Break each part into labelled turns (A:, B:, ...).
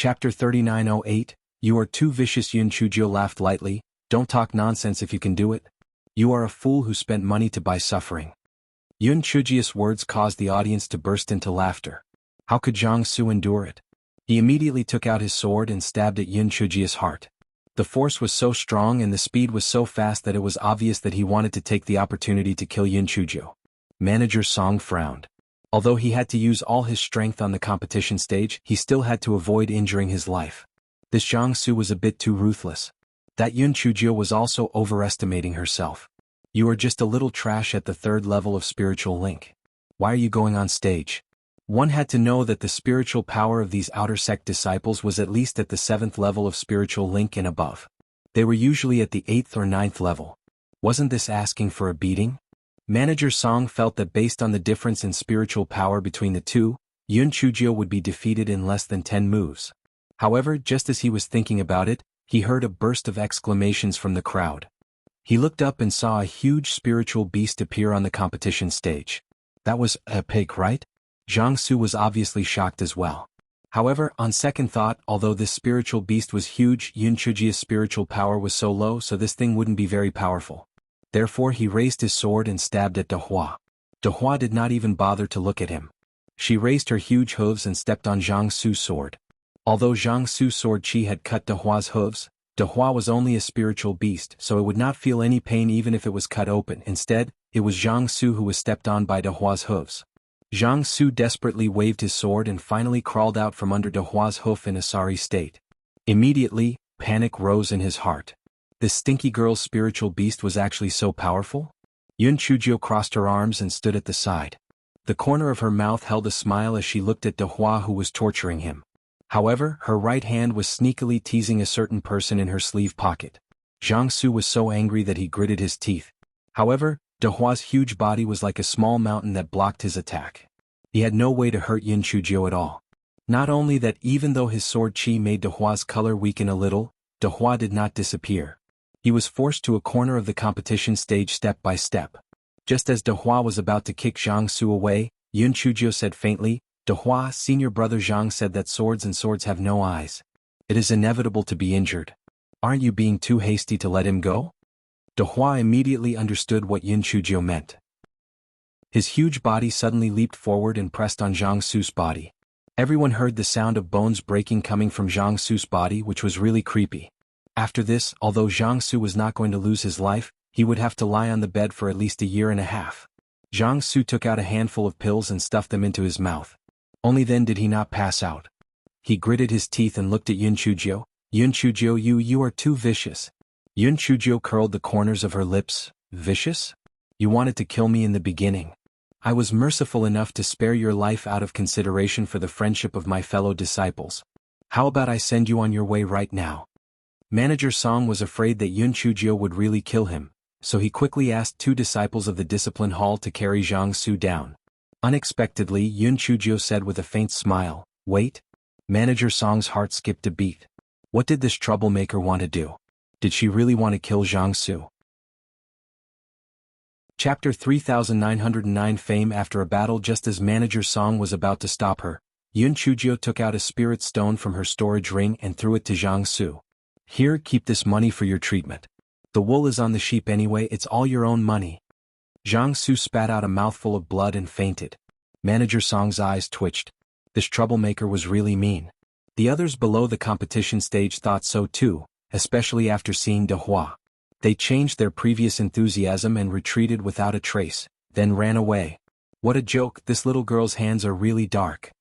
A: Chapter 3908, You are too vicious. Yun Chujio laughed lightly. Don't talk nonsense if you can do it. You are a fool who spent money to buy suffering. Yun Chujio's words caused the audience to burst into laughter. How could Zhang Su endure it? He immediately took out his sword and stabbed at Yun Chujio's heart. The force was so strong and the speed was so fast that it was obvious that he wanted to take the opportunity to kill Yun Chujio. Manager Song frowned. Although he had to use all his strength on the competition stage, he still had to avoid injuring his life. This Zhang Su was a bit too ruthless. That Yun Chujio was also overestimating herself. You are just a little trash at the 3rd level of spiritual link. Why are you going on stage? One had to know that the spiritual power of these outer sect disciples was at least at the 7th level of spiritual link and above. They were usually at the 8th or 9th level. Wasn't this asking for a beating? Manager Song felt that based on the difference in spiritual power between the two, Yun Chujio would be defeated in less than 10 moves. However, just as he was thinking about it, he heard a burst of exclamations from the crowd. He looked up and saw a huge spiritual beast appear on the competition stage. That was epic, right? Zhang Su was obviously shocked as well. However, on second thought, although this spiritual beast was huge, Yun Chujio's spiritual power was so low, so this thing wouldn't be very powerful. Therefore he raised his sword and stabbed at Dehua. Dehua did not even bother to look at him. She raised her huge hooves and stepped on Zhang Su's sword. Although Zhang Su's sword chi had cut Dehua's hooves, Dehua was only a spiritual beast, so it would not feel any pain even if it was cut open. Instead, it was Zhang Su who was stepped on by Dehua's hooves. Zhang Su desperately waved his sword and finally crawled out from under Dehua's hoof in a sorry state. Immediately, panic rose in his heart. This stinky girl's spiritual beast was actually so powerful? Yun Chujio crossed her arms and stood at the side. The corner of her mouth held a smile as she looked at Dehua who was torturing him. However, her right hand was sneakily teasing a certain person in her sleeve pocket. Zhang Su was so angry that he gritted his teeth. However, Dehua's huge body was like a small mountain that blocked his attack. He had no way to hurt Yun Chujio at all. Not only that, even though his sword chi made Dehua's color weaken a little, Dehua did not disappear. He was forced to a corner of the competition stage step by step. Just as Dehua was about to kick Zhang Su away, Yun Chujio said faintly, Dehua, senior brother Zhang said that swords have no eyes. It is inevitable to be injured. Aren't you being too hasty to let him go? Dehua immediately understood what Yun Chujio meant. His huge body suddenly leaped forward and pressed on Zhang Su's body. Everyone heard the sound of bones breaking coming from Zhang Su's body, which was really creepy. After this, although Zhang Su was not going to lose his life, he would have to lie on the bed for at least a year and a half. Zhang Su took out a handful of pills and stuffed them into his mouth. Only then did he not pass out. He gritted his teeth and looked at Yun Chujio. Yun Chujio, you are too vicious. Yun Chujio curled the corners of her lips. Vicious? You wanted to kill me in the beginning. I was merciful enough to spare your life out of consideration for the friendship of my fellow disciples. How about I send you on your way right now? Manager Song was afraid that Yun Chujio would really kill him, so he quickly asked 2 disciples of the discipline hall to carry Zhang Su down. Unexpectedly, Yun Chujio said with a faint smile, Wait. Manager Song's heart skipped a beat. What did this troublemaker want to do? Did she really want to kill Zhang Su? Chapter 3909 Fame. After a battle, just as Manager Song was about to stop her, Yun Chujio took out a spirit stone from her storage ring and threw it to Zhang Su. Here, keep this money for your treatment. The wool is on the sheep anyway, it's all your own money. Zhang Su spat out a mouthful of blood and fainted. Manager Song's eyes twitched. This troublemaker was really mean. The others below the competition stage thought so too, especially after seeing Dehua. They changed their previous enthusiasm and retreated without a trace, then ran away. What a joke, this little girl's hands are really dark.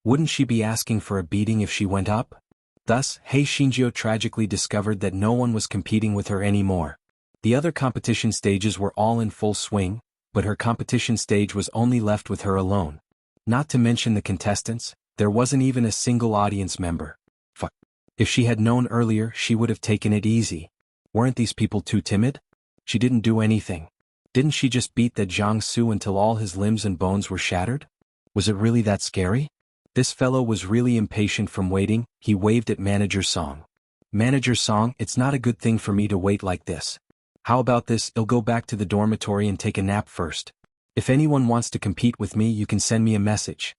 A: Wouldn't she be asking for a beating if she went up? Thus, Hei Shinjio tragically discovered that no one was competing with her anymore. The other competition stages were all in full swing, but her competition stage was only left with her alone. Not to mention the contestants, there wasn't even a single audience member. Fuck. If she had known earlier, she would have taken it easy. Weren't these people too timid? She didn't do anything. Didn't she just beat that Zhang Su until all his limbs and bones were shattered? Was it really that scary? This fellow was really impatient from waiting. He waved at Manager Song. Manager Song, it's not a good thing for me to wait like this. How about this, I'll go back to the dormitory and take a nap first. If anyone wants to compete with me, you can send me a message.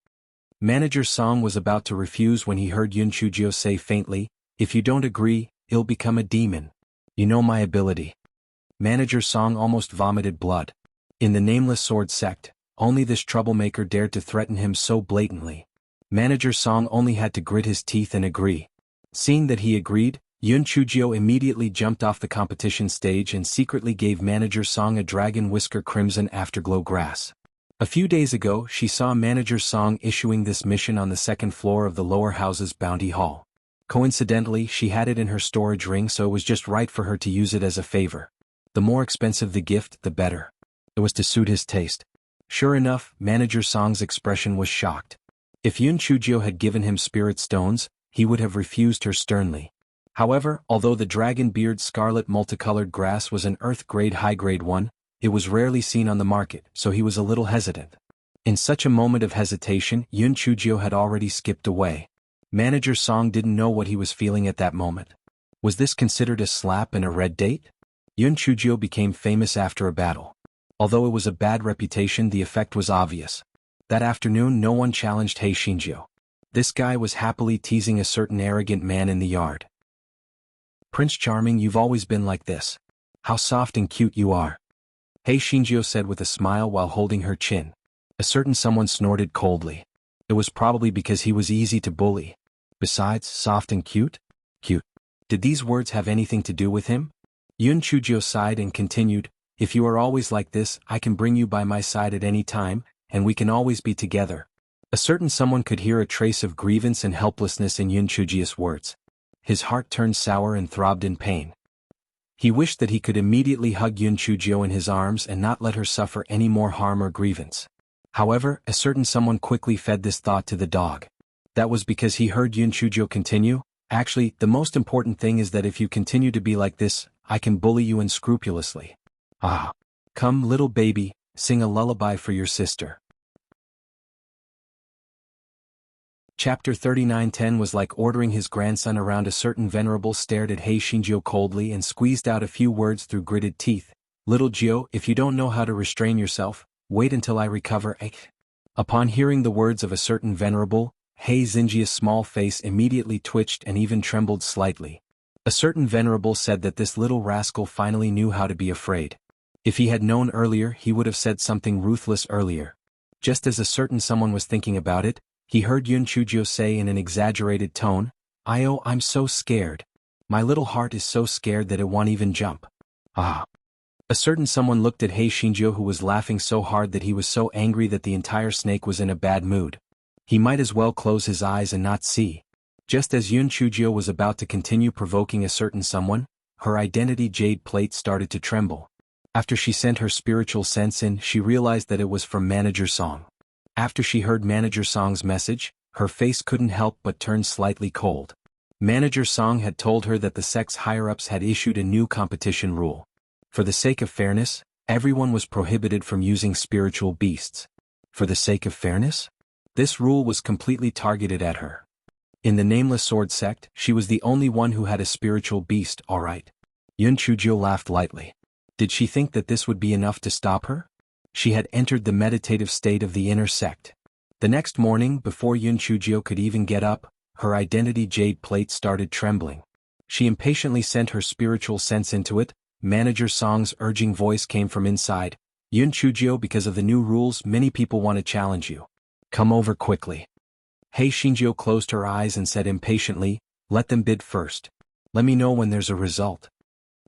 A: Manager Song was about to refuse when he heard Yun Chujio say faintly, "If you don't agree, it'll become a demon. You know my ability." Manager Song almost vomited blood. In the nameless sword sect, only this troublemaker dared to threaten him so blatantly. Manager Song only had to grit his teeth and agree. Seeing that he agreed, Yun Chujio immediately jumped off the competition stage and secretly gave Manager Song a dragon whisker crimson afterglow grass. A few days ago she saw Manager Song issuing this mission on the second floor of the lower house's bounty hall. Coincidentally, she had it in her storage ring, so it was just right for her to use it as a favor. The more expensive the gift, the better. It was to suit his taste. Sure enough, Manager Song's expression was shocked. If Yun Chujio had given him spirit stones, he would have refused her sternly. However, although the dragon beard scarlet multicolored grass was an earth-grade high-grade one, it was rarely seen on the market, so he was a little hesitant. In such a moment of hesitation, Yun Chujio had already skipped away. Manager Song didn't know what he was feeling at that moment. Was this considered a slap and a red date? Yun Chujio became famous after a battle. Although it was a bad reputation, the effect was obvious. That afternoon no one challenged He Shinjio. This guy was happily teasing a certain arrogant man in the yard. "Prince Charming, you've always been like this. How soft and cute you are," He Shinjio said with a smile while holding her chin. A certain someone snorted coldly. It was probably because he was easy to bully. Besides, soft and cute? Cute. Did these words have anything to do with him? Yun Chujio sighed and continued, "If you are always like this, I can bring you by my side at any time, and we can always be together." A certain someone could hear a trace of grievance and helplessness in Yun Chujio's words. His heart turned sour and throbbed in pain. He wished that he could immediately hug Yun Chujio in his arms and not let her suffer any more harm or grievance. However, a certain someone quickly fed this thought to the dog. That was because he heard Yun Chujio continue, "Actually, the most important thing is that if you continue to be like this, I can bully you unscrupulously. Ah. Come, little baby, sing a lullaby for your sister." Chapter 39:10 was like ordering his grandson around. A certain venerable stared at He Shinjio coldly and squeezed out a few words through gritted teeth. "Little Jio, if you don't know how to restrain yourself, wait until I recover." Upon hearing the words of a certain venerable, He Xinjia's small face immediately twitched and even trembled slightly. A certain venerable said that this little rascal finally knew how to be afraid. If he had known earlier, he would have said something ruthless earlier. Just as a certain someone was thinking about it, he heard Yun Chujio say in an exaggerated tone, I'm so scared. My little heart is so scared that it won't even jump." Ah. A certain someone looked at He Shinjio, who was laughing so hard that he was so angry that the entire snake was in a bad mood. He might as well close his eyes and not see. Just as Yun Chujio was about to continue provoking a certain someone, her identity jade plate started to tremble. After she sent her spiritual sense in, she realized that it was from Manager Song. After she heard Manager Song's message, her face couldn't help but turn slightly cold. Manager Song had told her that the sect's higher-ups had issued a new competition rule. For the sake of fairness, everyone was prohibited from using spiritual beasts. For the sake of fairness? This rule was completely targeted at her. In the Nameless Sword sect, she was the only one who had a spiritual beast, alright. Yun Chujio laughed lightly. Did she think that this would be enough to stop her? She had entered the meditative state of the inner sect. The next morning, before Yun Chujio could even get up, her identity jade plate started trembling. She impatiently sent her spiritual sense into it. Manager Song's urging voice came from inside. "Yun Chujio, because of the new rules, many people want to challenge you. Come over quickly." He Shinjio closed her eyes and said impatiently, "Let them bid first. Let me know when there's a result."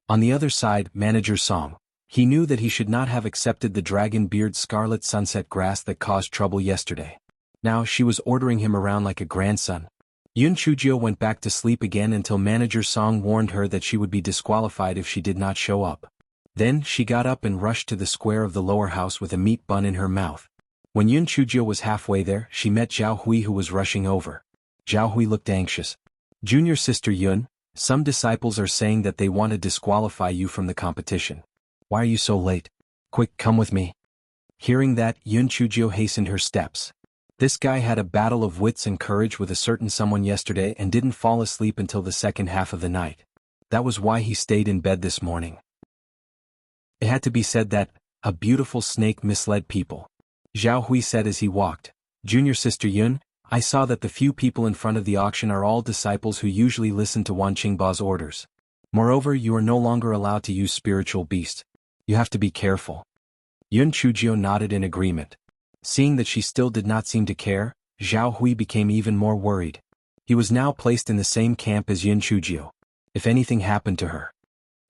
A: On the other side, Manager Song. He knew that he should not have accepted the dragon beard scarlet sunset grass that caused trouble yesterday. Now she was ordering him around like a grandson. Yun Chujio went back to sleep again until Manager Song warned her that she would be disqualified if she did not show up. Then she got up and rushed to the square of the lower house with a meat bun in her mouth. When Yun Chujio was halfway there, she met Zhao Hui, who was rushing over. Zhao Hui looked anxious. "Junior sister Yun, some disciples are saying that they want to disqualify you from the competition. Why are you so late? Quick, come with me." Hearing that, Yun Chujio hastened her steps. This guy had a battle of wits and courage with a certain someone yesterday and didn't fall asleep until the second half of the night. That was why he stayed in bed this morning. It had to be said that a beautiful snake misled people. Zhao Hui said as he walked, "Junior sister Yun, I saw that the few people in front of the auction are all disciples who usually listen to Wan Qingba's orders. Moreover, you are no longer allowed to use spiritual beasts. You have to be careful. Yun Chujio nodded in agreement. Seeing that she still did not seem to care, Zhao Hui became even more worried. He was now placed in the same camp as Yun Chujio. If anything happened to her,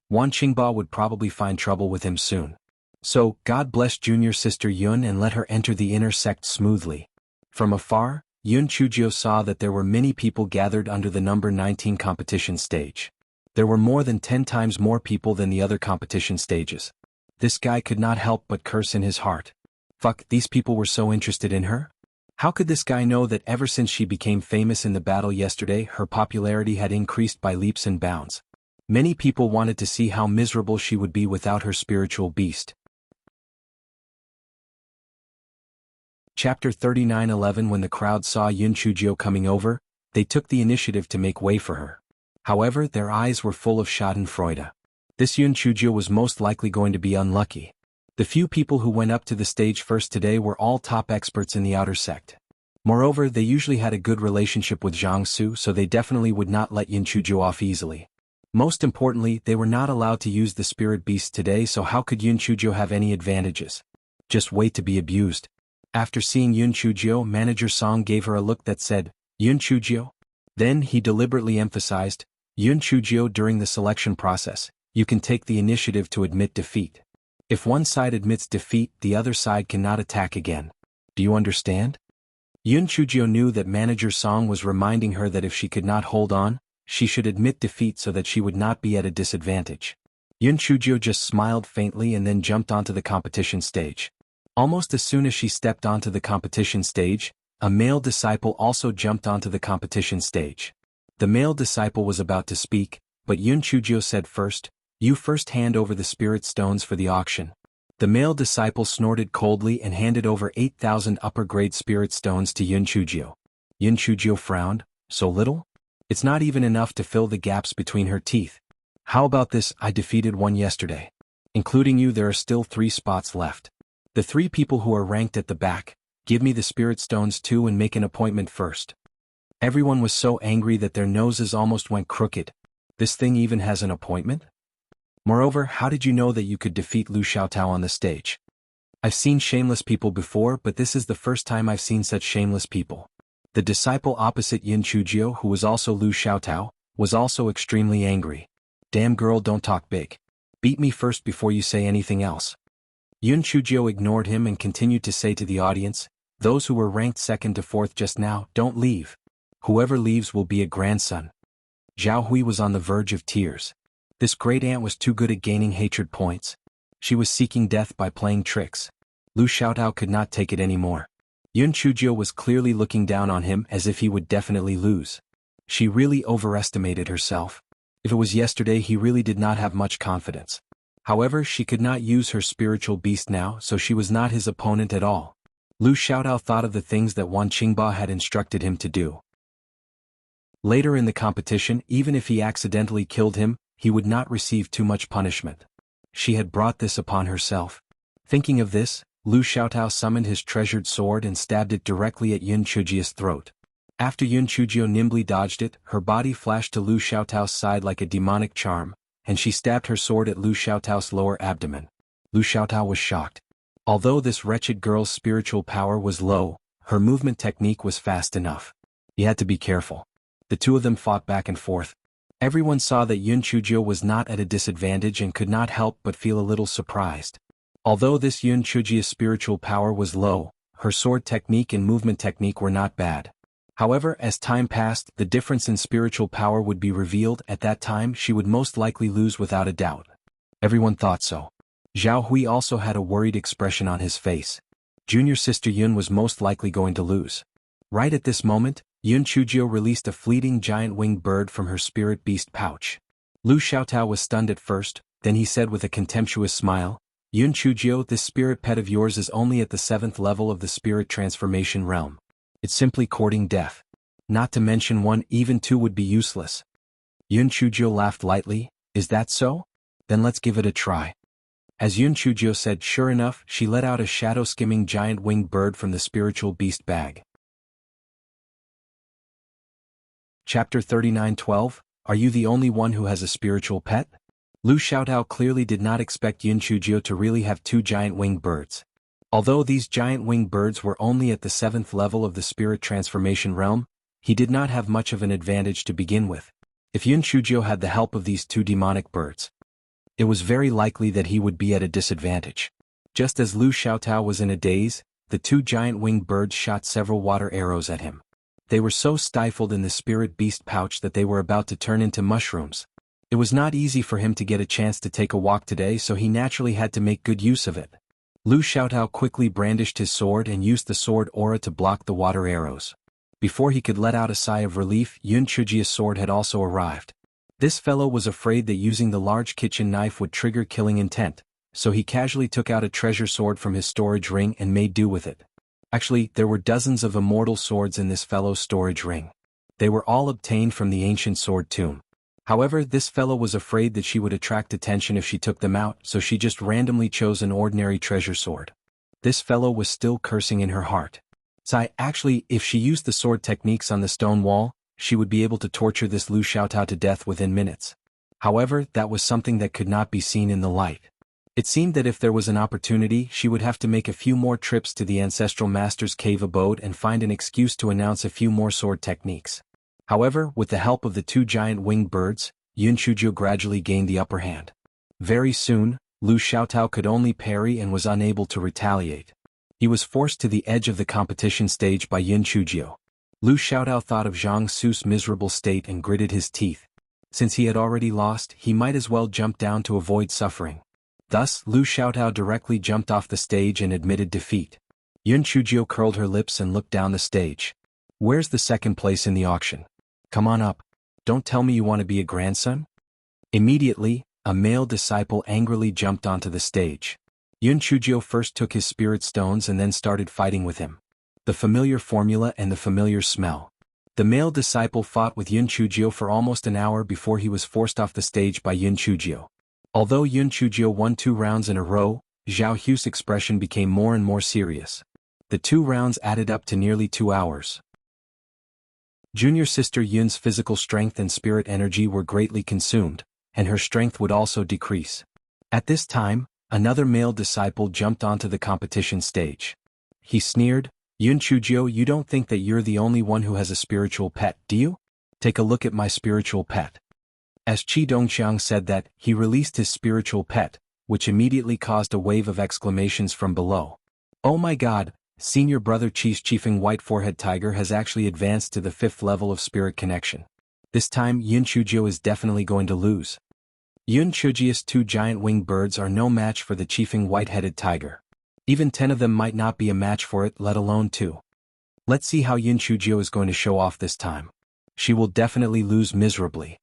A: Wan Qingba would probably find trouble with him soon. So, God bless junior sister Yun and let her enter the inner sect smoothly. From afar, Yun Chujio saw that there were many people gathered under the number 19 competition stage. There were more than 10 times more people than the other competition stages. This guy could not help but curse in his heart. Fuck, these people were so interested in her? How could this guy know that ever since she became famous in the battle yesterday, her popularity had increased by leaps and bounds? Many people wanted to see how miserable she would be without her spiritual beast. Chapter 39:11. When the crowd saw Yun Chujio coming over, they took the initiative to make way for her. However, their eyes were full of schadenfreude. This Yun Chujio was most likely going to be unlucky. The few people who went up to the stage first today were all top experts in the outer sect. Moreover, they usually had a good relationship with Zhang Su, so they definitely would not let Yun Chujio off easily. Most importantly, they were not allowed to use the spirit beast today, so how could Yun Chujio have any advantages? Just wait to be abused. After seeing Yun Chujio, Manager Song gave her a look that said, Yun Chujio? Then he deliberately emphasized, Yun Chujio, during the selection process, you can take the initiative to admit defeat. If one side admits defeat, the other side cannot attack again. Do you understand? Yun Chujio knew that Manager Song was reminding her that if she could not hold on, she should admit defeat so that she would not be at a disadvantage. Yun Chujio just smiled faintly and then jumped onto the competition stage. Almost as soon as she stepped onto the competition stage, a male disciple also jumped onto the competition stage. The male disciple was about to speak, but Yun Chujio said first, you first hand over the spirit stones for the auction. The male disciple snorted coldly and handed over 8,000 upper-grade spirit stones to Yun Chujio. Yun Chujio frowned, so little? It's not even enough to fill the gaps between her teeth. How about this? I defeated one yesterday. Including you, there are still 3 spots left. The 3 people who are ranked at the back, give me the spirit stones too and make an appointment first. Everyone was so angry that their noses almost went crooked. This thing even has an appointment? Moreover, how did you know that you could defeat Lu Xiaotao on the stage? I've seen shameless people before, but this is the first time I've seen such shameless people. The disciple opposite Yun Chujio, who was also Lu Xiaotao, was also extremely angry. Damn girl, don't talk big. Beat me first before you say anything else. Yun Chujio ignored him and continued to say to the audience, those who were ranked 2nd to 4th just now, don't leave. Whoever leaves will be a grandson. Zhao Hui was on the verge of tears. This great aunt was too good at gaining hatred points. She was seeking death by playing tricks. Lu Xiaotao could not take it anymore. Yun Chujio was clearly looking down on him as if he would definitely lose. She really overestimated herself. If it was yesterday, he really did not have much confidence. However, she could not use her spiritual beast now, so she was not his opponent at all. Lu Xiaotao thought of the things that Wan Qingba had instructed him to do. Later in the competition, even if he accidentally killed him, he would not receive too much punishment. She had brought this upon herself. Thinking of this, Lu Xiaotao summoned his treasured sword and stabbed it directly at Yun Chujio's throat. After Yun Chujio nimbly dodged it, her body flashed to Lu Xiaotao's side like a demonic charm, and she stabbed her sword at Lu Xiaotao's lower abdomen. Lu Xiaotao was shocked. Although this wretched girl's spiritual power was low, her movement technique was fast enough. He had to be careful. The two of them fought back and forth. Everyone saw that Yun Chujio was not at a disadvantage and could not help but feel a little surprised. Although this Yun Chujio's spiritual power was low, her sword technique and movement technique were not bad. However, as time passed, the difference in spiritual power would be revealed. At that time, she would most likely lose without a doubt. Everyone thought so. Zhao Hui also had a worried expression on his face. Junior sister Yun was most likely going to lose. Right at this moment, Yun Chujio released a fleeting giant-winged bird from her spirit beast pouch. Lu Xiaotao was stunned at first, then he said with a contemptuous smile, Yun Chujio, this spirit pet of yours is only at the 7th level of the spirit transformation realm. It's simply courting death. Not to mention 1, even 2 would be useless. Yun Chujio laughed lightly, is that so? Then let's give it a try. As Yun Chujio said, sure enough, she let out a shadow-skimming giant-winged bird from the spiritual beast bag. Chapter 39:12, Are you the only one who has a spiritual pet? Lu Xiaotao clearly did not expect Yun Chujio to really have two giant winged birds. Although these giant winged birds were only at the 7th level of the spirit transformation realm, he did not have much of an advantage to begin with. If Yun Chujio had the help of these two demonic birds, it was very likely that he would be at a disadvantage. Just as Lu Xiaotao was in a daze, the two giant winged birds shot several water arrows at him. They were so stifled in the spirit beast pouch that they were about to turn into mushrooms. It was not easy for him to get a chance to take a walk today, so he naturally had to make good use of it. Lu Xiaotao quickly brandished his sword and used the sword aura to block the water arrows. Before he could let out a sigh of relief, Yun Chujio's sword had also arrived. This fellow was afraid that using the large kitchen knife would trigger killing intent, so he casually took out a treasure sword from his storage ring and made do with it. Actually, there were dozens of immortal swords in this fellow's storage ring. They were all obtained from the ancient sword tomb. However, this fellow was afraid that she would attract attention if she took them out, so she just randomly chose an ordinary treasure sword. This fellow was still cursing in her heart. Actually, if she used the sword techniques on the stone wall, she would be able to torture this Lu Xiaotao to death within minutes. However, that was something that could not be seen in the light. It seemed that if there was an opportunity, she would have to make a few more trips to the Ancestral Master's cave abode and find an excuse to announce a few more sword techniques. However, with the help of the two giant winged birds, Yun Chujio gradually gained the upper hand. Very soon, Lu Xiaotao could only parry and was unable to retaliate. He was forced to the edge of the competition stage by Yun Chujio. Lu Xiaotao thought of Zhang Su's miserable state and gritted his teeth. Since he had already lost, he might as well jump down to avoid suffering. Thus, Lu Xiaotao directly jumped off the stage and admitted defeat. Yun Chujio curled her lips and looked down the stage. Where's the second place in the auction? Come on up. Don't tell me you want to be a grandson? Immediately, a male disciple angrily jumped onto the stage. Yun Chujio first took his spirit stones and then started fighting with him. The familiar formula and the familiar smell. The male disciple fought with Yun Chujio for almost an hour before he was forced off the stage by Yun Chujio. Although Yun Chujio won 2 rounds in a row, Zhao Hu's expression became more and more serious. The 2 rounds added up to nearly 2 hours. Junior sister Yun's physical strength and spirit energy were greatly consumed, and her strength would also decrease. At this time, another male disciple jumped onto the competition stage. He sneered, Yun Chujio, you don't think that you're the only one who has a spiritual pet, do you? Take a look at my spiritual pet. As Qi Dongxiang said that, he released his spiritual pet, which immediately caused a wave of exclamations from below. Oh my god, senior brother Qi's chiefing white forehead tiger has actually advanced to the 5th level of spirit connection. This time Yun Chujio is definitely going to lose. Yun Chujio's 2 giant winged birds are no match for the chiefing white-headed tiger. Even 10 of them might not be a match for it, let alone 2. Let's see how Yun Chujio is going to show off this time. She will definitely lose miserably.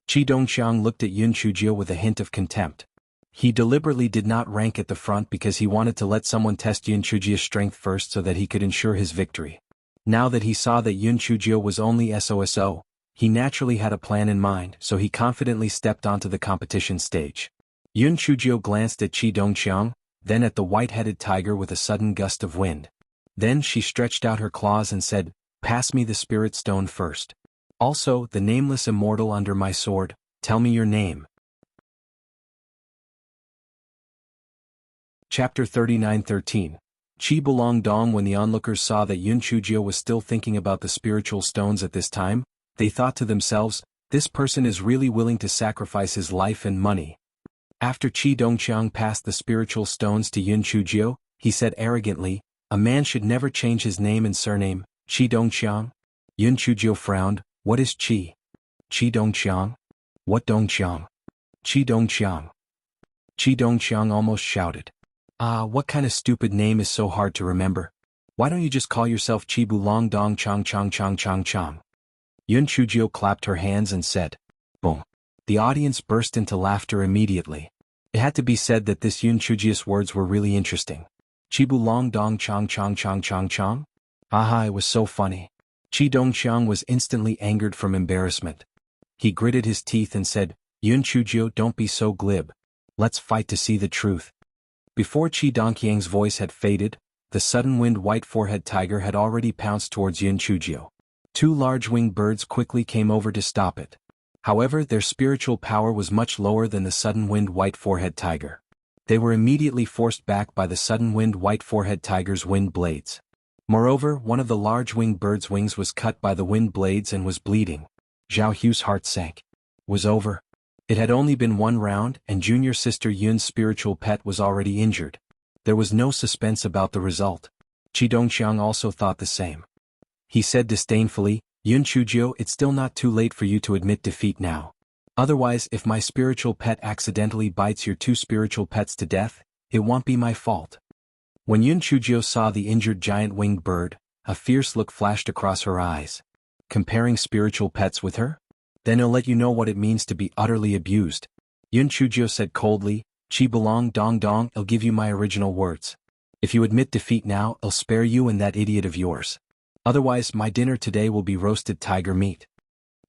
A: Qi Dongxiang looked at Yun Chujio with a hint of contempt. He deliberately did not rank at the front because he wanted to let someone test Yun Chujio's strength first so that he could ensure his victory. Now that he saw that Yun Chujio was only SOSO, he naturally had a plan in mind, so he confidently stepped onto the competition stage. Yun Chujio glanced at Qi Dongxiang, then at the white-headed tiger with a sudden gust of wind. Then she stretched out her claws and said, Pass me the spirit stone first. Also, the nameless immortal under my sword, tell me your name. Chapter 39:13. Qi Bulong Dong. When the onlookers saw that Yun Chujio was still thinking about the spiritual stones at this time, they thought to themselves, this person is really willing to sacrifice his life and money. After Qi Dongxiang passed the spiritual stones to Yun Chujio, he said arrogantly, a man should never change his name and surname, Qi Dongxiang. Yun Chujio frowned, what is Qi? Qi Dongxiang? What Dongxiang? Qi Dongxiang. Qi Dongxiang almost shouted. What kind of stupid name is so hard to remember? Why don't you just call yourself Qi Bulong Dong Chang Chang Chang Chang Chang? Yun Chujio clapped her hands and said, boom. The audience burst into laughter immediately. It had to be said that this Yun Chujio's words were really interesting. Qi Bulong Dong Chang Chang Chang Chang Chang? Aha, it was so funny. Qi Dongxiang was instantly angered from embarrassment. He gritted his teeth and said, Yun Chujio, don't be so glib. Let's fight to see the truth. Before Qi Dongxiang's voice had faded, the sudden wind white forehead tiger had already pounced towards Yun Chujio. Two large winged birds quickly came over to stop it. However, their spiritual power was much lower than the sudden-winged white forehead tiger. They were immediately forced back by the sudden-winged white forehead tiger's wind blades. Moreover, one of the large winged bird's wings was cut by the wind blades and was bleeding. Zhao Hu's heart sank. Was over. It had only been one round, and junior sister Yun's spiritual pet was already injured. There was no suspense about the result. Qi Dongqiang also thought the same. He said disdainfully, Yun Chujio, it's still not too late for you to admit defeat now. Otherwise, if my spiritual pet accidentally bites your two spiritual pets to death, it won't be my fault. When Yun Chujio saw the injured giant winged bird, a fierce look flashed across her eyes. Comparing spiritual pets with her? Then I'll let you know what it means to be utterly abused. Yun Chujio said coldly, Qi Belong Dong Dong, I'll give you my original words. If you admit defeat now, I'll spare you and that idiot of yours. Otherwise, my dinner today will be roasted tiger meat.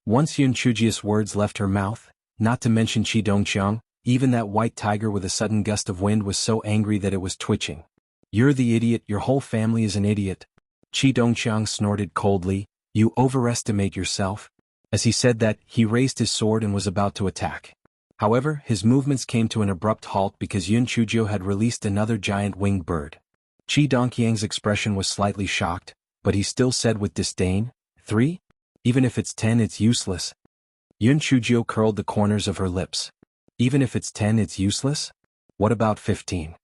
A: Once Yun Chujio's words left her mouth, not to mention Qi Dongqiang, even that white tiger with a sudden gust of wind was so angry that it was twitching. You're the idiot, your whole family is an idiot. Qi Dongqiang snorted coldly, you overestimate yourself. As he said that, he raised his sword and was about to attack. However, his movements came to an abrupt halt because Yun Chujio had released another giant winged bird. Qi Dongqiang's expression was slightly shocked, but he still said with disdain, 3? Even if it's 10, it's useless. Yun Chujio curled the corners of her lips. Even if it's 10, it's useless? What about 15?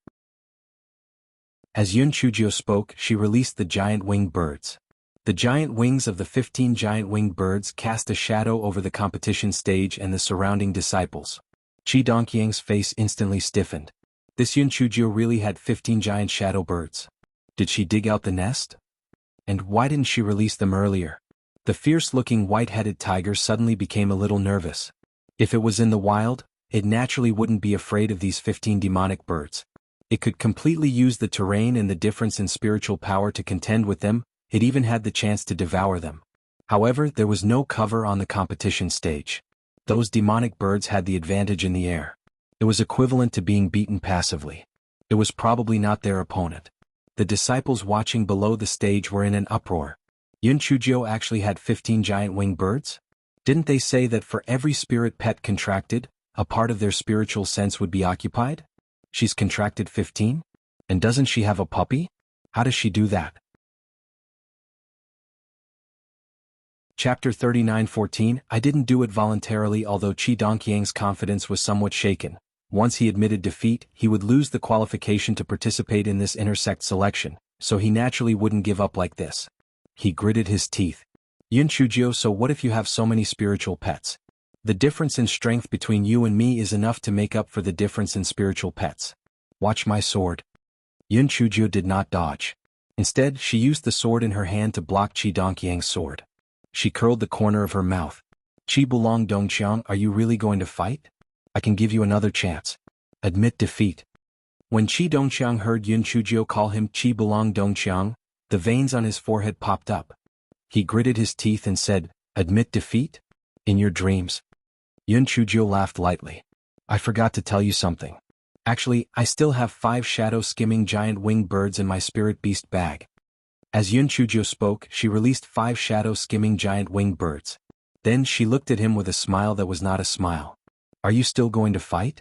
A: As Yun Chujio spoke, she released the giant winged birds. The giant wings of the 15 giant winged birds cast a shadow over the competition stage and the surrounding disciples. Qi Dongqiang's face instantly stiffened. This Yun Chujio really had 15 giant shadow birds. Did she dig out the nest? And why didn't she release them earlier? The fierce-looking white-headed tiger suddenly became a little nervous. If it was in the wild, it naturally wouldn't be afraid of these 15 demonic birds. It could completely use the terrain and the difference in spiritual power to contend with them. It even had the chance to devour them. However, there was no cover on the competition stage. Those demonic birds had the advantage in the air. It was equivalent to being beaten passively. It was probably not their opponent. The disciples watching below the stage were in an uproar. Yun Chujio actually had 15 giant winged birds? Didn't they say that for every spirit pet contracted, a part of their spiritual sense would be occupied? She's contracted 15? And doesn't she have a puppy? How does she do that? Chapter 39:14 I didn't do it voluntarily. Although Qi Dongqiang's confidence was somewhat shaken. Once he admitted defeat, he would lose the qualification to participate in this intersect selection, so he naturally wouldn't give up like this. He gritted his teeth. Yun Chujio, so what if you have so many spiritual pets? The difference in strength between you and me is enough to make up for the difference in spiritual pets. Watch my sword. Yun Chujio did not dodge. Instead, she used the sword in her hand to block Qi Dongqiang's sword. She curled the corner of her mouth. Qi Bulong Dongqiang, are you really going to fight? I can give you another chance. Admit defeat. When Qi Dongqiang heard Yun Chujio call him Qi Bulong Dongqiang, the veins on his forehead popped up. He gritted his teeth and said, admit defeat? In your dreams. Yun Chujio laughed lightly. I forgot to tell you something. Actually, I still have 5 shadow-skimming giant winged birds in my spirit beast bag. As Yun Chujio spoke, she released 5 shadow-skimming giant winged birds. Then she looked at him with a smile that was not a smile. Are you still going to fight?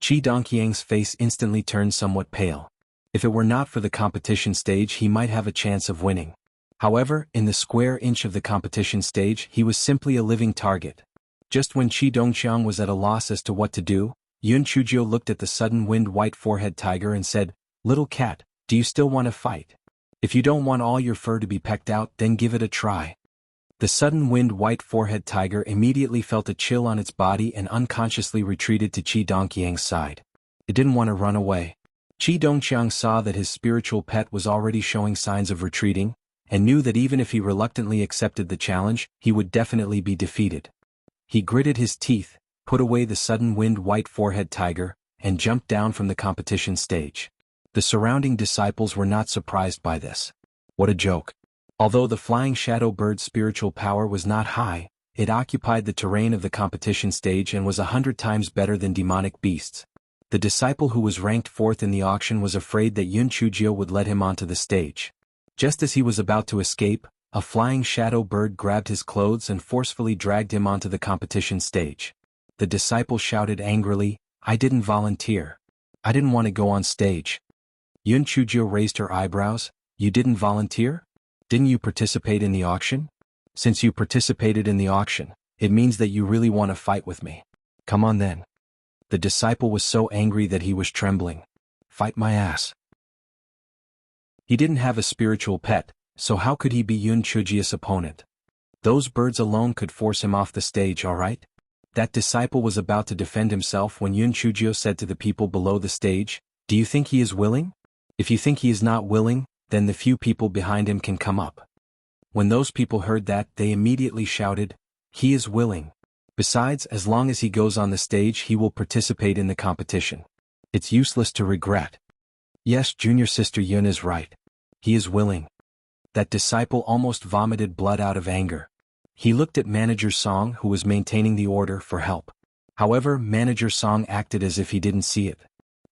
A: Qi Dongqiang's face instantly turned somewhat pale. If it were not for the competition stage, he might have a chance of winning. However, in the square inch of the competition stage, he was simply a living target. Just when Qi Dongqiang was at a loss as to what to do, Yun Chujio looked at the sudden-winged white forehead tiger and said, Little cat, do you still want to fight? If you don't want all your fur to be pecked out, then give it a try. The sudden-winged white forehead tiger immediately felt a chill on its body and unconsciously retreated to Qi Dongqiang's side. It didn't want to run away. Qi Dongqiang saw that his spiritual pet was already showing signs of retreating, and knew that even if he reluctantly accepted the challenge, he would definitely be defeated. He gritted his teeth, put away the sudden-winged white forehead tiger, and jumped down from the competition stage. The surrounding disciples were not surprised by this. What a joke. Although the flying shadow bird's spiritual power was not high, it occupied the terrain of the competition stage and was 100 times better than demonic beasts. The disciple who was ranked 4th in the auction was afraid that Yun Chujio would let him onto the stage. Just as he was about to escape, a flying shadow bird grabbed his clothes and forcefully dragged him onto the competition stage. The disciple shouted angrily, "I didn't volunteer. I didn't want to go on stage." Yun Chujio raised her eyebrows. "You didn't volunteer? Didn't you participate in the auction? Since you participated in the auction, it means that you really want to fight with me. Come on then." The disciple was so angry that he was trembling. "Fight my ass." He didn't have a spiritual pet, so how could he be Yun Chujio's opponent? Those birds alone could force him off the stage, alright? That disciple was about to defend himself when Yun Chujio said to the people below the stage, "Do you think he is willing? If you think he is not willing, then the few people behind him can come up." When those people heard that, they immediately shouted, "He is willing. Besides, as long as he goes on the stage, he will participate in the competition. It's useless to regret." Yes, junior sister Yun is right. He is willing. That disciple almost vomited blood out of anger. He looked at Manager Song, who was maintaining the order, for help. However, Manager Song acted as if he didn't see it.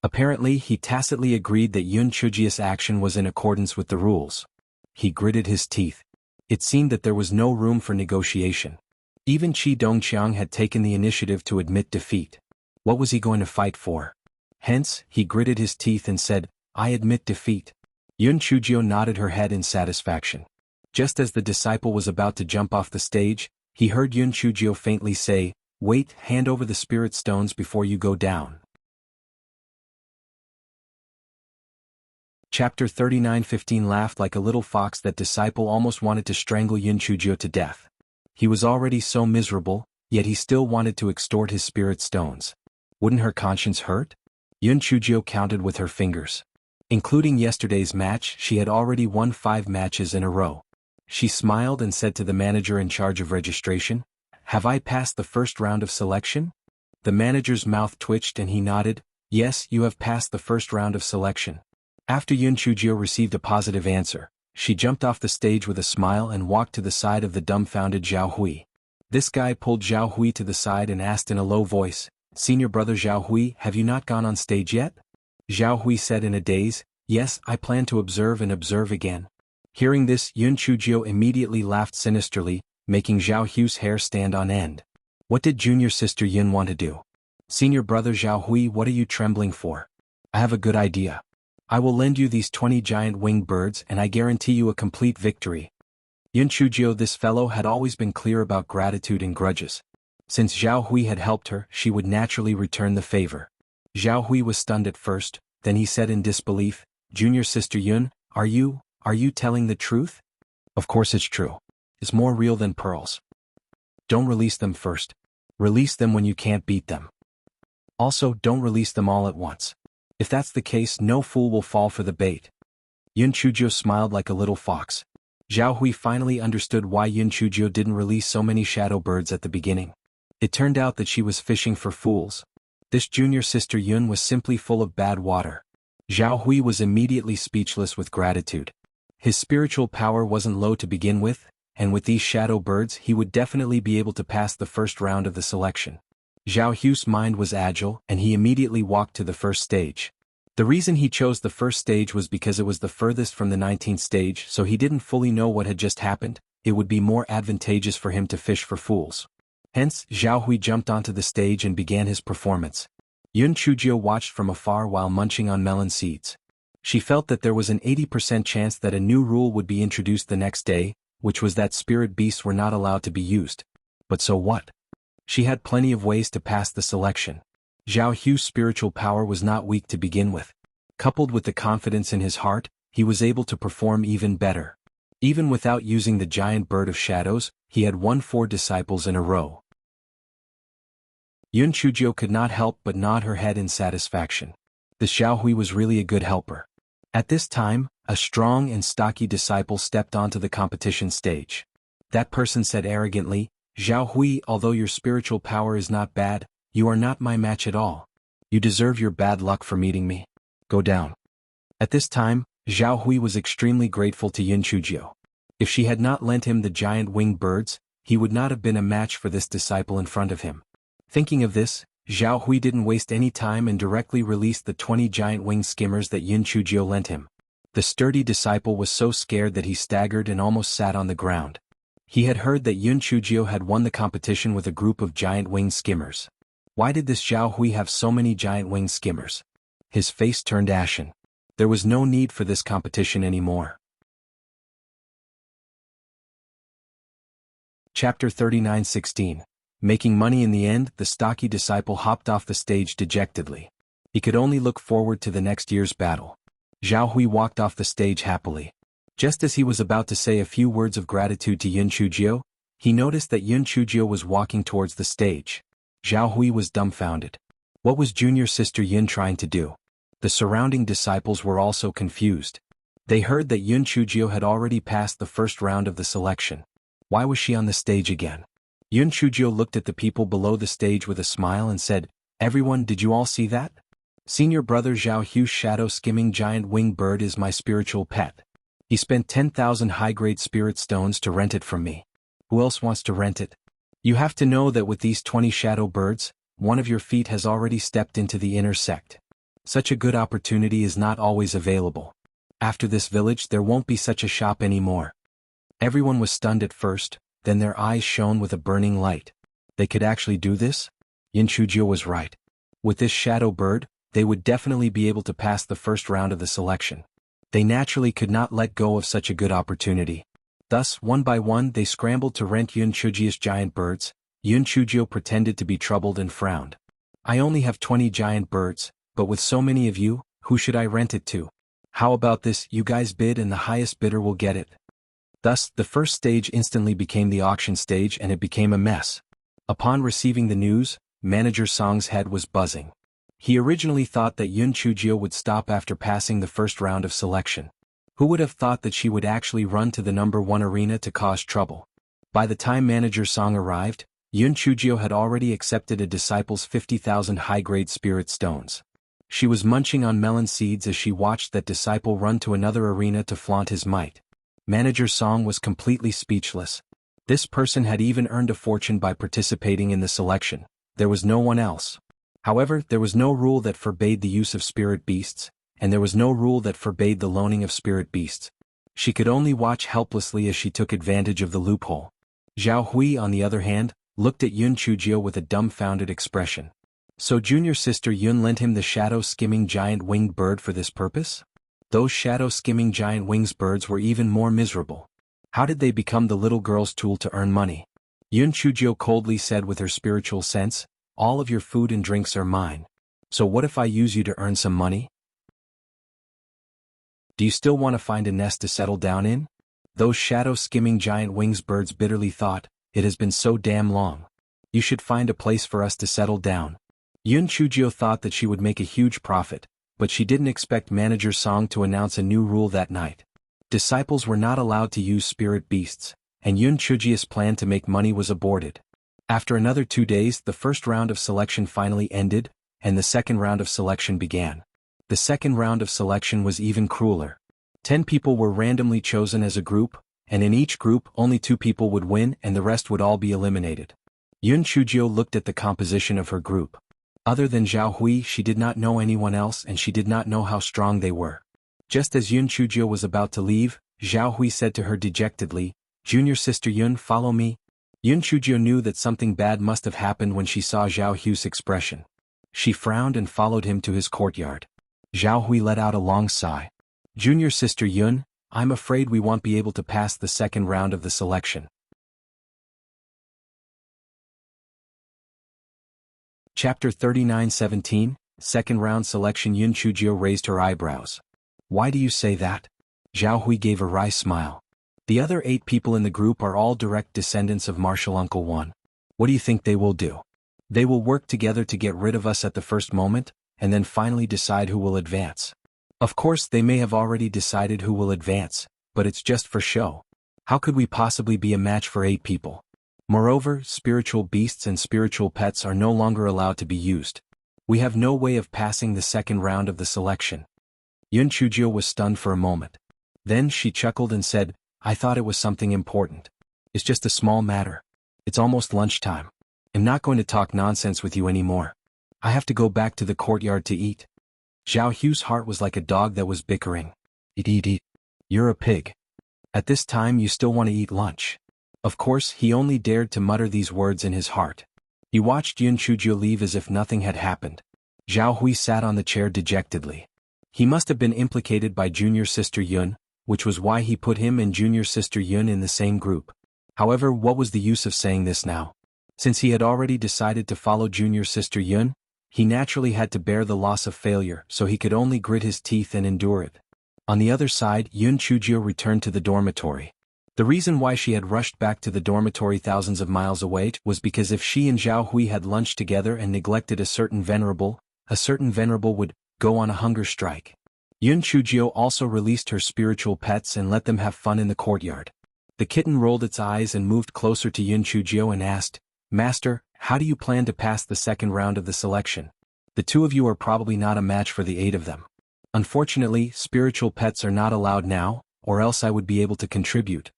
A: Apparently, he tacitly agreed that Yun Chujio's action was in accordance with the rules. He gritted his teeth. It seemed that there was no room for negotiation. Even Qi Dongqiang had taken the initiative to admit defeat. What was he going to fight for? Hence, he gritted his teeth and said, "I admit defeat." Yun Chujio nodded her head in satisfaction. Just as the disciple was about to jump off the stage, he heard Yun Chujio faintly say, "Wait, hand over the spirit stones before you go down." Chapter 39:15 Laughed like a little fox. That disciple almost wanted to strangle Yun Chujio to death. He was already so miserable, yet he still wanted to extort his spirit stones. Wouldn't her conscience hurt? Yun Chujio counted with her fingers. Including yesterday's match, she had already won 5 matches in a row. She smiled and said to the manager in charge of registration, "Have I passed the first round of selection?" The manager's mouth twitched and he nodded, "Yes, you have passed the first round of selection." After Yun Chujio received a positive answer, she jumped off the stage with a smile and walked to the side of the dumbfounded Zhao Hui. This guy pulled Zhao Hui to the side and asked in a low voice, "Senior brother Zhao Hui, have you not gone on stage yet?" Zhao Hui said in a daze, "Yes, I plan to observe and observe again." Hearing this, Yun Chujio immediately laughed sinisterly, making Zhao Hui's hair stand on end. What did junior sister Yun want to do? "Senior brother Zhao Hui, what are you trembling for? I have a good idea. I will lend you these 20 giant winged birds and I guarantee you a complete victory." Yun Chujio, this fellow, had always been clear about gratitude and grudges. Since Zhao Hui had helped her, she would naturally return the favor. Zhao Hui was stunned at first, then he said in disbelief, "Junior sister Yun, are you telling the truth?" "Of course it's true. It's more real than pearls." "Don't release them first. Release them when you can't beat them. Also, don't release them all at once. If that's the case, no fool will fall for the bait." Yun Chujio smiled like a little fox. Zhao Hui finally understood why Yun Chujio didn't release so many shadow birds at the beginning. It turned out that she was fishing for fools. This junior sister Yun was simply full of bad water. Zhao Hui was immediately speechless with gratitude. His spiritual power wasn't low to begin with, and with these shadow birds he would definitely be able to pass the first round of the selection. Zhao Hu's mind was agile and he immediately walked to the first stage. The reason he chose the first stage was because it was the furthest from the 19th stage, so he didn't fully know what had just happened. It would be more advantageous for him to fish for fools. Hence, Zhao Hui jumped onto the stage and began his performance. Yun Chujio watched from afar while munching on melon seeds. She felt that there was an 80% chance that a new rule would be introduced the next day, which was that spirit beasts were not allowed to be used. But so what? She had plenty of ways to pass the selection. Zhao Hu's spiritual power was not weak to begin with. Coupled with the confidence in his heart, he was able to perform even better. Even without using the giant bird of shadows, he had won 4 disciples in a row. Yun Chujio could not help but nod her head in satisfaction. The Zhao Hui was really a good helper. At this time, a strong and stocky disciple stepped onto the competition stage. That person said arrogantly, "Zhao Hui, although your spiritual power is not bad, you are not my match at all. You deserve your bad luck for meeting me. Go down." At this time, Zhao Hui was extremely grateful to Yun Chujio. If she had not lent him the giant winged birds, he would not have been a match for this disciple in front of him. Thinking of this, Zhao Hui didn't waste any time and directly released the 20 giant winged skimmers that Yun Chujio lent him. The sturdy disciple was so scared that he staggered and almost sat on the ground. He had heard that Yun Chujio had won the competition with a group of giant-winged skimmers. Why did this Zhao Hui have so many giant-winged skimmers? His face turned ashen. There was no need for this competition anymore. Chapter 39:16. Making money in the end, the stocky disciple hopped off the stage dejectedly. He could only look forward to the next year's battle. Zhao Hui walked off the stage happily. Just as he was about to say a few words of gratitude to Yun Chujio, he noticed that Yun Chujio was walking towards the stage. Zhao Hui was dumbfounded. What was junior sister Yun trying to do? The surrounding disciples were also confused. They heard that Yun Chujio had already passed the first round of the selection. Why was she on the stage again? Yun Chujio looked at the people below the stage with a smile and said, "Everyone, did you all see that? Senior brother Zhao Hu's shadow-skimming giant-winged bird is my spiritual pet. He spent 10,000 high-grade spirit stones to rent it from me. Who else wants to rent it? You have to know that with these 20 shadow birds, one of your feet has already stepped into the inner sect. Such a good opportunity is not always available. After this village there won't be such a shop anymore." Everyone was stunned at first, then their eyes shone with a burning light. They could actually do this? Yun Chujio was right. With this shadow bird, they would definitely be able to pass the first round of the selection. They naturally could not let go of such a good opportunity. Thus, one by one they scrambled to rent Yun Chujio's giant birds. Yun Chujio pretended to be troubled and frowned. "I only have 20 giant birds, but with so many of you, who should I rent it to? How about this, you guys bid and the highest bidder will get it." Thus, the first stage instantly became the auction stage and it became a mess. Upon receiving the news, Manager Song's head was buzzing. He originally thought that Yun Chujio would stop after passing the first round of selection. Who would have thought that she would actually run to the number 1 arena to cause trouble? By the time Manager Song arrived, Yun Chujio had already accepted a disciple's 50,000 high-grade spirit stones. She was munching on melon seeds as she watched that disciple run to another arena to flaunt his might. Manager Song was completely speechless. This person had even earned a fortune by participating in the selection. There was no one else. However, there was no rule that forbade the use of spirit beasts, and there was no rule that forbade the loaning of spirit beasts. She could only watch helplessly as she took advantage of the loophole. Zhao Hui, on the other hand, looked at Yun Chujio with a dumbfounded expression. So junior sister Yun lent him the shadow-skimming giant-winged bird for this purpose? Those shadow-skimming giant-winged birds were even more miserable. How did they become the little girl's tool to earn money? Yun Chujio coldly said with her spiritual sense, "All of your food and drinks are mine. So what if I use you to earn some money? Do you still want to find a nest to settle down in?" Those shadow-skimming giant-winged birds bitterly thought, "It has been so damn long. You should find a place for us to settle down." Yun Chujio thought that she would make a huge profit, but she didn't expect Manager Song to announce a new rule that night. Disciples were not allowed to use spirit beasts, and Yun Chujio's plan to make money was aborted. After another 2 days, the first round of selection finally ended, and the second round of selection began. The second round of selection was even crueler. 10 people were randomly chosen as a group, and in each group only 2 people would win and the rest would all be eliminated. Yun Chujio looked at the composition of her group. Other than Zhao Hui, she did not know anyone else and she did not know how strong they were. Just as Yun Chujio was about to leave, Zhao Hui said to her dejectedly, "Junior sister Yun, follow me." Yun Chujio knew that something bad must have happened when she saw Zhao Hu's expression. She frowned and followed him to his courtyard. Zhao Hui let out a long sigh. "Junior sister Yun, I'm afraid we won't be able to pass the second round of the selection." Chapter 39:17, Second Round Selection. Yun Chujio raised her eyebrows. "Why do you say that?" Zhao Hui gave a wry smile. "The other 8 people in the group are all direct descendants of Martial Uncle One. What do you think they will do? They will work together to get rid of us at the first moment, and then finally decide who will advance. Of course they may have already decided who will advance, but it's just for show. How could we possibly be a match for 8 people? Moreover, spiritual beasts and spiritual pets are no longer allowed to be used. We have no way of passing the second round of the selection." Yun Chujio was stunned for a moment. Then she chuckled and said, "I thought it was something important. It's just a small matter. It's almost lunchtime. I'm not going to talk nonsense with you anymore. I have to go back to the courtyard to eat." Zhao Hu's heart was like a dog that was bickering. Eat. You're a pig. At this time you still want to eat lunch. Of course, he only dared to mutter these words in his heart. He watched Yun Chujio leave as if nothing had happened. Zhao Hui sat on the chair dejectedly. He must have been implicated by junior sister Yun, which was why he put him and junior sister Yun in the same group. However, what was the use of saying this now? Since he had already decided to follow junior sister Yun, he naturally had to bear the loss of failure, so he could only grit his teeth and endure it. On the other side, Yun Chujio returned to the dormitory. The reason why she had rushed back to the dormitory thousands of miles away was because if she and Zhao Hui had lunched together and neglected a certain venerable would go on a hunger strike. Yun Chujio also released her spiritual pets and let them have fun in the courtyard. The kitten rolled its eyes and moved closer to Yun Chujio and asked, "Master, how do you plan to pass the second round of the selection? The two of you are probably not a match for the 8 of them. Unfortunately, spiritual pets are not allowed now, or else I would be able to contribute."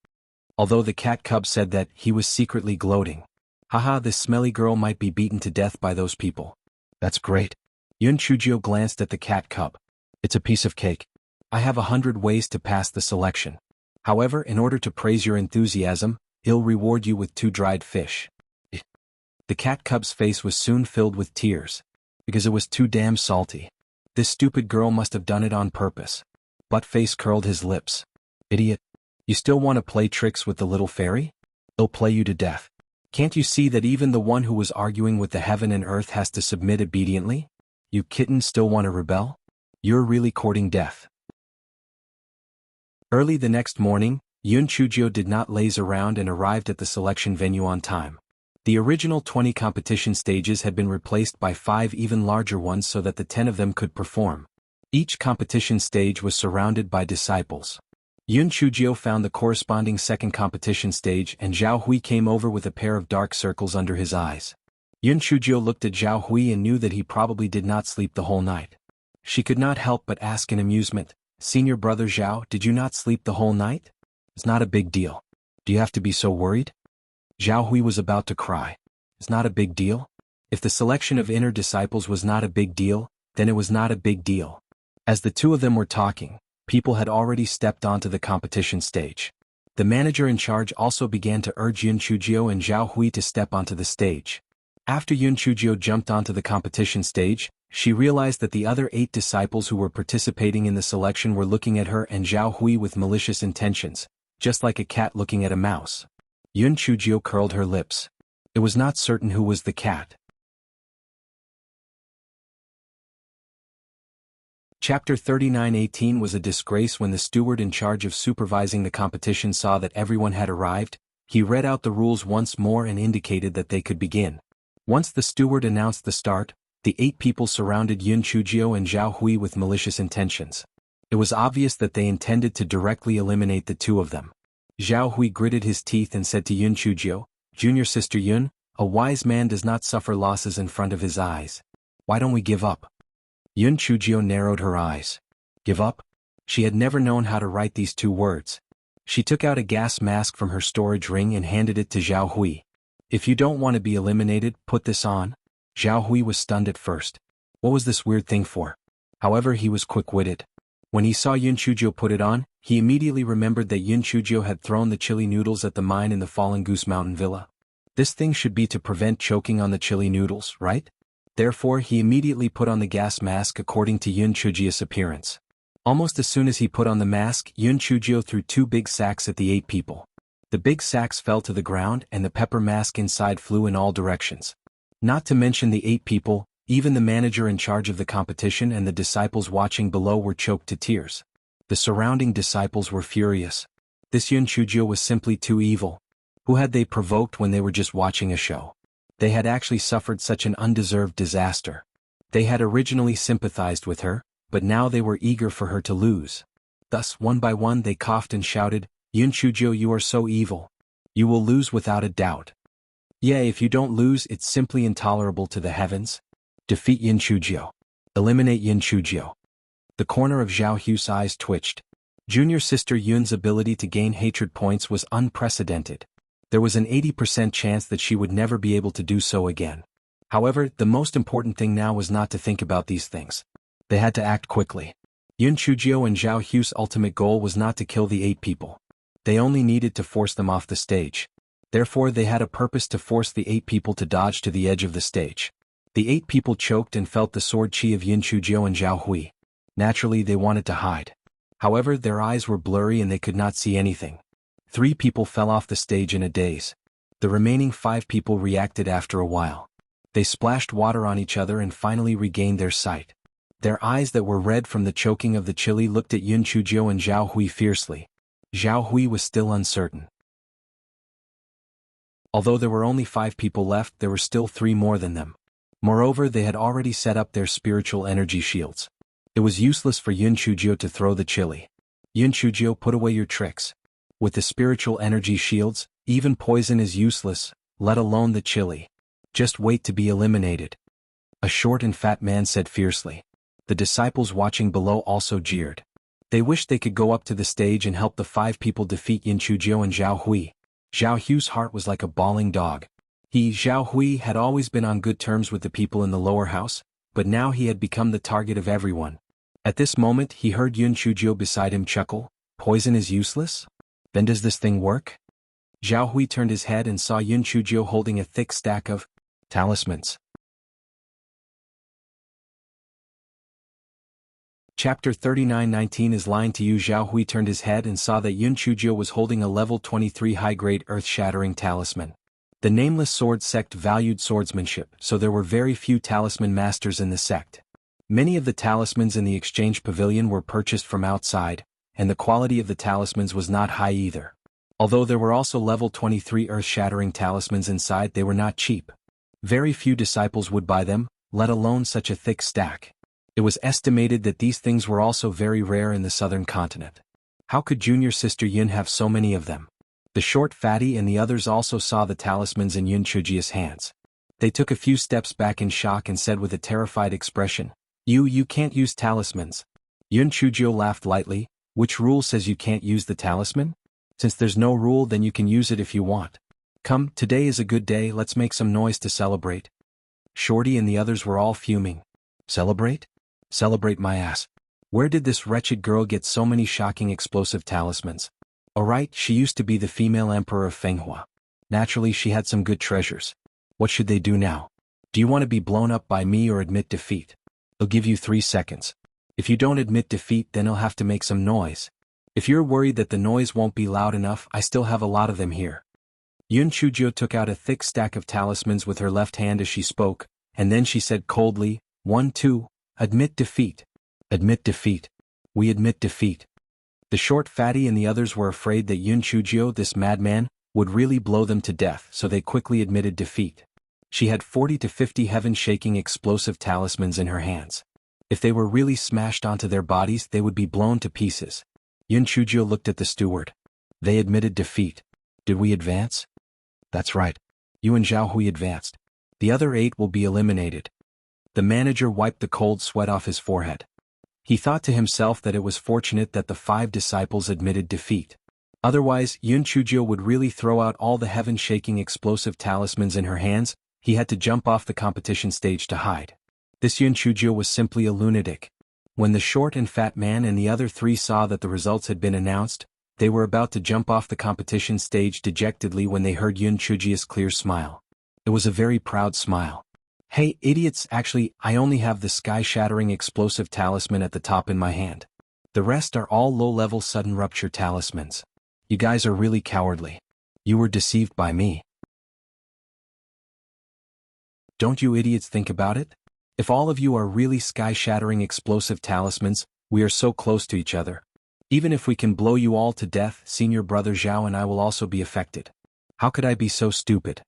A: Although the cat cub said that, he was secretly gloating. Haha, this smelly girl might be beaten to death by those people. That's great. Yun Chujio glanced at the cat cub. It's a piece of cake. I have 100 ways to pass the selection. However, in order to praise your enthusiasm, I'll reward you with 2 dried fish. The cat cub's face was soon filled with tears. Because it was too damn salty. This stupid girl must have done it on purpose. Buttface curled his lips. Idiot. You still want to play tricks with the little fairy? I'll play you to death. Can't you see that even the one who was arguing with the heaven and earth has to submit obediently? You kittens still want to rebel? You're really courting death. Early the next morning, Yun Chujio did not laze around and arrived at the selection venue on time. The original 20 competition stages had been replaced by 5 even larger ones so that the 10 of them could perform. Each competition stage was surrounded by disciples. Yun Chujio found the corresponding second competition stage and Zhao Hui came over with a pair of dark circles under his eyes. Yun Chujio looked at Zhao Hui and knew that he probably did not sleep the whole night. She could not help but ask in amusement, "Senior brother Zhao, did you not sleep the whole night? It's not a big deal. Do you have to be so worried?" Zhao Hui was about to cry. It's not a big deal? If the selection of inner disciples was not a big deal, then it was not a big deal. As the two of them were talking, people had already stepped onto the competition stage. The manager in charge also began to urge Yun Chujio and Zhao Hui to step onto the stage. After Yun Chujio jumped onto the competition stage, she realized that the other 8 disciples who were participating in the selection were looking at her and Zhao Hui with malicious intentions, just like a cat looking at a mouse. Yun Chujio curled her lips. It was not certain who was the cat. Chapter 39:18 was a disgrace when the steward in charge of supervising the competition saw that everyone had arrived. He read out the rules once more and indicated that they could begin. Once the steward announced the start, the 8 people surrounded Yun Chujio and Zhao Hui with malicious intentions. It was obvious that they intended to directly eliminate the 2 of them. Zhao Hui gritted his teeth and said to Yun Chujio, "Junior sister Yun, a wise man does not suffer losses in front of his eyes. Why don't we give up?" Yun Chujio narrowed her eyes. Give up? She had never known how to write these 2 words. She took out a gas mask from her storage ring and handed it to Zhao Hui. "If you don't want to be eliminated, put this on." Zhao Hui was stunned at first. What was this weird thing for? However, he was quick-witted. When he saw Yun Chujio put it on, he immediately remembered that Yun Chujio had thrown the chili noodles at the mine in the Fallen Goose Mountain Villa. This thing should be to prevent choking on the chili noodles, right? Therefore, he immediately put on the gas mask according to Yun Chujio's appearance. Almost as soon as he put on the mask, Yun Chujio threw 2 big sacks at the 8 people. The big sacks fell to the ground and the pepper mask inside flew in all directions. Not to mention the 8 people, even the manager in charge of the competition and the disciples watching below were choked to tears. The surrounding disciples were furious. This Yun Chujio was simply too evil. Who had they provoked when they were just watching a show? They had actually suffered such an undeserved disaster. They had originally sympathized with her, but now they were eager for her to lose. Thus, one by one they coughed and shouted, "Yun Chujio, you are so evil. You will lose without a doubt. Yeah, if you don't lose, it's simply intolerable to the heavens. Defeat Yun Chujio. Eliminate Yun Chujio." The corner of Zhao Hui's eyes twitched. Junior sister Yun's ability to gain hatred points was unprecedented. There was an 80% chance that she would never be able to do so again. However, the most important thing now was not to think about these things. They had to act quickly. Yun Chujio and Zhao Hu's ultimate goal was not to kill the 8 people. They only needed to force them off the stage. Therefore they had a purpose to force the 8 people to dodge to the edge of the stage. The 8 people choked and felt the sword chi of Yun Chujio and Zhao Hui. Naturally they wanted to hide. However, their eyes were blurry and they could not see anything. 3 people fell off the stage in a daze. The remaining 5 people reacted after a while. They splashed water on each other and finally regained their sight. Their eyes that were red from the choking of the chili looked at Yun Chujio and Zhao Hui fiercely. Zhao Hui was still uncertain. Although there were only 5 people left, there were still 3 more than them. Moreover, they had already set up their spiritual energy shields. It was useless for Yun Chujio to throw the chili. Yun Chujio, put away your tricks. With the spiritual energy shields, even poison is useless, let alone the chili. Just wait to be eliminated. A short and fat man said fiercely. The disciples watching below also jeered. They wished they could go up to the stage and help the 5 people defeat Yun Chujio and Zhao Hui. Zhao Hu's heart was like a bawling dog. He, Zhao Hui, had always been on good terms with the people in the lower house, but now he had become the target of everyone. At this moment he heard Yun Chujio beside him chuckle, poison is useless? Then does this thing work? Zhao Hui turned his head and saw Yun Chujio holding a thick stack of talismans. Chapter 39:19 is lying to you. Zhao Hui turned his head and saw that Yun Chujio was holding a level 23 high-grade earth-shattering talisman. The nameless sword sect valued swordsmanship, so there were very few talisman masters in the sect. Many of the talismans in the exchange pavilion were purchased from outside, and the quality of the talismans was not high either. Although there were also level 23 earth-shattering talismans inside, they were not cheap. Very few disciples would buy them, let alone such a thick stack. It was estimated that these things were also very rare in the southern continent. How could junior sister Yun have so many of them? The short fatty and the others also saw the talismans in Yun Chujio's hands. They took a few steps back in shock and said with a terrified expression, You can't use talismans. Yun Chujio laughed lightly. Which rule says you can't use the talisman? Since there's no rule, then you can use it if you want. Come, today is a good day, let's make some noise to celebrate. Shorty and the others were all fuming. Celebrate? Celebrate my ass. Where did this wretched girl get so many shocking explosive talismans? Alright, she used to be the female emperor of Fenghua. Naturally she had some good treasures. What should they do now? Do you want to be blown up by me or admit defeat? I'll give you 3 seconds. If you don't admit defeat, then I'll have to make some noise. If you're worried that the noise won't be loud enough, I still have a lot of them here. Yun Chujio took out a thick stack of talismans with her left hand as she spoke, and then she said coldly, 1, 2, admit defeat. Admit defeat. We admit defeat. The short fatty and the others were afraid that Yun Chujio, this madman, would really blow them to death, so they quickly admitted defeat. She had 40 to 50 heaven-shaking explosive talismans in her hands. If they were really smashed onto their bodies, they would be blown to pieces. Yun Chujio looked at the steward. They admitted defeat. Did we advance? That's right. You and Zhao Hui advanced. The other 8 will be eliminated. The manager wiped the cold sweat off his forehead. He thought to himself that it was fortunate that the 5 disciples admitted defeat. Otherwise, Yun Chujio would really throw out all the heaven-shaking explosive talismans in her hands. He had to jump off the competition stage to hide. This Yun Chujio was simply a lunatic. When the short and fat man and the other 3 saw that the results had been announced, they were about to jump off the competition stage dejectedly when they heard Yun Chujio's clear smile. It was a very proud smile. Hey, idiots, actually, I only have the sky-shattering explosive talisman at the top in my hand. The rest are all low-level sudden rupture talismans. You guys are really cowardly. You were deceived by me. Don't you idiots think about it? If all of you are really sky-shattering explosive talismans, we are so close to each other. Even if we can blow you all to death, senior brother Zhao and I will also be affected. How could I be so stupid?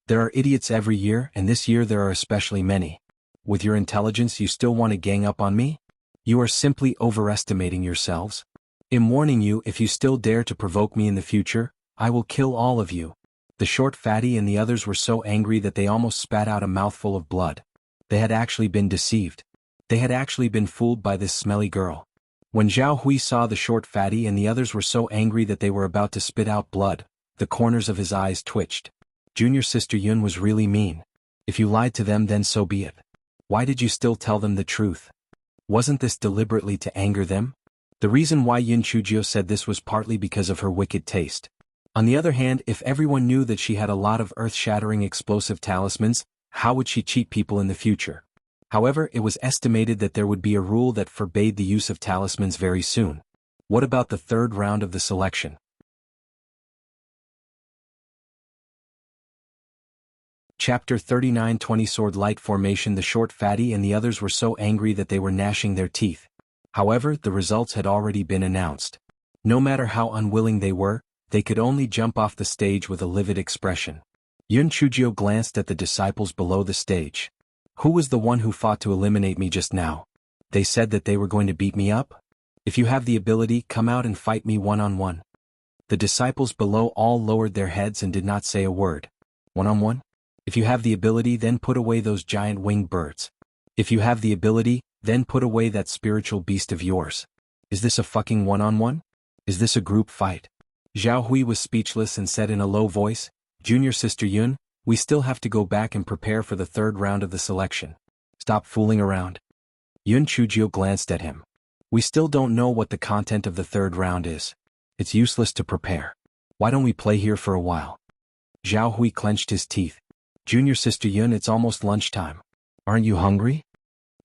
A: There are idiots every year, and this year there are especially many. With your intelligence, you still want to gang up on me? You are simply overestimating yourselves. I'm warning you, if you still dare to provoke me in the future, I will kill all of you. The short fatty and the others were so angry that they almost spat out a mouthful of blood. They had actually been deceived. They had actually been fooled by this smelly girl. When Zhao Hui saw the short fatty and the others were so angry that they were about to spit out blood, the corners of his eyes twitched. Junior sister Yun was really mean. If you lied to them, then so be it. Why did you still tell them the truth? Wasn't this deliberately to anger them? The reason why Yun Chujio said this was partly because of her wicked taste. On the other hand, if everyone knew that she had a lot of earth-shattering explosive talismans, how would she cheat people in the future? However, it was estimated that there would be a rule that forbade the use of talismans very soon. What about the third round of the selection? Chapter 39 20 Sword Light Formation. The short fatty and the others were so angry that they were gnashing their teeth. However, the results had already been announced. No matter how unwilling they were, they could only jump off the stage with a livid expression. Yun Chujio glanced at the disciples below the stage. Who was the one who fought to eliminate me just now? They said that they were going to beat me up? If you have the ability, come out and fight me one-on-one. The disciples below all lowered their heads and did not say a word. One-on-one? If you have the ability, then put away those giant winged birds. If you have the ability, then put away that spiritual beast of yours. Is this a fucking one-on-one? Is this a group fight? Zhao Hui was speechless and said in a low voice, Junior Sister Yun, we still have to go back and prepare for the third round of the selection. Stop fooling around. Yun Chujio glanced at him. We still don't know what the content of the third round is. It's useless to prepare. Why don't we play here for a while? Zhao Hui clenched his teeth. Junior Sister Yun, it's almost lunchtime. Aren't you hungry?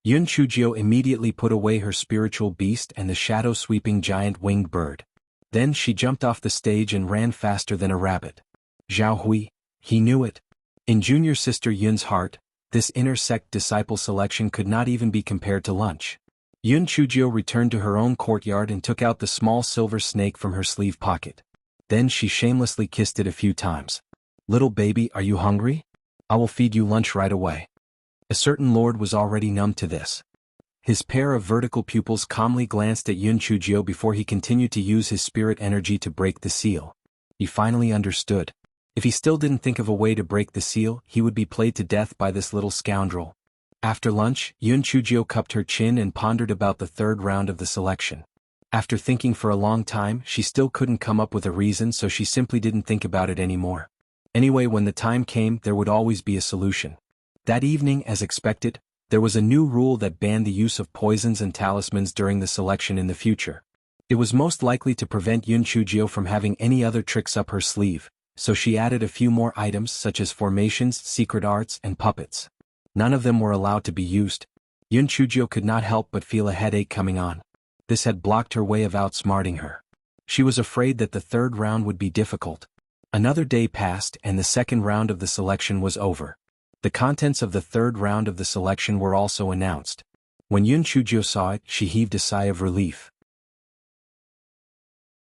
A: Yun Chujio immediately put away her spiritual beast and the shadow-sweeping giant winged bird. Then she jumped off the stage and ran faster than a rabbit. Zhao Hui, he knew it. In Junior Sister Yun's heart, this inner sect disciple selection could not even be compared to lunch. Yun Chujio returned to her own courtyard and took out the small silver snake from her sleeve pocket. Then she shamelessly kissed it a few times. Little baby, are you hungry? I will feed you lunch right away. A certain lord was already numb to this. His pair of vertical pupils calmly glanced at Yun Chujio before he continued to use his spirit energy to break the seal. He finally understood. If he still didn't think of a way to break the seal, he would be played to death by this little scoundrel. After lunch, Yun Chujio cupped her chin and pondered about the third round of the selection. After thinking for a long time, she still couldn't come up with a reason, so she simply didn't think about it anymore. Anyway, when the time came, there would always be a solution. That evening, as expected, there was a new rule that banned the use of poisons and talismans during the selection in the future. It was most likely to prevent Yun Chujio from having any other tricks up her sleeve, so she added a few more items such as formations, secret arts, and puppets. None of them were allowed to be used. Yun Chujio could not help but feel a headache coming on. This had blocked her way of outsmarting her. She was afraid that the third round would be difficult. Another day passed and the second round of the selection was over. The contents of the third round of the selection were also announced. When Yun Chujio saw it, she heaved a sigh of relief.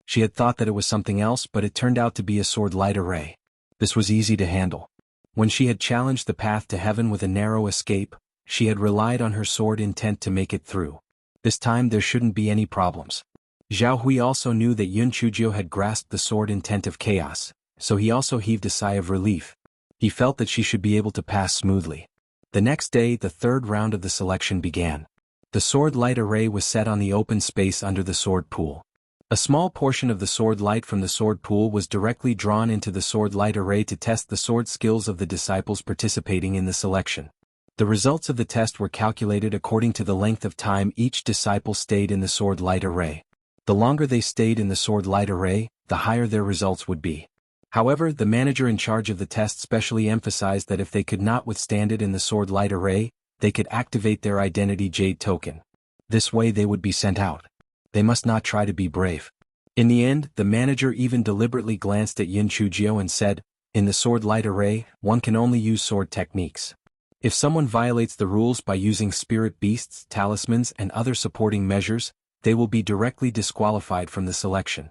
A: She had thought that it was something else, but it turned out to be a sword light array. This was easy to handle. When she had challenged the path to heaven with a narrow escape, she had relied on her sword intent to make it through. This time there shouldn't be any problems. Zhao Hui also knew that Yun Chujio had grasped the sword intent of chaos, so he also heaved a sigh of relief. He felt that she should be able to pass smoothly. The next day, the third round of the selection began. The sword light array was set on the open space under the sword pool. A small portion of the sword light from the sword pool was directly drawn into the sword light array to test the sword skills of the disciples participating in the selection. The results of the test were calculated according to the length of time each disciple stayed in the sword light array. The longer they stayed in the sword light array, the higher their results would be. However, the manager in charge of the test specially emphasized that if they could not withstand it in the sword light array, they could activate their identity jade token. This way they would be sent out. They must not try to be brave. In the end, the manager even deliberately glanced at Yun Chujio and said, in the sword light array, one can only use sword techniques. If someone violates the rules by using spirit beasts, talismans, and other supporting measures, they will be directly disqualified from the selection.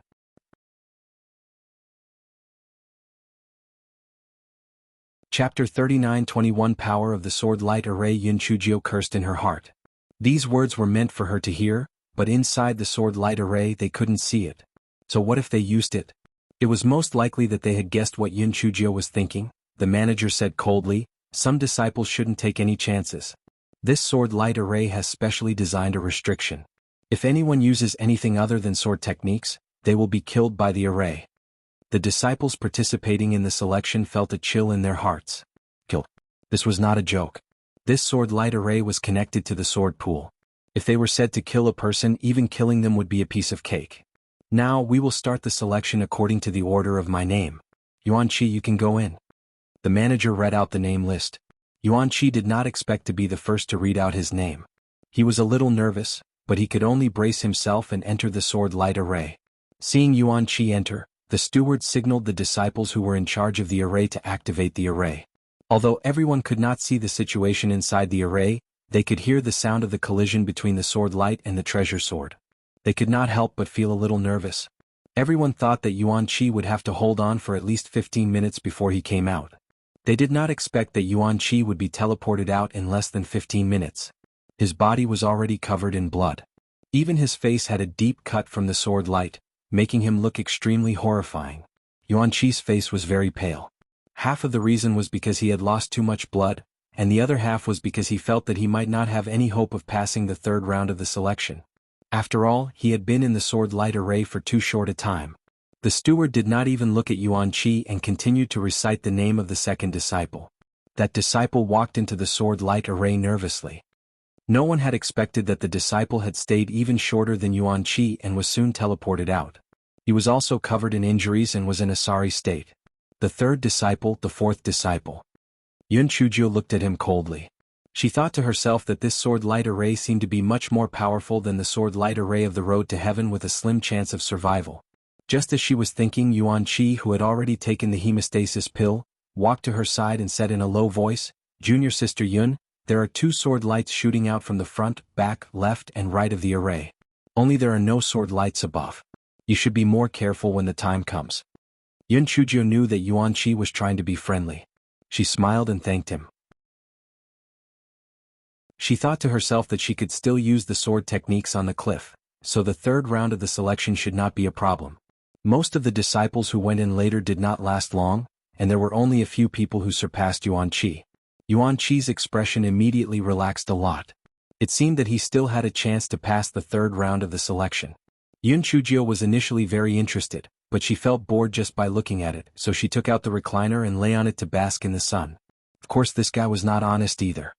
A: Chapter 39:21 Power of the Sword Light Array. Yun Chujio cursed in her heart. These words were meant for her to hear, but inside the sword light array they couldn't see it. So what if they used it? It was most likely that they had guessed what Yun Chujio was thinking. The manager said coldly, some disciples shouldn't take any chances. This sword light array has specially designed a restriction. If anyone uses anything other than sword techniques, they will be killed by the array. The disciples participating in the selection felt a chill in their hearts. Killed. This was not a joke. This sword light array was connected to the sword pool. If they were said to kill a person, even killing them would be a piece of cake. Now we will start the selection according to the order of my name. Yuan Qi, you can go in. The manager read out the name list. Yuan Qi did not expect to be the first to read out his name. He was a little nervous, but he could only brace himself and enter the sword light array. Seeing Yuan Qi enter, the steward signaled the disciples who were in charge of the array to activate the array. Although everyone could not see the situation inside the array, they could hear the sound of the collision between the sword light and the treasure sword. They could not help but feel a little nervous. Everyone thought that Yuan Qi would have to hold on for at least 15 minutes before he came out. They did not expect that Yuan Qi would be teleported out in less than 15 minutes. His body was already covered in blood. Even his face had a deep cut from the sword light, making him look extremely horrifying. Yuan Qi's face was very pale. Half of the reason was because he had lost too much blood, and the other half was because he felt that he might not have any hope of passing the third round of the selection. After all, he had been in the sword light array for too short a time. The steward did not even look at Yuan Qi and continued to recite the name of the second disciple. That disciple walked into the sword light array nervously. No one had expected that the disciple had stayed even shorter than Yuan Qi and was soon teleported out. He was also covered in injuries and was in a sorry state. The third disciple, the fourth disciple. Yun Chujio looked at him coldly. She thought to herself that this sword light array seemed to be much more powerful than the sword light array of the road to heaven with a slim chance of survival. Just as she was thinking, Yuan Qi, who had already taken the hemostasis pill, walked to her side and said in a low voice, "Junior Sister Yun, there are 2 sword lights shooting out from the front, back, left and right of the array. Only there are no sword lights above. You should be more careful when the time comes." Yun Chujio knew that Yuan Qi was trying to be friendly. She smiled and thanked him. She thought to herself that she could still use the sword techniques on the cliff, so the third round of the selection should not be a problem. Most of the disciples who went in later did not last long, and there were only a few people who surpassed Yuan Qi. Yuan Qi's expression immediately relaxed a lot. It seemed that he still had a chance to pass the third round of the selection. Yun Chujio was initially very interested, but she felt bored just by looking at it, so she took out the recliner and lay on it to bask in the sun. Of course, this guy was not honest either.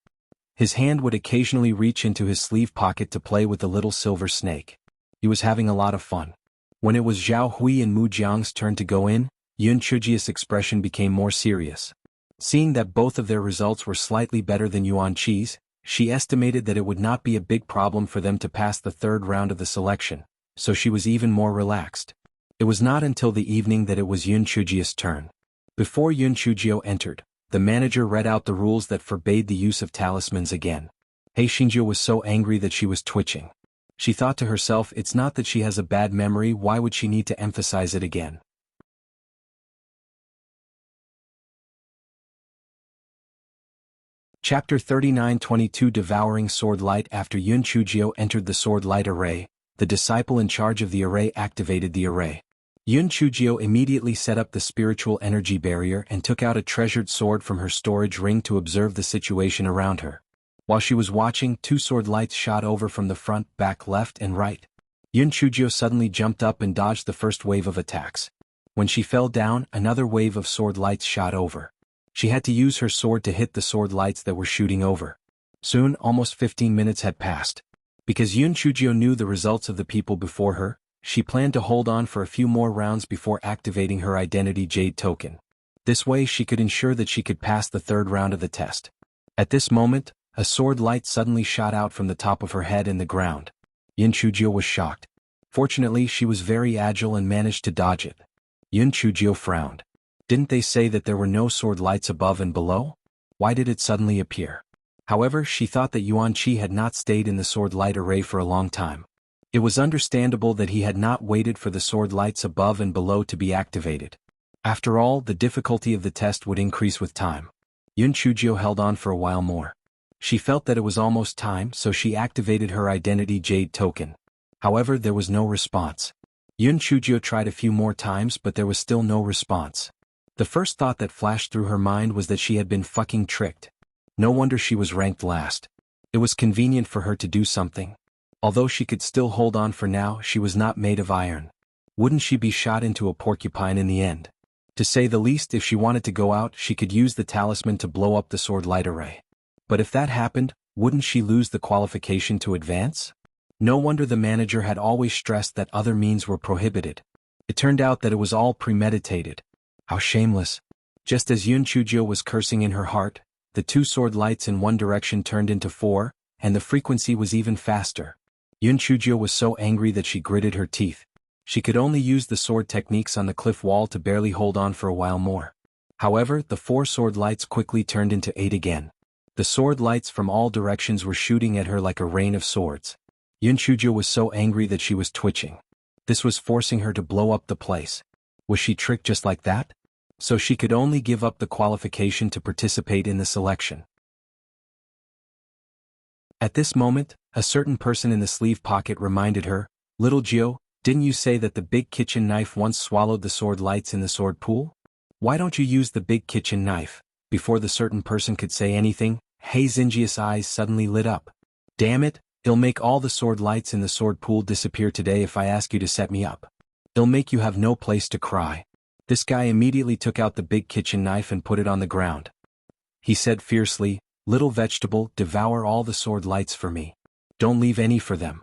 A: His hand would occasionally reach into his sleeve pocket to play with the little silver snake. He was having a lot of fun. When it was Zhao Hui and Mu Jiang's turn to go in, Yun Chujio's expression became more serious. Seeing that both of their results were slightly better than Yuan Qi's, she estimated that it would not be a big problem for them to pass the third round of the selection, so she was even more relaxed. It was not until the evening that it was Yun Chujio's turn. Before Yun Chujio entered, the manager read out the rules that forbade the use of talismans again. Hei Xingjiu was so angry that she was twitching. She thought to herself, it's not that she has a bad memory, why would she need to emphasize it again? Chapter 39-22 Devouring Sword Light. After Yun Chujio entered the sword light array, the disciple in charge of the array activated the array. Yun Chujio immediately set up the spiritual energy barrier and took out a treasured sword from her storage ring to observe the situation around her. While she was watching, 2 sword lights shot over from the front, back, left and right. Yun Chujio suddenly jumped up and dodged the first wave of attacks. When she fell down, another wave of sword lights shot over. She had to use her sword to hit the sword lights that were shooting over. Soon, almost 15 minutes had passed. Because Yun Chujio knew the results of the people before her, she planned to hold on for a few more rounds before activating her identity jade token. This way she could ensure that she could pass the third round of the test. At this moment, a sword light suddenly shot out from the top of her head and the ground. Yun Chujio was shocked. Fortunately, she was very agile and managed to dodge it. Yun Chujio frowned. Didn't they say that there were no sword lights above and below? Why did it suddenly appear? However, she thought that Yuan Qi had not stayed in the sword light array for a long time. It was understandable that he had not waited for the sword lights above and below to be activated. After all, the difficulty of the test would increase with time. Yun Chujio held on for a while more. She felt that it was almost time, so she activated her identity jade token. However, there was no response. Yun Chujio tried a few more times, but there was still no response. The first thought that flashed through her mind was that she had been fucking tricked. No wonder she was ranked last. It was convenient for her to do something. Although she could still hold on for now, she was not made of iron. Wouldn't she be shot into a porcupine in the end? To say the least, if she wanted to go out, she could use the talisman to blow up the sword light array. But if that happened, Wouldn't she lose the qualification to advance? No wonder the manager had always stressed that other means were prohibited. It turned out that it was all premeditated. How shameless. Just as Yun Chujio was cursing in her heart, the 2 sword lights in one direction turned into 4, and the frequency was even faster. Yun Chujio was so angry that she gritted her teeth. She could only use the sword techniques on the cliff wall to barely hold on for a while more. However, the 4 sword lights quickly turned into 8 again. The sword lights from all directions were shooting at her like a rain of swords. Yun Chujio was so angry that she was twitching. This was forcing her to blow up the place. Was she tricked just like that? So she could only give up the qualification to participate in the selection. At this moment, a certain person in the sleeve pocket reminded her, "Little Gio, didn't you say that the big kitchen knife once swallowed the sword lights in the sword pool? Why don't you use the big kitchen knife?" Before the certain person could say anything, Hei Xinjia's eyes suddenly lit up. "Damn it, it'll make all the sword lights in the sword pool disappear today if I ask you to set me up. It'll make you have no place to cry." This guy immediately took out the big kitchen knife and put it on the ground. He said fiercely, "Little vegetable, devour all the sword lights for me. Don't leave any for them."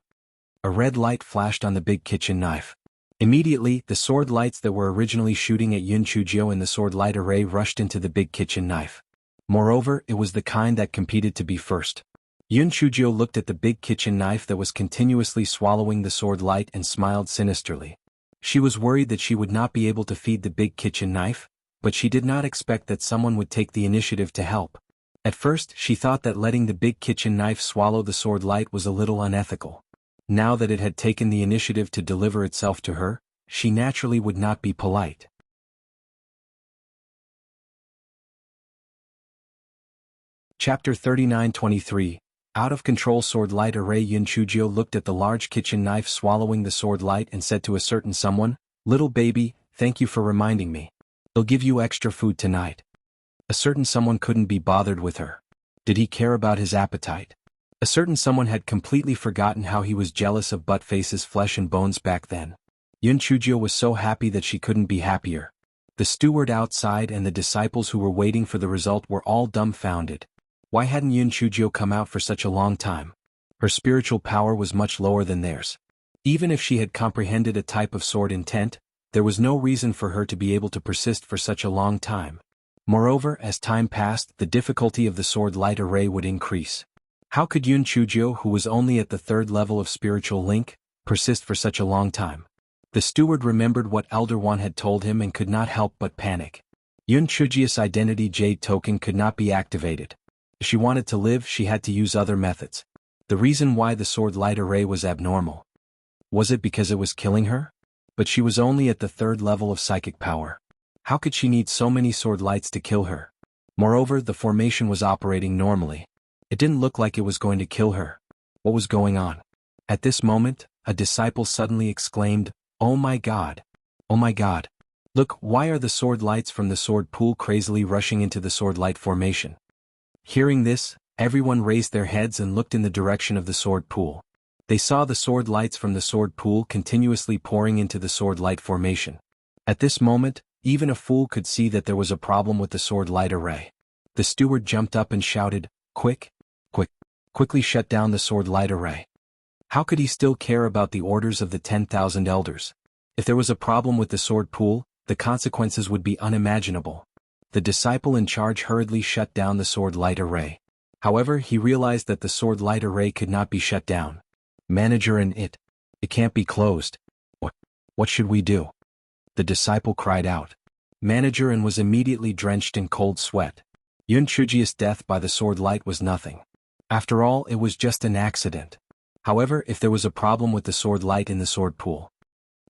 A: A red light flashed on the big kitchen knife. Immediately, the sword lights that were originally shooting at Yun Chujio in the sword light array rushed into the big kitchen knife. Moreover, it was the kind that competed to be first. Yun Chujio looked at the big kitchen knife that was continuously swallowing the sword light and smiled sinisterly. She was worried that she would not be able to feed the big kitchen knife, but she did not expect that someone would take the initiative to help. At first, she thought that letting the big kitchen knife swallow the sword light was a little unethical. Now that it had taken the initiative to deliver itself to her, she naturally would not be polite. Chapter 39-23. Out-of-control sword light array. Yun Chujio looked at the large kitchen knife swallowing the sword light and said to a certain someone, "Little baby, thank you for reminding me. I'll give you extra food tonight." A certain someone couldn't be bothered with her. Did he care about his appetite? A certain someone had completely forgotten how he was jealous of Buttface's flesh and bones back then. Yun Chujio was so happy that she couldn't be happier. The steward outside and the disciples who were waiting for the result were all dumbfounded. Why hadn't Yun Chujio come out for such a long time? Her spiritual power was much lower than theirs. Even if she had comprehended a type of sword intent, there was no reason for her to be able to persist for such a long time. Moreover, as time passed, the difficulty of the sword light array would increase. How could Yun Chujio, who was only at the 3rd level of spiritual link, persist for such a long time? The steward remembered what Elder One had told him and could not help but panic. Yun Chujio's identity jade token could not be activated. If she wanted to live, she had to use other methods. The reason why the sword light array was abnormal. Was it because it was killing her? But she was only at the 3rd level of psychic power. How could she need so many sword lights to kill her? Moreover, the formation was operating normally. It didn't look like it was going to kill her. What was going on? At this moment, a disciple suddenly exclaimed, "Oh my God! Oh my God! Look, why are the sword lights from the sword pool crazily rushing into the sword light formation?" Hearing this, everyone raised their heads and looked in the direction of the sword pool. They saw the sword lights from the sword pool continuously pouring into the sword light formation. At this moment, even a fool could see that there was a problem with the sword light array. The steward jumped up and shouted, "Quick! Quickly shut down the sword light array." How could he still care about the orders of the 10,000 elders? If there was a problem with the sword pool, the consequences would be unimaginable. The disciple in charge hurriedly shut down the sword light array. However, he realized that the sword light array could not be shut down. "Manager and it can't be closed. What should we do?" The disciple cried out. Manager and was immediately drenched in cold sweat. Yun Chujio's death by the sword light was nothing. After all, it was just an accident. However, if there was a problem with the sword light in the sword pool,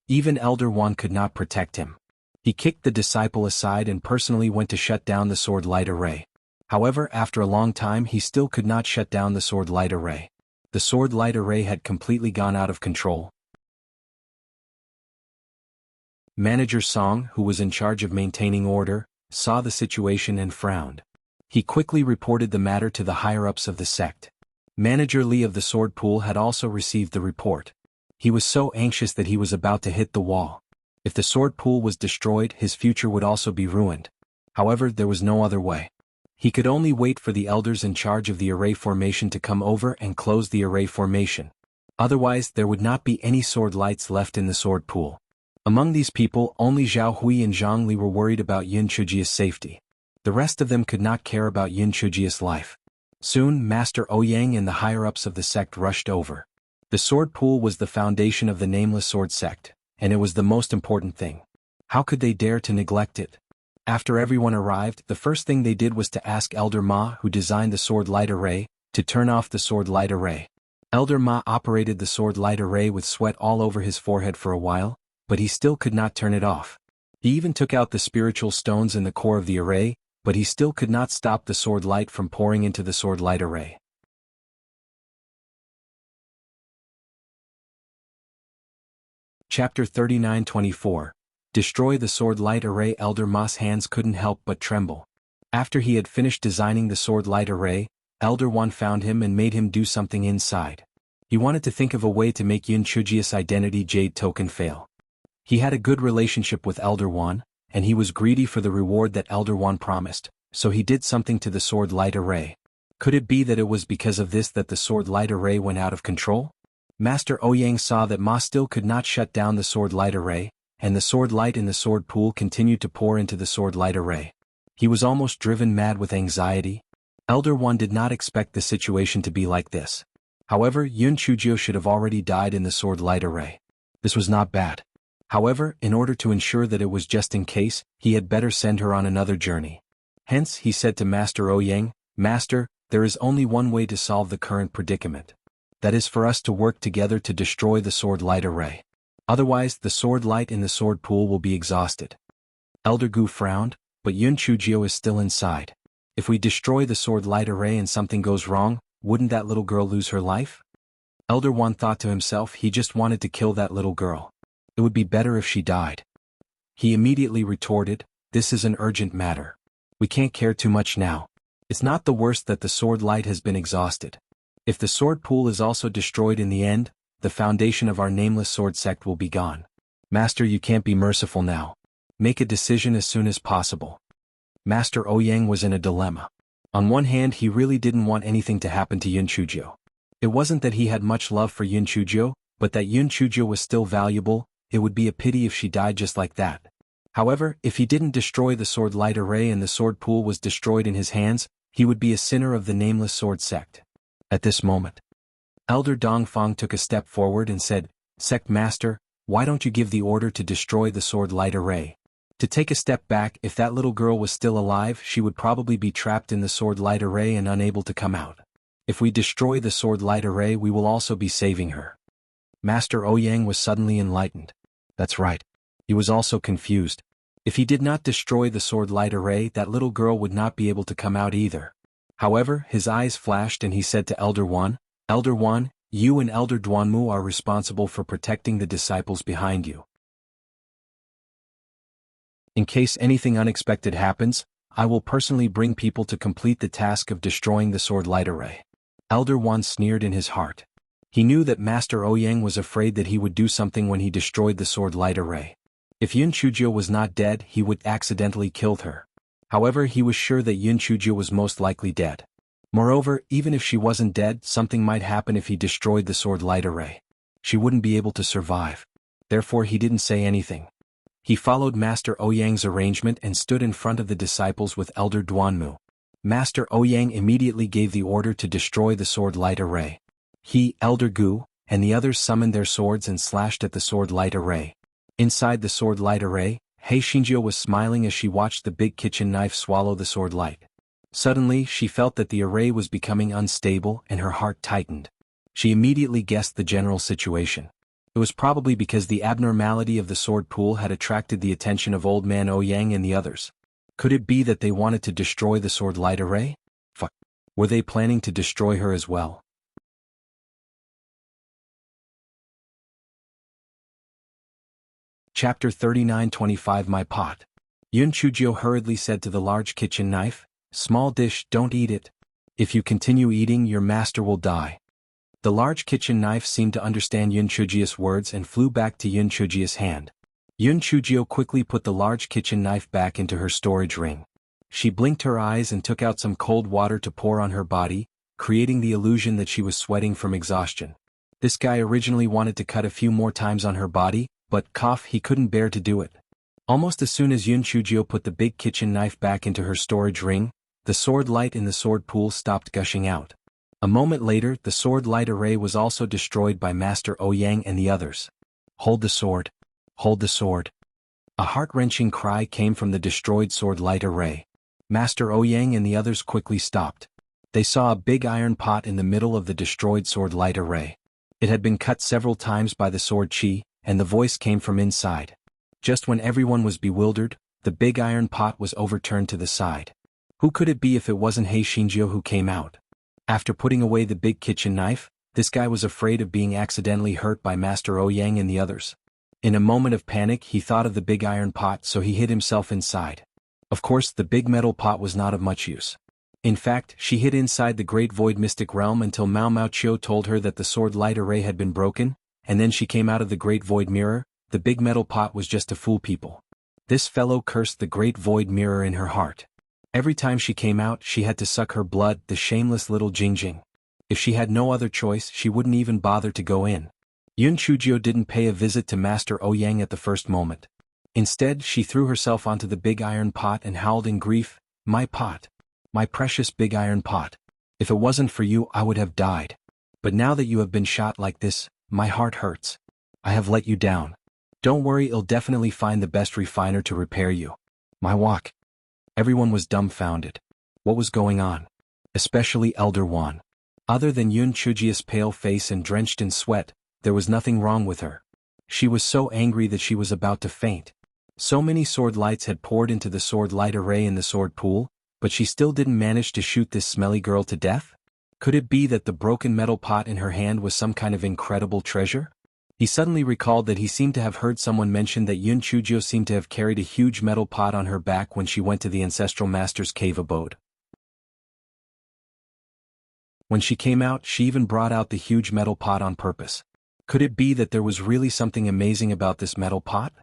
A: even Elder One could not protect him. He kicked the disciple aside and personally went to shut down the sword light array. However, after a long time he still could not shut down the sword light array. The sword light array had completely gone out of control. Manager Song, who was in charge of maintaining order, saw the situation and frowned. He quickly reported the matter to the higher-ups of the sect. Manager Li of the sword pool had also received the report. He was so anxious that he was about to hit the wall. If the sword pool was destroyed, his future would also be ruined. However, there was no other way. He could only wait for the elders in charge of the array formation to come over and close the array formation. Otherwise, there would not be any sword lights left in the sword pool. Among these people, only Zhao Hui and Zhang Li were worried about Yin Chujia's safety. The rest of them could not care about Yin Chujia's life. Soon, Master Ouyang and the higher-ups of the sect rushed over. The sword pool was the foundation of the Nameless Sword sect, and it was the most important thing. How could they dare to neglect it? After everyone arrived, the first thing they did was to ask Elder Ma, who designed the sword light array, to turn off the sword light array. Elder Ma operated the sword light array with sweat all over his forehead for a while, but he still could not turn it off. He even took out the spiritual stones in the core of the array, but he still could not stop the sword light from pouring into the sword light array. Chapter 39-24. Destroy the sword light array. Elder Ma's hands couldn't help but tremble. After he had finished designing the sword light array, Elder Wan found him and made him do something inside. He wanted to think of a way to make Yin Chujia's identity jade token fail. He had a good relationship with Elder Wan, and he was greedy for the reward that Elder Wan promised, so he did something to the sword light array. Could it be that it was because of this that the sword light array went out of control? Master Ouyang saw that Ma still could not shut down the sword light array, and the sword light in the sword pool continued to pour into the sword light array. He was almost driven mad with anxiety. Elder Wan did not expect the situation to be like this. However, Yun Chujio should have already died in the sword light array. This was not bad. However, in order to ensure that it was just in case, he had better send her on another journey. Hence, he said to Master Ouyang, "Master, there is only one way to solve the current predicament. That is for us to work together to destroy the sword light array. Otherwise, the sword light in the sword pool will be exhausted." Elder Gu frowned, but Yun Chujio is still inside. If we destroy the sword light array and something goes wrong, wouldn't that little girl lose her life? Elder Wan thought to himself he just wanted to kill that little girl. It would be better if she died. He immediately retorted, "This is an urgent matter. We can't care too much now. It's not the worst that the sword light has been exhausted. If the sword pool is also destroyed in the end, the foundation of our Nameless Sword sect will be gone. Master, you can't be merciful now. Make a decision as soon as possible." Master Ouyang was in a dilemma. On one hand, he really didn't want anything to happen to Yun Chujio. It wasn't that he had much love for Yun Chujio, but that Yun Chujio was still valuable. It would be a pity if she died just like that. However, if he didn't destroy the sword light array and the sword pool was destroyed in his hands, he would be a sinner of the Nameless Sword sect. At this moment, Elder Dongfang took a step forward and said, "Sect Master, why don't you give the order to destroy the sword light array?" To take a step back, if that little girl was still alive, she would probably be trapped in the sword light array and unable to come out. If we destroy the sword light array, we will also be saving her. Master Ouyang was suddenly enlightened. That's right. He was also confused. If he did not destroy the sword light array, that little girl would not be able to come out either. However, his eyes flashed and he said to Elder Wan, "Elder Wan, you and Elder Duanmu are responsible for protecting the disciples behind you. In case anything unexpected happens, I will personally bring people to complete the task of destroying the sword light array." Elder Wan sneered in his heart. He knew that Master Ouyang was afraid that he would do something when he destroyed the sword light array. If Yun Chujio was not dead, he would accidentally kill her. However, he was sure that Yun Chujio was most likely dead. Moreover, even if she wasn't dead, something might happen if he destroyed the sword light array. She wouldn't be able to survive. Therefore, he didn't say anything. He followed Master Ouyang's arrangement and stood in front of the disciples with Elder Duanmu. Master Ouyang immediately gave the order to destroy the sword light array. He, Elder Gu, and the others summoned their swords and slashed at the sword light array. Inside the sword light array, Hei Xinjiu was smiling as she watched the big kitchen knife swallow the sword light. Suddenly, she felt that the array was becoming unstable and her heart tightened. She immediately guessed the general situation. It was probably because the abnormality of the sword pool had attracted the attention of Old Man Ouyang and the others. Could it be that they wanted to destroy the sword light array? Were they planning to destroy her as well? Chapter 39-25 My pot. Yun Chujio hurriedly said to the large kitchen knife, "Small dish, don't eat it. If you continue eating, your master will die." The large kitchen knife seemed to understand Yun Chujio's words and flew back to Yun Chujio's hand. Yun Chujio quickly put the large kitchen knife back into her storage ring. She blinked her eyes and took out some cold water to pour on her body, creating the illusion that she was sweating from exhaustion. This guy originally wanted to cut a few more times on her body, but he couldn't bear to do it. Almost as soon as Yun Chujio put the big kitchen knife back into her storage ring, the sword light in the sword pool stopped gushing out. A moment later, the sword light array was also destroyed by Master Ouyang and the others. Hold the sword. Hold the sword. A heart-wrenching cry came from the destroyed sword light array. Master Ouyang and the others quickly stopped. They saw a big iron pot in the middle of the destroyed sword light array. It had been cut several times by the sword chi, and the voice came from inside. Just when everyone was bewildered, the big iron pot was overturned to the side. Who could it be if it wasn't He Xinjiu who came out? After putting away the big kitchen knife, this guy was afraid of being accidentally hurt by Master Ouyang and the others. In a moment of panic, he thought of the big iron pot, so he hid himself inside. Of course, the big metal pot was not of much use. In fact, she hid inside the Great Void Mystic Realm until Mao Mao Chiu told her that the sword light array had been broken, and then she came out of the Great Void Mirror. The big metal pot was just to fool people. This fellow cursed the Great Void Mirror in her heart. Every time she came out, she had to suck her blood, the shameless little Jingjing. If she had no other choice, she wouldn't even bother to go in. Yun Chujio didn't pay a visit to Master Ouyang at the first moment. Instead, she threw herself onto the big iron pot and howled in grief, "My pot! My precious big iron pot! If it wasn't for you, I would have died. But now that you have been shot like this, my heart hurts. I have let you down. Don't worry, I'll definitely find the best refiner to repair you. My walk." Everyone was dumbfounded. What was going on? Especially Elder Wan. Other than Yun Chujio's pale face and drenched in sweat, there was nothing wrong with her. She was so angry that she was about to faint. So many sword lights had poured into the sword light array in the sword pool, but she still didn't manage to shoot this smelly girl to death? Could it be that the broken metal pot in her hand was some kind of incredible treasure? He suddenly recalled that he seemed to have heard someone mention that Yun Chujio seemed to have carried a huge metal pot on her back when she went to the Ancestral Master's cave abode. When she came out, she even brought out the huge metal pot on purpose. Could it be that there was really something amazing about this metal pot?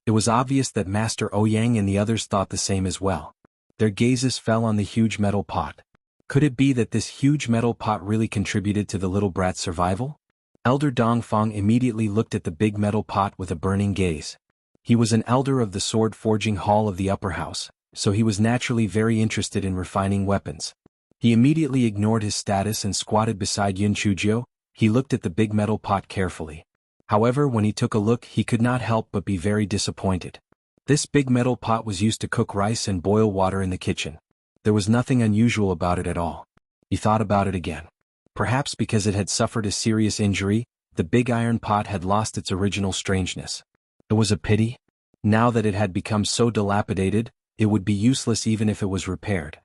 A: It was obvious that Master Ouyang and the others thought the same as well. Their gazes fell on the huge metal pot. Could it be that this huge metal pot really contributed to the little brat's survival? Elder Dongfang immediately looked at the big metal pot with a burning gaze. He was an elder of the sword forging hall of the upper house, so he was naturally very interested in refining weapons. He immediately ignored his status and squatted beside Yun Chujio. He looked at the big metal pot carefully. However, when he took a look, he could not help but be very disappointed. This big metal pot was used to cook rice and boil water in the kitchen. There was nothing unusual about it at all. He thought about it again. Perhaps because it had suffered a serious injury, the big iron pot had lost its original strangeness. It was a pity. Now that it had become so dilapidated, it would be useless even if it was repaired.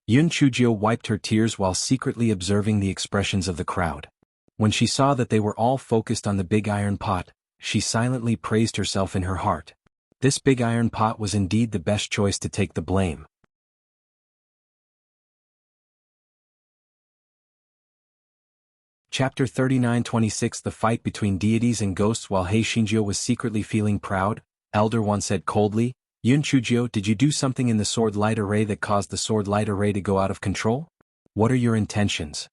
A: Yun Chujio wiped her tears while secretly observing the expressions of the crowd. When she saw that they were all focused on the big iron pot, she silently praised herself in her heart. This big iron pot was indeed the best choice to take the blame. Chapter 39-26 The fight between deities and ghosts. While He Xinjiu was secretly feeling proud, Elder One said coldly, "Yun Chujio, did you do something in the sword light array that caused the sword light array to go out of control? What are your intentions?"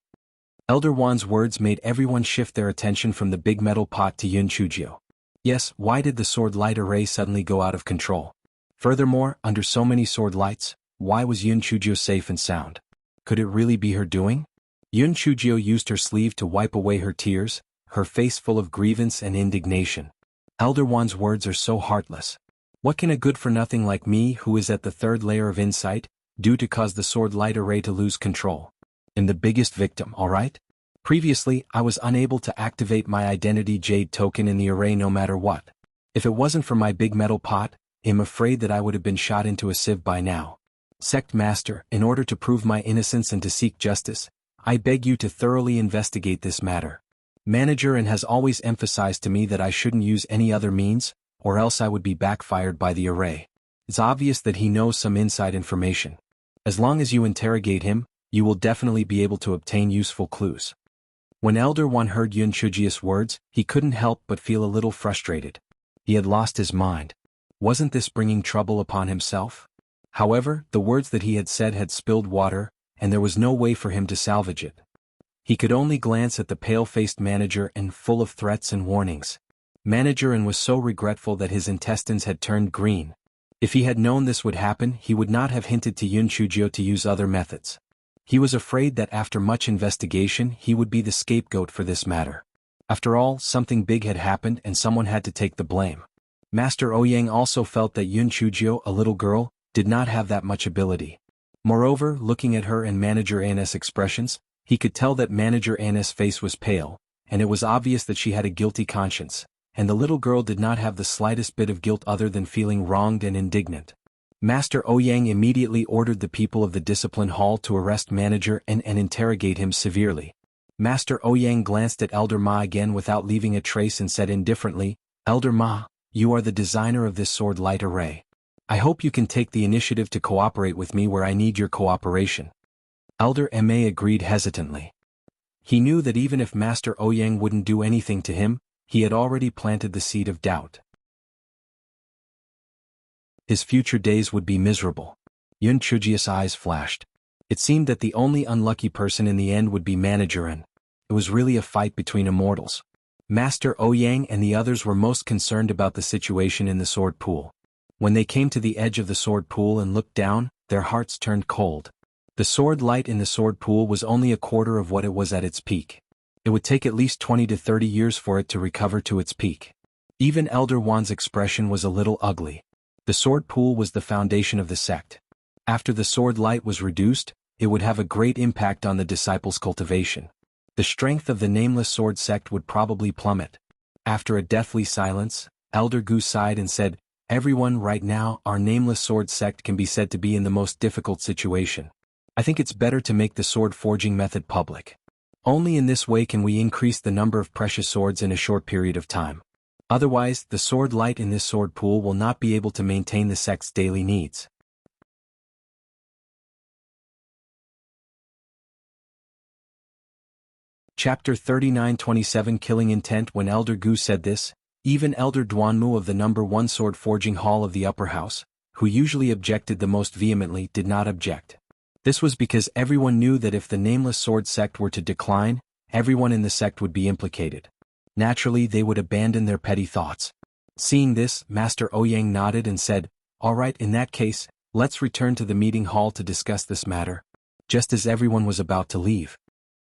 A: Elder Wan's words made everyone shift their attention from the big metal pot to Yun Chujio. Yes, why did the sword light array suddenly go out of control? Furthermore, under so many sword lights, why was Yun Chujio safe and sound? Could it really be her doing? Yun Chujio used her sleeve to wipe away her tears, her face full of grievance and indignation. Elder Wan's words are so heartless. What can a good-for-nothing like me, who is at the third layer of insight, do to cause the sword light array to lose control? I'm the biggest victim, alright? Previously, I was unable to activate my identity jade token in the array no matter what. If it wasn't for my big metal pot, I'm afraid that I would have been shot into a sieve by now. Sect Master, in order to prove my innocence and to seek justice, I beg you to thoroughly investigate this matter. Manager and has always emphasized to me that I shouldn't use any other means, or else I would be backfired by the array. It's obvious that he knows some inside information. As long as you interrogate him, you will definitely be able to obtain useful clues. When Elder One heard Yun Chujio's words, he couldn't help but feel a little frustrated. He had lost his mind. Wasn't this bringing trouble upon himself? However, the words that he had said had spilled water, and there was no way for him to salvage it. He could only glance at the pale-faced manager and full of threats and warnings. Manager and was so regretful that his intestines had turned green. If he had known this would happen, he would not have hinted to Yun Chujio to use other methods. He was afraid that after much investigation he would be the scapegoat for this matter. After all, something big had happened and someone had to take the blame. Master Ouyang also felt that Yun Chujio, a little girl, did not have that much ability. Moreover, looking at her and Manager An's expressions, he could tell that Manager An's face was pale, and it was obvious that she had a guilty conscience, and the little girl did not have the slightest bit of guilt other than feeling wronged and indignant. Master Ouyang immediately ordered the people of the discipline hall to arrest Manager An and interrogate him severely. Master Ouyang glanced at Elder Ma again without leaving a trace and said indifferently, "Elder Ma, you are the designer of this sword light array. I hope you can take the initiative to cooperate with me where I need your cooperation." Elder Ma agreed hesitantly. He knew that even if Master Ouyang wouldn't do anything to him, he had already planted the seed of doubt. His future days would be miserable. Yun Chujio's eyes flashed. It seemed that the only unlucky person in the end would be Manager An. It was really a fight between immortals. Master Ouyang and the others were most concerned about the situation in the sword pool. When they came to the edge of the sword pool and looked down, their hearts turned cold. The sword light in the sword pool was only a quarter of what it was at its peak. It would take at least 20 to 30 years for it to recover to its peak. Even Elder Wan's expression was a little ugly. The sword pool was the foundation of the sect. After the sword light was reduced, it would have a great impact on the disciples' cultivation. The strength of the nameless sword sect would probably plummet. After a deathly silence, Elder Gu sighed and said, "Everyone, right now, our nameless sword sect can be said to be in the most difficult situation. I think it's better to make the sword forging method public. Only in this way can we increase the number of precious swords in a short period of time. Otherwise, the sword light in this sword pool will not be able to maintain the sect's daily needs." Chapter 39:27 Killing Intent. When Elder Gu said this, even Elder Duanmu of the number 1 sword forging hall of the upper house, who usually objected the most vehemently, did not object. This was because everyone knew that if the nameless sword sect were to decline, everyone in the sect would be implicated. Naturally, they would abandon their petty thoughts. Seeing this, Master Ouyang nodded and said, "All right, in that case, let's return to the meeting hall to discuss this matter." Just as everyone was about to leave,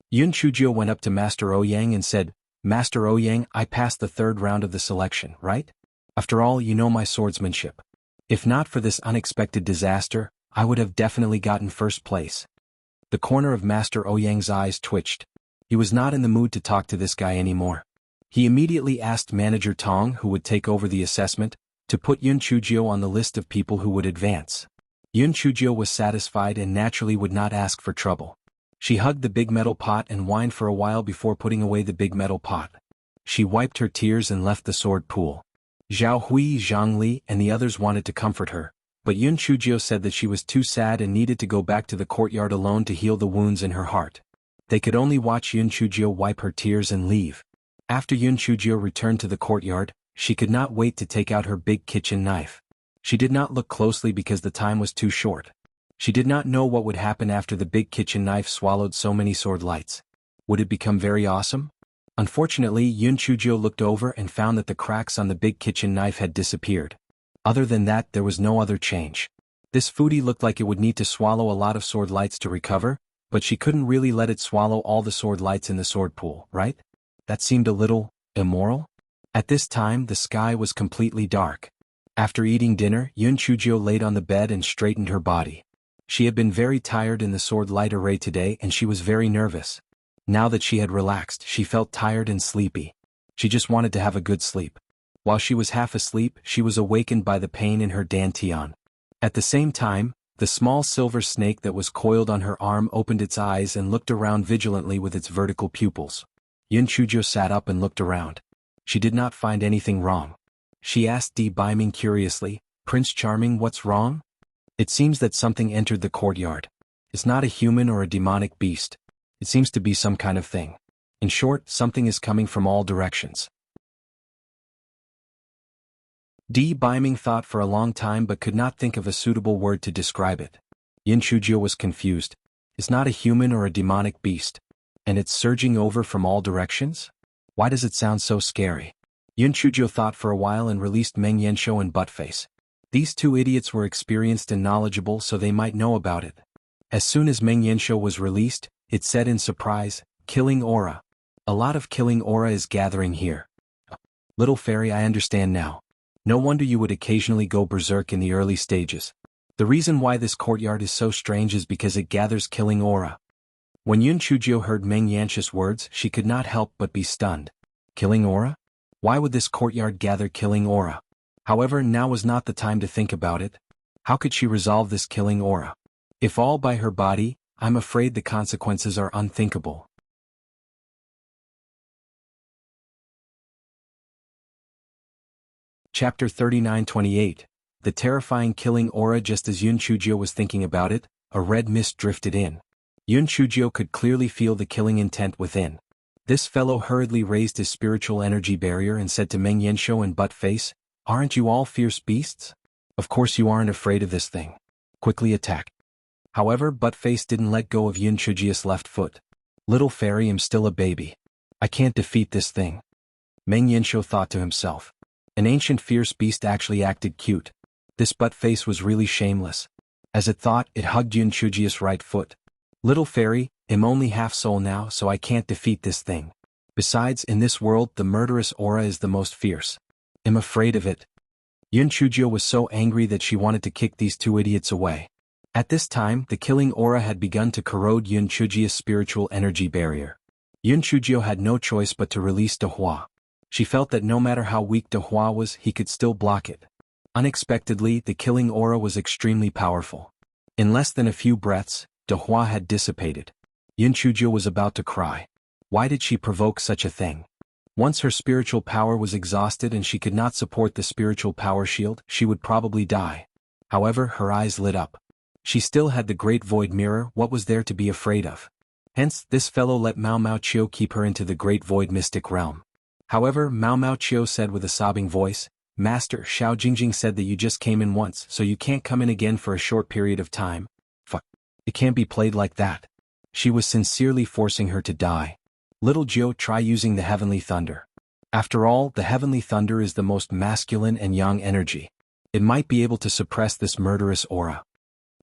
A: Yun Chujio went up to Master Ouyang and said, "Master Ouyang, I passed the 3rd round of the selection, right? After all, you know my swordsmanship. If not for this unexpected disaster, I would have definitely gotten 1st place." The corner of Master Ouyang's eyes twitched. He was not in the mood to talk to this guy anymore. He immediately asked Manager Tong, who would take over the assessment, to put Yun Chujio on the list of people who would advance. Yun Chujio was satisfied and naturally would not ask for trouble. She hugged the big metal pot and whined for a while before putting away the big metal pot. She wiped her tears and left the sword pool. Zhao Hui, Zhang Li, and the others wanted to comfort her, but Yun Chujio said that she was too sad and needed to go back to the courtyard alone to heal the wounds in her heart. They could only watch Yun Chujio wipe her tears and leave. After Yun Chujio returned to the courtyard, she could not wait to take out her big kitchen knife. She did not look closely because the time was too short. She did not know what would happen after the big kitchen knife swallowed so many sword lights. Would it become very awesome? Unfortunately, Yun Chujio looked over and found that the cracks on the big kitchen knife had disappeared. Other than that, there was no other change. This foodie looked like it would need to swallow a lot of sword lights to recover, but she couldn't really let it swallow all the sword lights in the sword pool, right? That seemed a little immoral. At this time, the sky was completely dark. After eating dinner, Yun Chujio laid on the bed and straightened her body. She had been very tired in the sword light array today and she was very nervous. Now that she had relaxed, she felt tired and sleepy. She just wanted to have a good sleep. While she was half asleep, she was awakened by the pain in her dantian. At the same time, the small silver snake that was coiled on her arm opened its eyes and looked around vigilantly with its vertical pupils. Yun Chujio sat up and looked around. She did not find anything wrong. She asked Di Baiming curiously, "Prince Charming, what's wrong?" It seems that something entered the courtyard. It's not a human or a demonic beast. It seems to be some kind of thing. In short, something is coming from all directions. Biming thought for a long time but could not think of a suitable word to describe it. Yin Chujio was confused. It's not a human or a demonic beast. And it's surging over from all directions? Why does it sound so scary? Yin Chujio thought for a while and released Meng Yanshou and Buttface. These two idiots were experienced and knowledgeable, so they might know about it. As soon as Meng Yanshou was released, it said in surprise, "Killing aura. A lot of killing aura is gathering here." Little fairy, I understand now. No wonder you would occasionally go berserk in the early stages. The reason why this courtyard is so strange is because it gathers killing aura. When Yun Chujio heard Meng Yanshou's words, she could not help but be stunned. Killing aura? Why would this courtyard gather killing aura? However, now was not the time to think about it. How could she resolve this killing aura? If all by her body, I'm afraid the consequences are unthinkable. Chapter 39-28. The terrifying killing aura. Just as Yun Chujio was thinking about it, a red mist drifted in. Yun Chujio could clearly feel the killing intent within. This fellow hurriedly raised his spiritual energy barrier and said to Meng Yanshou and Buttface, "Aren't you all fierce beasts? Of course you aren't afraid of this thing. Quickly attack." However, Buttface didn't let go of Yun Chujio's left foot. "Little fairy, I'm still a baby. I can't defeat this thing." Meng Yanshou thought to himself. An ancient fierce beast actually acted cute. This Buttface was really shameless. As it thought, it hugged Yun Chujio's right foot. "Little fairy, I'm only half soul now, so I can't defeat this thing. Besides, in this world, the murderous aura is the most fierce. I'm afraid of it." Yun Chujio was so angry that she wanted to kick these two idiots away. At this time, the killing aura had begun to corrode Yun Chujio's spiritual energy barrier. Yun Chujio had no choice but to release De Hua. She felt that no matter how weak De Hua was, he could still block it. Unexpectedly, the killing aura was extremely powerful. In less than a few breaths, De Hua had dissipated. Yun Chujio was about to cry. Why did she provoke such a thing? Once her spiritual power was exhausted and she could not support the spiritual power shield, she would probably die. However, her eyes lit up. She still had the Great Void Mirror. What was there to be afraid of? Hence, this fellow let Mao Mao Chio keep her into the Great Void Mystic Realm. However, Mao Mao Chio said with a sobbing voice, "Master, Xiao Jingjing said that you just came in once, so you can't come in again for a short period of time. Fuck. It can't be played like that." She was sincerely forcing her to die. "Little Jiu, try using the Heavenly Thunder. After all, the Heavenly Thunder is the most masculine and yang energy. It might be able to suppress this murderous aura."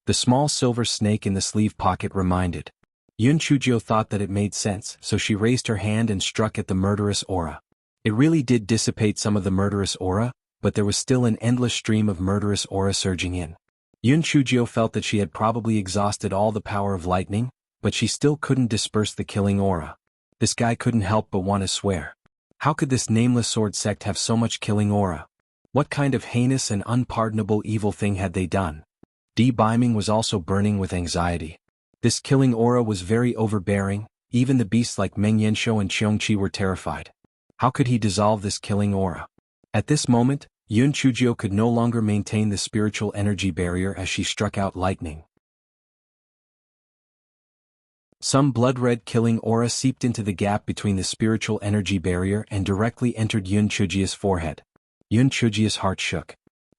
A: The small silver snake in the sleeve pocket reminded. Yun Chujio thought that it made sense, so she raised her hand and struck at the murderous aura. It really did dissipate some of the murderous aura, but there was still an endless stream of murderous aura surging in. Yun Chujio felt that she had probably exhausted all the power of lightning, but she still couldn't disperse the killing aura. This guy couldn't help but want to swear. How could this nameless sword sect have so much killing aura? What kind of heinous and unpardonable evil thing had they done? Biming was also burning with anxiety. This killing aura was very overbearing. Even the beasts like Meng Yanshou and Qiongqi were terrified. How could he dissolve this killing aura? At this moment, Yun Chujio could no longer maintain the spiritual energy barrier as she struck out lightning. Some blood-red killing aura seeped into the gap between the spiritual energy barrier and directly entered Yun Chujio's forehead. Yun Chujio's heart shook.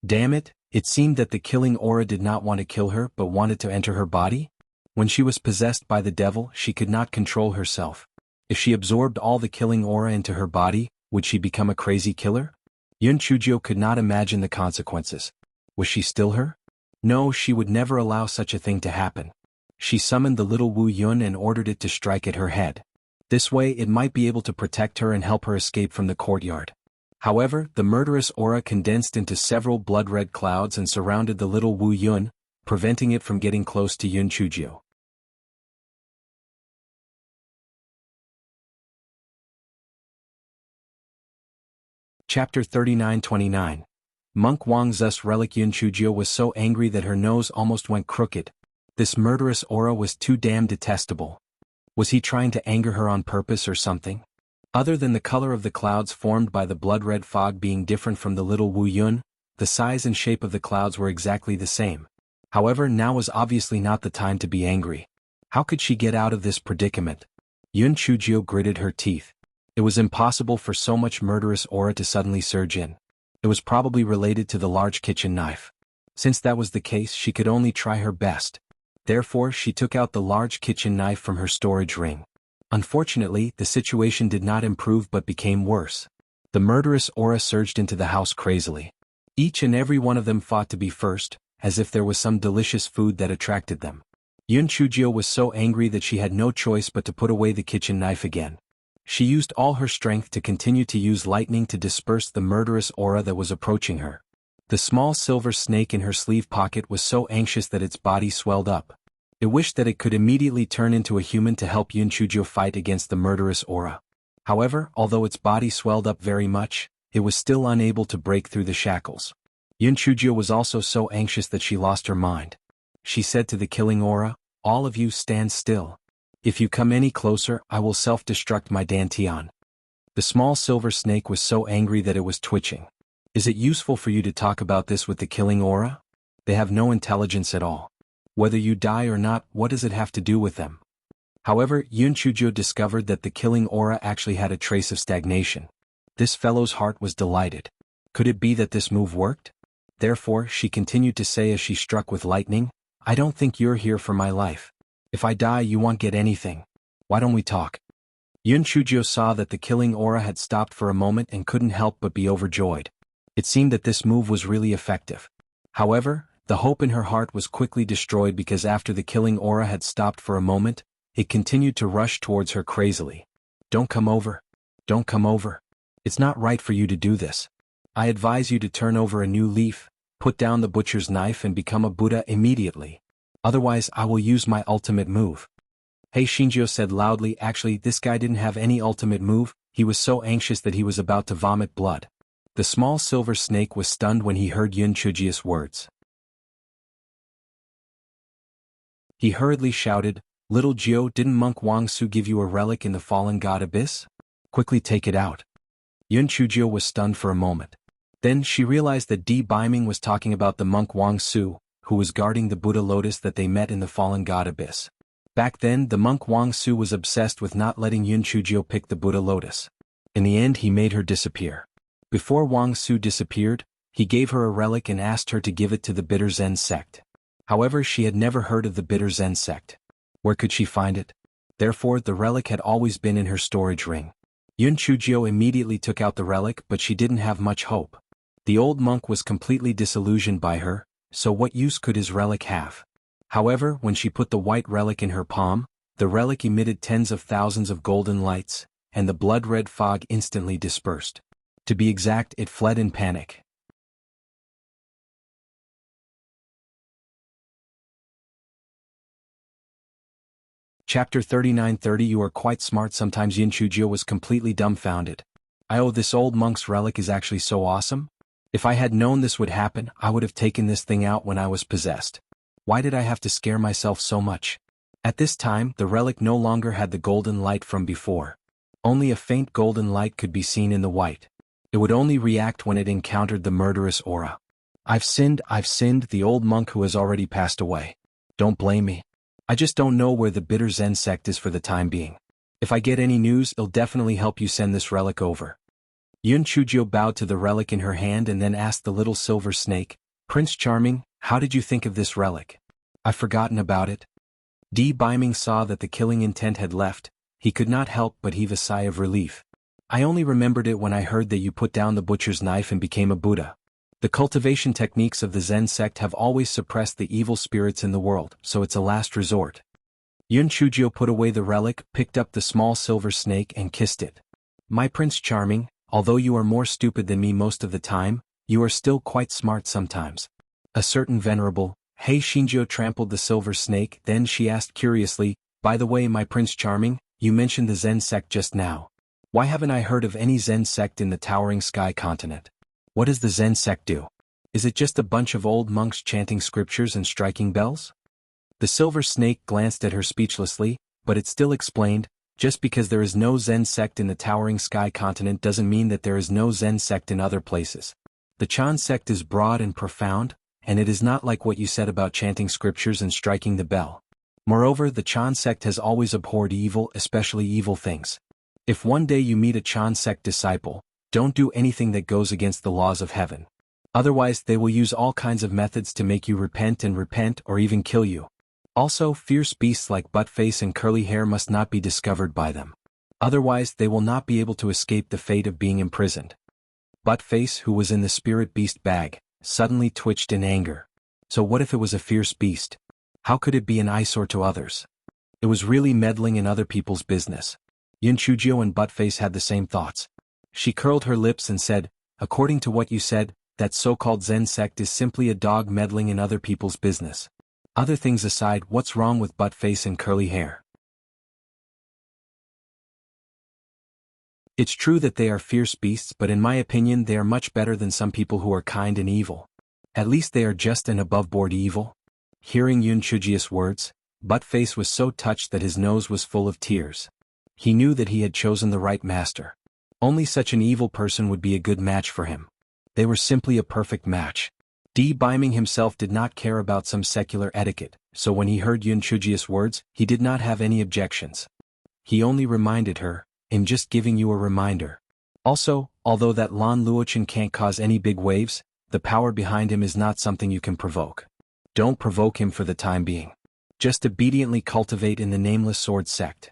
A: Damn it, it seemed that the killing aura did not want to kill her but wanted to enter her body? When she was possessed by the devil, she could not control herself. If she absorbed all the killing aura into her body, would she become a crazy killer? Yun Chujio could not imagine the consequences. Was she still her? No, she would never allow such a thing to happen. She summoned the little Wu Yun and ordered it to strike at her head. This way it might be able to protect her and help her escape from the courtyard. However, the murderous aura condensed into several blood-red clouds and surrounded the little Wu Yun, preventing it from getting close to Yun Chujio. Chapter 39-29. Monk Wang's relic. Yun Chujio was so angry that her nose almost went crooked. This murderous aura was too damn detestable. Was he trying to anger her on purpose or something? Other than the color of the clouds formed by the blood-red fog being different from the little Wu Yun, the size and shape of the clouds were exactly the same. However, now was obviously not the time to be angry. How could she get out of this predicament? Yun Chujio gritted her teeth. It was impossible for so much murderous aura to suddenly surge in. It was probably related to the large kitchen knife. Since that was the case, she could only try her best. Therefore, she took out the large kitchen knife from her storage ring. Unfortunately, the situation did not improve but became worse. The murderous aura surged into the house crazily. Each and every one of them fought to be first, as if there was some delicious food that attracted them. Yun Chujio was so angry that she had no choice but to put away the kitchen knife again. She used all her strength to continue to use lightning to disperse the murderous aura that was approaching her. The small silver snake in her sleeve pocket was so anxious that its body swelled up. It wished that it could immediately turn into a human to help Yun Chujio fight against the murderous aura. However, although its body swelled up very much, it was still unable to break through the shackles. Yun Chujio was also so anxious that she lost her mind. She said to the killing aura, "All of you stand still. If you come any closer, I will self-destruct my Dantian." The small silver snake was so angry that it was twitching. Is it useful for you to talk about this with the killing aura? They have no intelligence at all. Whether you die or not, what does it have to do with them? However, Yun Chujio discovered that the killing aura actually had a trace of stagnation. This fellow's heart was delighted. Could it be that this move worked? Therefore, she continued to say as she struck with lightning, "I don't think you're here for my life. If I die, you won't get anything. Why don't we talk?" Yun Chujio saw that the killing aura had stopped for a moment and couldn't help but be overjoyed. It seemed that this move was really effective. However, the hope in her heart was quickly destroyed because after the killing aura had stopped for a moment, it continued to rush towards her crazily. "Don't come over. Don't come over. It's not right for you to do this. I advise you to turn over a new leaf, put down the butcher's knife and become a Buddha immediately. Otherwise I will use my ultimate move." Hey Shinjio said loudly. Actually, this guy didn't have any ultimate move, he was so anxious that he was about to vomit blood. The small silver snake was stunned when he heard Yun Chujio's words. He hurriedly shouted, "Little Jio, didn't Monk Wang Su give you a relic in the fallen god abyss? Quickly take it out." Yun Chujio was stunned for a moment. Then she realized that Di Biming was talking about the monk Wang Su, who was guarding the Buddha lotus that they met in the fallen god abyss. Back then, the monk Wang Su was obsessed with not letting Yun Chujio pick the Buddha lotus. In the end, he made her disappear. Before Wang Su disappeared, he gave her a relic and asked her to give it to the Bitter Zen sect. However, she had never heard of the Bitter Zen sect. Where could she find it? Therefore, the relic had always been in her storage ring. Yun Chujio immediately took out the relic, but she didn't have much hope. The old monk was completely disillusioned by her, so what use could his relic have? However, when she put the white relic in her palm, the relic emitted tens of thousands of golden lights, and the blood-red fog instantly dispersed. To be exact, it fled in panic. Chapter 39:30. You are quite smart. Sometimes Yun Chujio was completely dumbfounded. This old monk's relic is actually so awesome. If I had known this would happen, I would have taken this thing out when I was possessed. Why did I have to scare myself so much? At this time, the relic no longer had the golden light from before. Only a faint golden light could be seen in the white. It would only react when it encountered the murderous aura. I've sinned, the old monk who has already passed away. Don't blame me. I just don't know where the Bitter Zen sect is for the time being. If I get any news, it'll definitely help you send this relic over. Yun Chujio bowed to the relic in her hand and then asked the little silver snake, "Prince Charming, how did you think of this relic?" "I've forgotten about it." Di Biming saw that the killing intent had left. He could not help but heave a sigh of relief. "I only remembered it when I heard that you put down the butcher's knife and became a Buddha. The cultivation techniques of the Zen sect have always suppressed the evil spirits in the world, so it's a last resort." Yun Chujio put away the relic, picked up the small silver snake and kissed it. "My Prince Charming, although you are more stupid than me most of the time, you are still quite smart sometimes." A certain venerable Hei Shinjo trampled the silver snake. Then she asked curiously, "By the way, my Prince Charming, you mentioned the Zen sect just now. Why haven't I heard of any Zen sect in the Towering Sky continent? What does the Zen sect do? Is it just a bunch of old monks chanting scriptures and striking bells?" The silver snake glanced at her speechlessly, but it still explained, "Just because there is no Zen sect in the Towering Sky continent doesn't mean that there is no Zen sect in other places. The Chan sect is broad and profound, and it is not like what you said about chanting scriptures and striking the bell. Moreover, the Chan sect has always abhorred evil, especially evil things. If one day you meet a Chan sect disciple, Don't do anything that goes against the laws of heaven. Otherwise they will use all kinds of methods to make you repent or even kill you. Also, fierce beasts like Buttface and Curly Hair must not be discovered by them. Otherwise they will not be able to escape the fate of being imprisoned. Buttface, who was in the spirit beast bag, suddenly twitched in anger. So what if it was a fierce beast? How could it be an eyesore to others? It was really meddling in other people's business. Yunchujio and Buttface had the same thoughts. She curled her lips and said, according to what you said, that so-called Zen sect is simply a dog meddling in other people's business. Other things aside, what's wrong with Buttface and Curly Hair? It's true that they are fierce beasts, but in my opinion they are much better than some people who are kind and evil. At least they are just and above-board evil. Hearing Yunchujio's words, Buttface was so touched that his nose was full of tears. He knew that he had chosen the right master. Only such an evil person would be a good match for him. They were simply a perfect match. Beiming himself did not care about some secular etiquette, so when he heard Yunchujio's words, he did not have any objections. He only reminded her, I'm just giving you a reminder. Also, although that Lan Luochen can't cause any big waves, the power behind him is not something you can provoke. Don't provoke him for the time being. Just obediently cultivate in the nameless sword sect.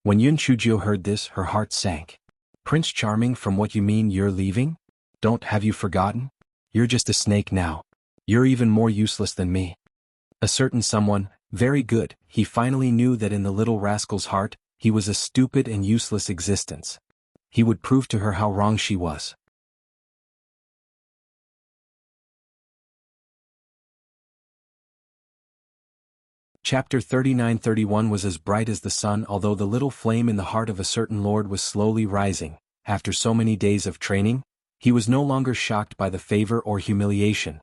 A: When Yunchujio heard this, her heart sank. Prince Charming, from what you mean you're leaving? Have you forgotten? You're just a snake now. You're even more useless than me. A certain someone, very good, he finally knew that in the little rascal's heart, he was a stupid and useless existence. He would prove to her how wrong she was. Chapter 39-31 was as bright as the sun, although the little flame in the heart of a certain lord was slowly rising. After so many days of training, he was no longer shocked by the favor or humiliation.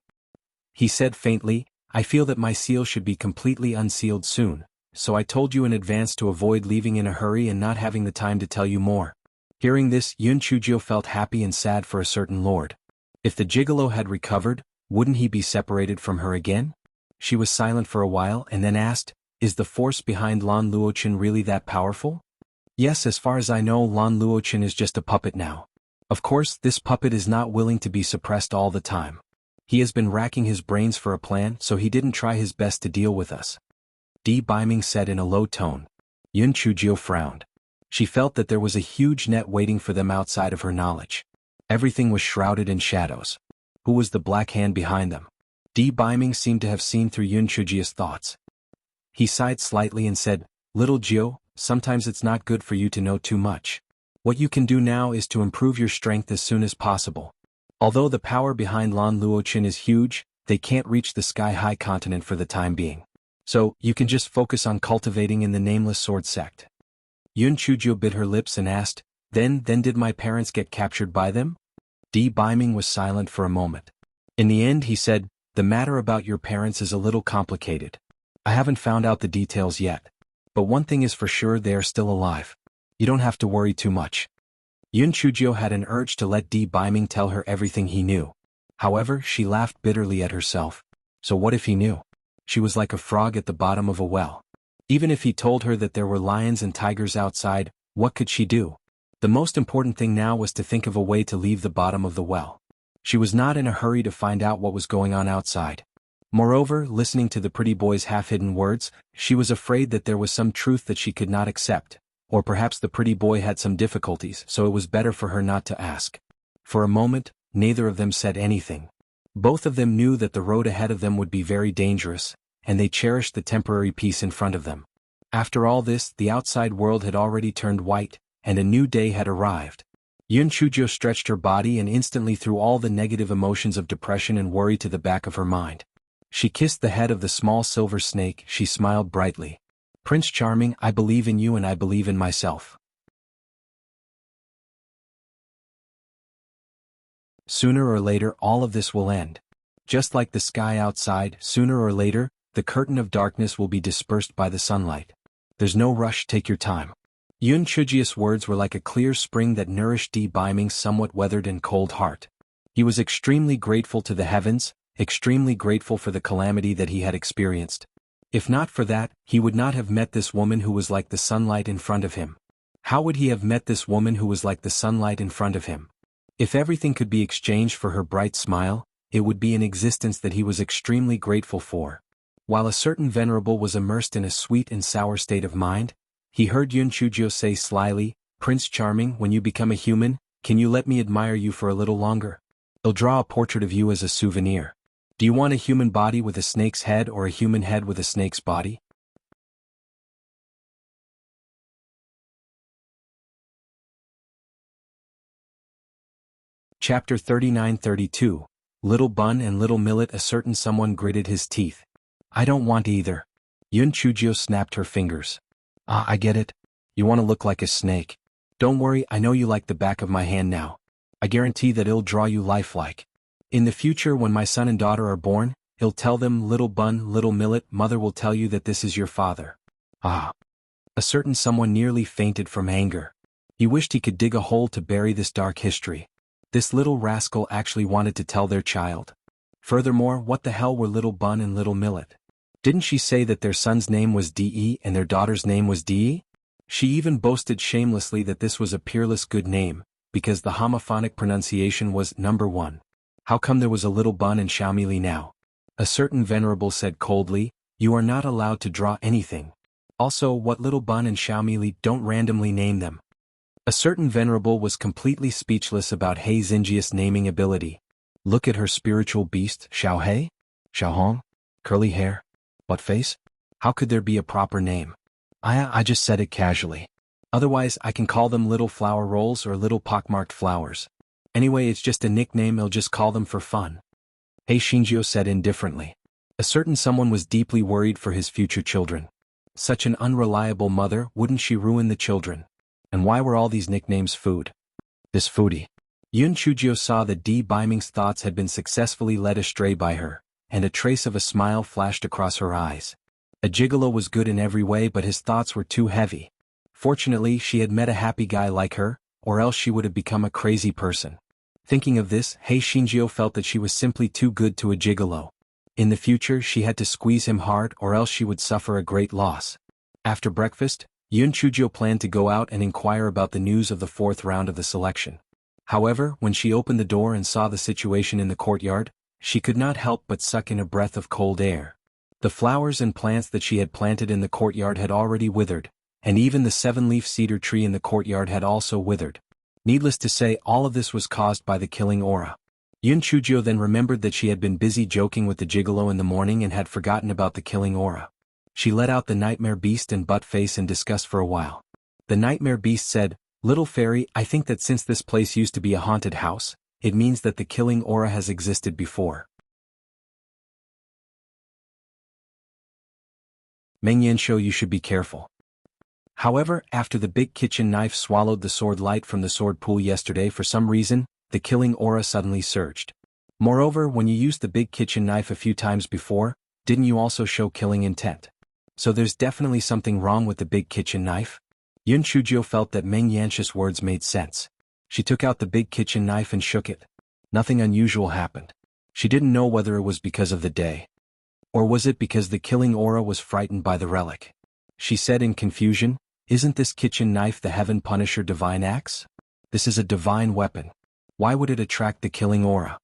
A: He said faintly, I feel that my seal should be completely unsealed soon, so I told you in advance to avoid leaving in a hurry and not having the time to tell you more. Hearing this, Yunchujio felt happy and sad for a certain lord. If the gigolo had recovered, wouldn't he be separated from her again? She was silent for a while and then asked, is the force behind Lan Luochen really that powerful? Yes, as far as I know, Lan Luochen is just a puppet now. Of course, this puppet is not willing to be suppressed all the time. He has been racking his brains for a plan, so he didn't try his best to deal with us. Beiming said in a low tone. Yunchujio frowned. She felt that there was a huge net waiting for them outside of her knowledge. Everything was shrouded in shadows. Who was the black hand behind them? Beiming seemed to have seen through Yunchujio's thoughts. He sighed slightly and said, Little Jio, sometimes it's not good for you to know too much. What you can do now is to improve your strength as soon as possible. Although the power behind Lan Luochen is huge, they can't reach the sky-high continent for the time being. So, you can just focus on cultivating in the nameless sword sect. Yunchujio bit her lips and asked, Then did my parents get captured by them? Beiming was silent for a moment. In the end he said, the matter about your parents is a little complicated. I haven't found out the details yet. But one thing is for sure, they are still alive. You don't have to worry too much. Yunchujio had an urge to let Beiming tell her everything he knew. However, she laughed bitterly at herself. So what if he knew? She was like a frog at the bottom of a well. Even if he told her that there were lions and tigers outside, what could she do? The most important thing now was to think of a way to leave the bottom of the well. She was not in a hurry to find out what was going on outside. Moreover, listening to the pretty boy's half-hidden words, she was afraid that there was some truth that she could not accept. Or perhaps the pretty boy had some difficulties, so it was better for her not to ask. For a moment, neither of them said anything. Both of them knew that the road ahead of them would be very dangerous, and they cherished the temporary peace in front of them. After all this, the outside world had already turned white, and a new day had arrived. Yunchujio stretched her body and instantly threw all the negative emotions of depression and worry to the back of her mind. She kissed the head of the small silver snake. She smiled brightly. Prince Charming, I believe in you and I believe in myself. Sooner or later all of this will end. Just like the sky outside, sooner or later, the curtain of darkness will be dispersed by the sunlight. There's no rush, take your time. Yunchujio's words were like a clear spring that nourished Beiming's somewhat weathered and cold heart. He was extremely grateful to the heavens, extremely grateful for the calamity that he had experienced. If not for that, he would not have met this woman who was like the sunlight in front of him. How would he have met this woman who was like the sunlight in front of him? If everything could be exchanged for her bright smile, it would be an existence that he was extremely grateful for. While a certain venerable was immersed in a sweet and sour state of mind, he heard Yun Chujio say slyly, "Prince Charming, when you become a human, can you let me admire you for a little longer? I'll draw a portrait of you as a souvenir. Do you want a human body with a snake's head or a human head with a snake's body?" Chapter 39-32. Little Bun and Little Millet. A certain someone gritted his teeth. "I don't want either." Yun Chujio snapped her fingers. "Ah, I get it. You want to look like a snake. Don't worry, I know you like the back of my hand now. I guarantee that it'll draw you lifelike. In the future when my son and daughter are born, he'll tell them, 'Little Bun, Little Millet, mother will tell you that this is your father.'" Ah. A certain someone nearly fainted from anger. He wished he could dig a hole to bury this dark history. This little rascal actually wanted to tell their child. Furthermore, what the hell were Little Bun and Little Millet? Didn't she say that their son's name was D.E. and their daughter's name was D.E.? She even boasted shamelessly that this was a peerless good name, because the homophonic pronunciation was number one. How come there was a Little Bun and Xiaomili now? A certain venerable said coldly, "You are not allowed to draw anything. Also, what Little Bun and Xiaomili, don't randomly name them." A certain venerable was completely speechless about He Xinjia's naming ability. Look at her spiritual beast, Xiao He? Xiao Hong? Curly hair? Butt face? How could there be a proper name? I just said it casually. Otherwise I can call them Little Flower Rolls or Little Pockmarked Flowers. Anyway, it's just a nickname, I'll just call them for fun. He Xinjio said indifferently. A certain someone was deeply worried for his future children. Such an unreliable mother, wouldn't she ruin the children? And why were all these nicknames food? This foodie. Yun Chujio saw that D. Biming's thoughts had been successfully led astray by her, and a trace of a smile flashed across her eyes. A gigolo was good in every way, but his thoughts were too heavy. Fortunately, she had met a happy guy like her, or else she would have become a crazy person. Thinking of this, He Xinjio felt that she was simply too good to a gigolo. In the future she had to squeeze him hard or else she would suffer a great loss. After breakfast, Yun Chujio planned to go out and inquire about the news of the fourth round of the selection. However, when she opened the door and saw the situation in the courtyard, she could not help but suck in a breath of cold air. The flowers and plants that she had planted in the courtyard had already withered, and even the 7-leaf cedar tree in the courtyard had also withered. Needless to say, all of this was caused by the killing aura. Yun Chujio then remembered that she had been busy joking with the gigolo in the morning and had forgotten about the killing aura. She let out the nightmare beast and butt face and discussed for a while. The nightmare beast said, "Little fairy, I think that since this place used to be a haunted house, it means that the killing aura has existed before. Meng Yanshou, you should be careful." However, after the big kitchen knife swallowed the sword light from the sword pool yesterday, for some reason, the killing aura suddenly surged. Moreover, when you used the big kitchen knife a few times before, didn't you also show killing intent? So there's definitely something wrong with the big kitchen knife. Yun Chujio felt that Meng Yanshou's words made sense. She took out the big kitchen knife and shook it. Nothing unusual happened. She didn't know whether it was because of the day. Or was it because the killing aura was frightened by the relic? She said in confusion, "Isn't this kitchen knife the Heaven Punisher divine axe? This is a divine weapon. Why would it attract the killing aura?"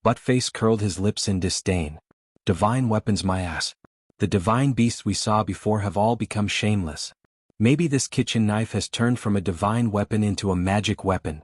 A: Buttface curled his lips in disdain. "Divine weapons, my ass. The divine beasts we saw before have all become shameless. Maybe this kitchen knife has turned from a divine weapon into a magic weapon."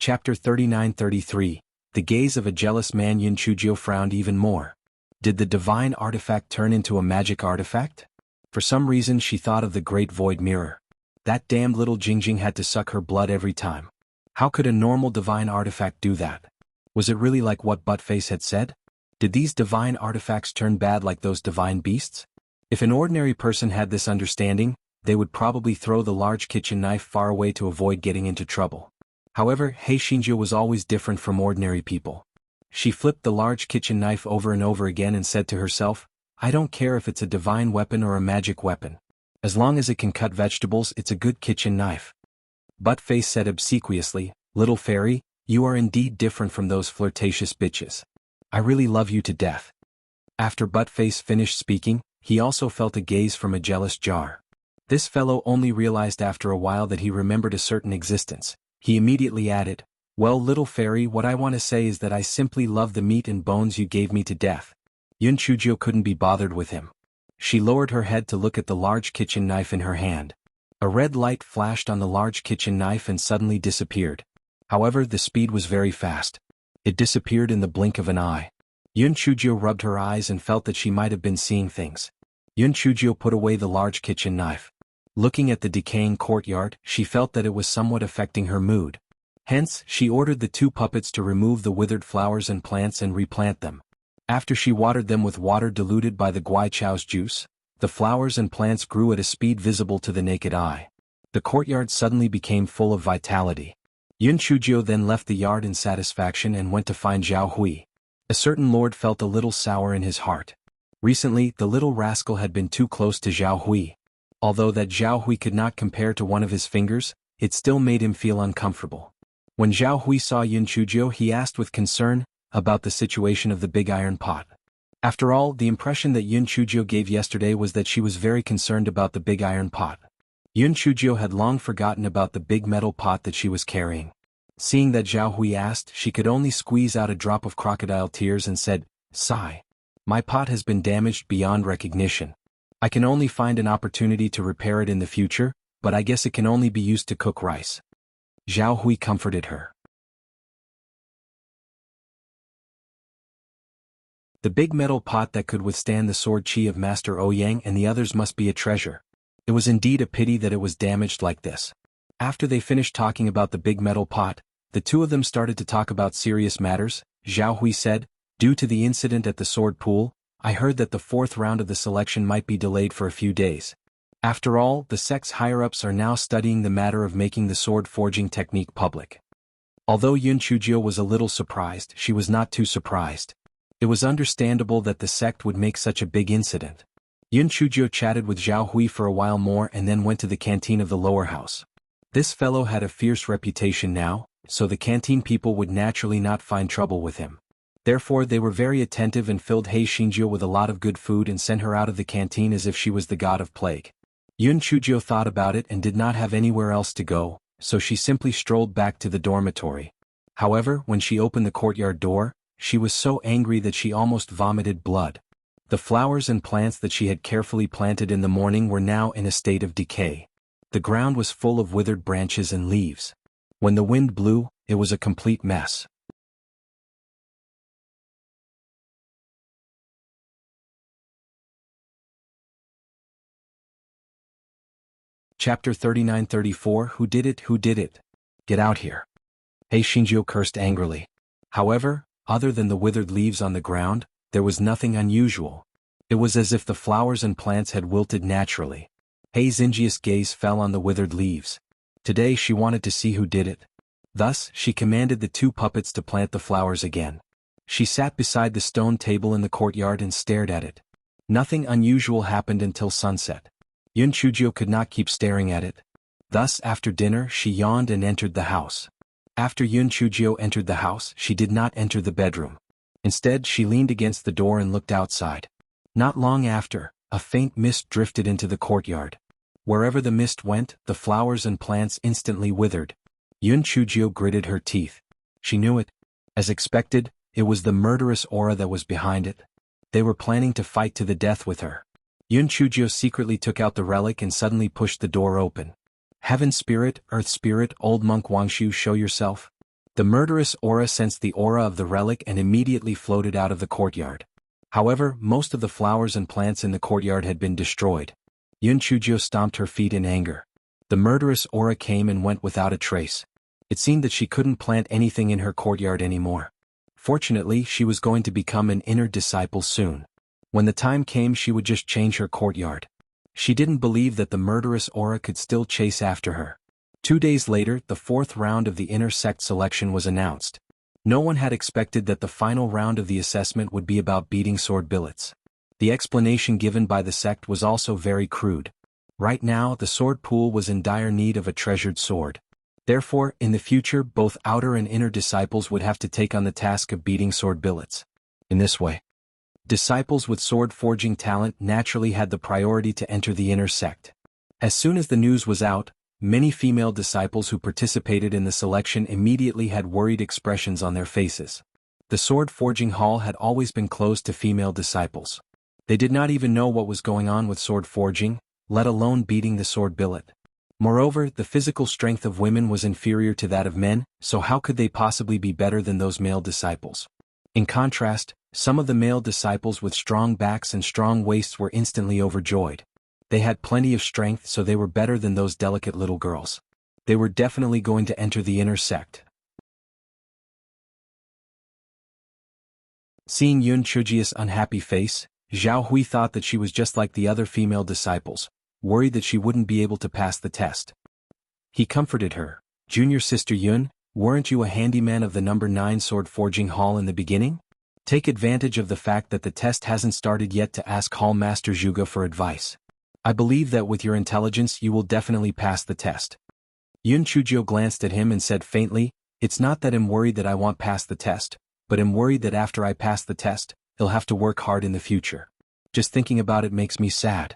A: Chapter 39-33. The gaze of a jealous man. Yun Chujio frowned even more. Did the divine artifact turn into a magic artifact? For some reason she thought of the great void mirror. That damned little Jingjing had to suck her blood every time. How could a normal divine artifact do that? Was it really like what Buttface had said? Did these divine artifacts turn bad like those divine beasts? If an ordinary person had this understanding, they would probably throw the large kitchen knife far away to avoid getting into trouble. However, He Xinjio was always different from ordinary people. She flipped the large kitchen knife over and over again and said to herself, "I don't care if it's a divine weapon or a magic weapon. As long as it can cut vegetables, it's a good kitchen knife." Buttface said obsequiously, "Little fairy, you are indeed different from those flirtatious bitches. I really love you to death." After Buttface finished speaking, he also felt a gaze from a jealous jar. This fellow only realized after a while that he remembered a certain existence. He immediately added, "Well, little fairy, what I want to say is that I simply love the meat and bones you gave me to death." Yun Chujio couldn't be bothered with him. She lowered her head to look at the large kitchen knife in her hand. A red light flashed on the large kitchen knife and suddenly disappeared. However, the speed was very fast. It disappeared in the blink of an eye. Yun Chujio rubbed her eyes and felt that she might have been seeing things. Yun Chujio put away the large kitchen knife. Looking at the decaying courtyard, she felt that it was somewhat affecting her mood. Hence, she ordered the two puppets to remove the withered flowers and plants and replant them. After she watered them with water diluted by the guaichao's juice, the flowers and plants grew at a speed visible to the naked eye. The courtyard suddenly became full of vitality. Yun Chujio then left the yard in satisfaction and went to find Zhao Hui. A certain lord felt a little sour in his heart. Recently, the little rascal had been too close to Zhao Hui. Although that Zhao Hui could not compare to one of his fingers, it still made him feel uncomfortable. When Zhao Hui saw Yun Chujio, he asked with concern about the situation of the big iron pot. After all, the impression that Yun Chujio gave yesterday was that she was very concerned about the big iron pot. Yun Chujio had long forgotten about the big metal pot that she was carrying. Seeing that Zhao Hui asked, she could only squeeze out a drop of crocodile tears and said, "Sigh. My pot has been damaged beyond recognition. I can only find an opportunity to repair it in the future, but I guess it can only be used to cook rice." Zhao Hui comforted her. The big metal pot that could withstand the sword chi of Master Ouyang and the others must be a treasure. It was indeed a pity that it was damaged like this. After they finished talking about the big metal pot, the two of them started to talk about serious matters. Zhao Hui said, "Due to the incident at the sword pool, I heard that the fourth round of the selection might be delayed for a few days. After all, the sect's higher-ups are now studying the matter of making the sword forging technique public." Although Yun Chujio was a little surprised, she was not too surprised. It was understandable that the sect would make such a big incident. Yun Chujio chatted with Zhao Hui for a while more and then went to the canteen of the lower house. This fellow had a fierce reputation now, so the canteen people would naturally not find trouble with him. Therefore they were very attentive and filled Hei Xinjiu with a lot of good food and sent her out of the canteen as if she was the god of plague. Yun Chujio thought about it and did not have anywhere else to go, so she simply strolled back to the dormitory. However, when she opened the courtyard door, she was so angry that she almost vomited blood. The flowers and plants that she had carefully planted in the morning were now in a state of decay. The ground was full of withered branches and leaves. When the wind blew, it was a complete mess. Chapter 39-34 Who did it? Who did it? Get out here. Hei Xinjiu cursed angrily. However, other than the withered leaves on the ground, there was nothing unusual. It was as if the flowers and plants had wilted naturally. Hei Xinjiu's gaze fell on the withered leaves. Today she wanted to see who did it. Thus, she commanded the two puppets to plant the flowers again. She sat beside the stone table in the courtyard and stared at it. Nothing unusual happened until sunset. Yun Chujio could not keep staring at it. Thus, after dinner, she yawned and entered the house. After Yun Chujio entered the house, she did not enter the bedroom. Instead, she leaned against the door and looked outside. Not long after, a faint mist drifted into the courtyard. Wherever the mist went, the flowers and plants instantly withered. Yun Chujio gritted her teeth. She knew it. As expected, it was the murderous aura that was behind it. They were planning to fight to the death with her. Yun Chujio secretly took out the relic and suddenly pushed the door open. "Heaven spirit, earth spirit, old monk Wangshu, show yourself." The murderous aura sensed the aura of the relic and immediately floated out of the courtyard. However, most of the flowers and plants in the courtyard had been destroyed. Yun Chujio stomped her feet in anger. The murderous aura came and went without a trace. It seemed that she couldn't plant anything in her courtyard anymore. Fortunately, she was going to become an inner disciple soon. When the time came, she would just change her courtyard. She didn't believe that the murderous aura could still chase after her. 2 days later, the fourth round of the inner sect selection was announced. No one had expected that the final round of the assessment would be about beating sword billets. The explanation given by the sect was also very crude. Right now, the sword pool was in dire need of a treasured sword. Therefore, in the future, both outer and inner disciples would have to take on the task of beating sword billets. In this way, Disciples with sword-forging talent naturally had the priority to enter the inner sect. As soon as the news was out, many female disciples who participated in the selection immediately had worried expressions on their faces. The sword-forging hall had always been closed to female disciples. They did not even know what was going on with sword forging, let alone beating the sword billet. Moreover, the physical strength of women was inferior to that of men, so how could they possibly be better than those male disciples? In contrast, some of the male disciples with strong backs and strong waists were instantly overjoyed. They had plenty of strength, so they were better than those delicate little girls. They were definitely going to enter the inner sect. Seeing Yun Chujia's unhappy face, Zhao Hui thought that she was just like the other female disciples, worried that she wouldn't be able to pass the test. He comforted her. "Junior sister Yun, weren't you a handyman of the number 9 sword forging hall in the beginning? Take advantage of the fact that the test hasn't started yet to ask Hall Master Zhuge for advice. I believe that with your intelligence you will definitely pass the test." Yun Chujio glanced at him and said faintly, "It's not that I'm worried that I won't pass the test, but I'm worried that after I pass the test, I'll have to work hard in the future. Just thinking about it makes me sad."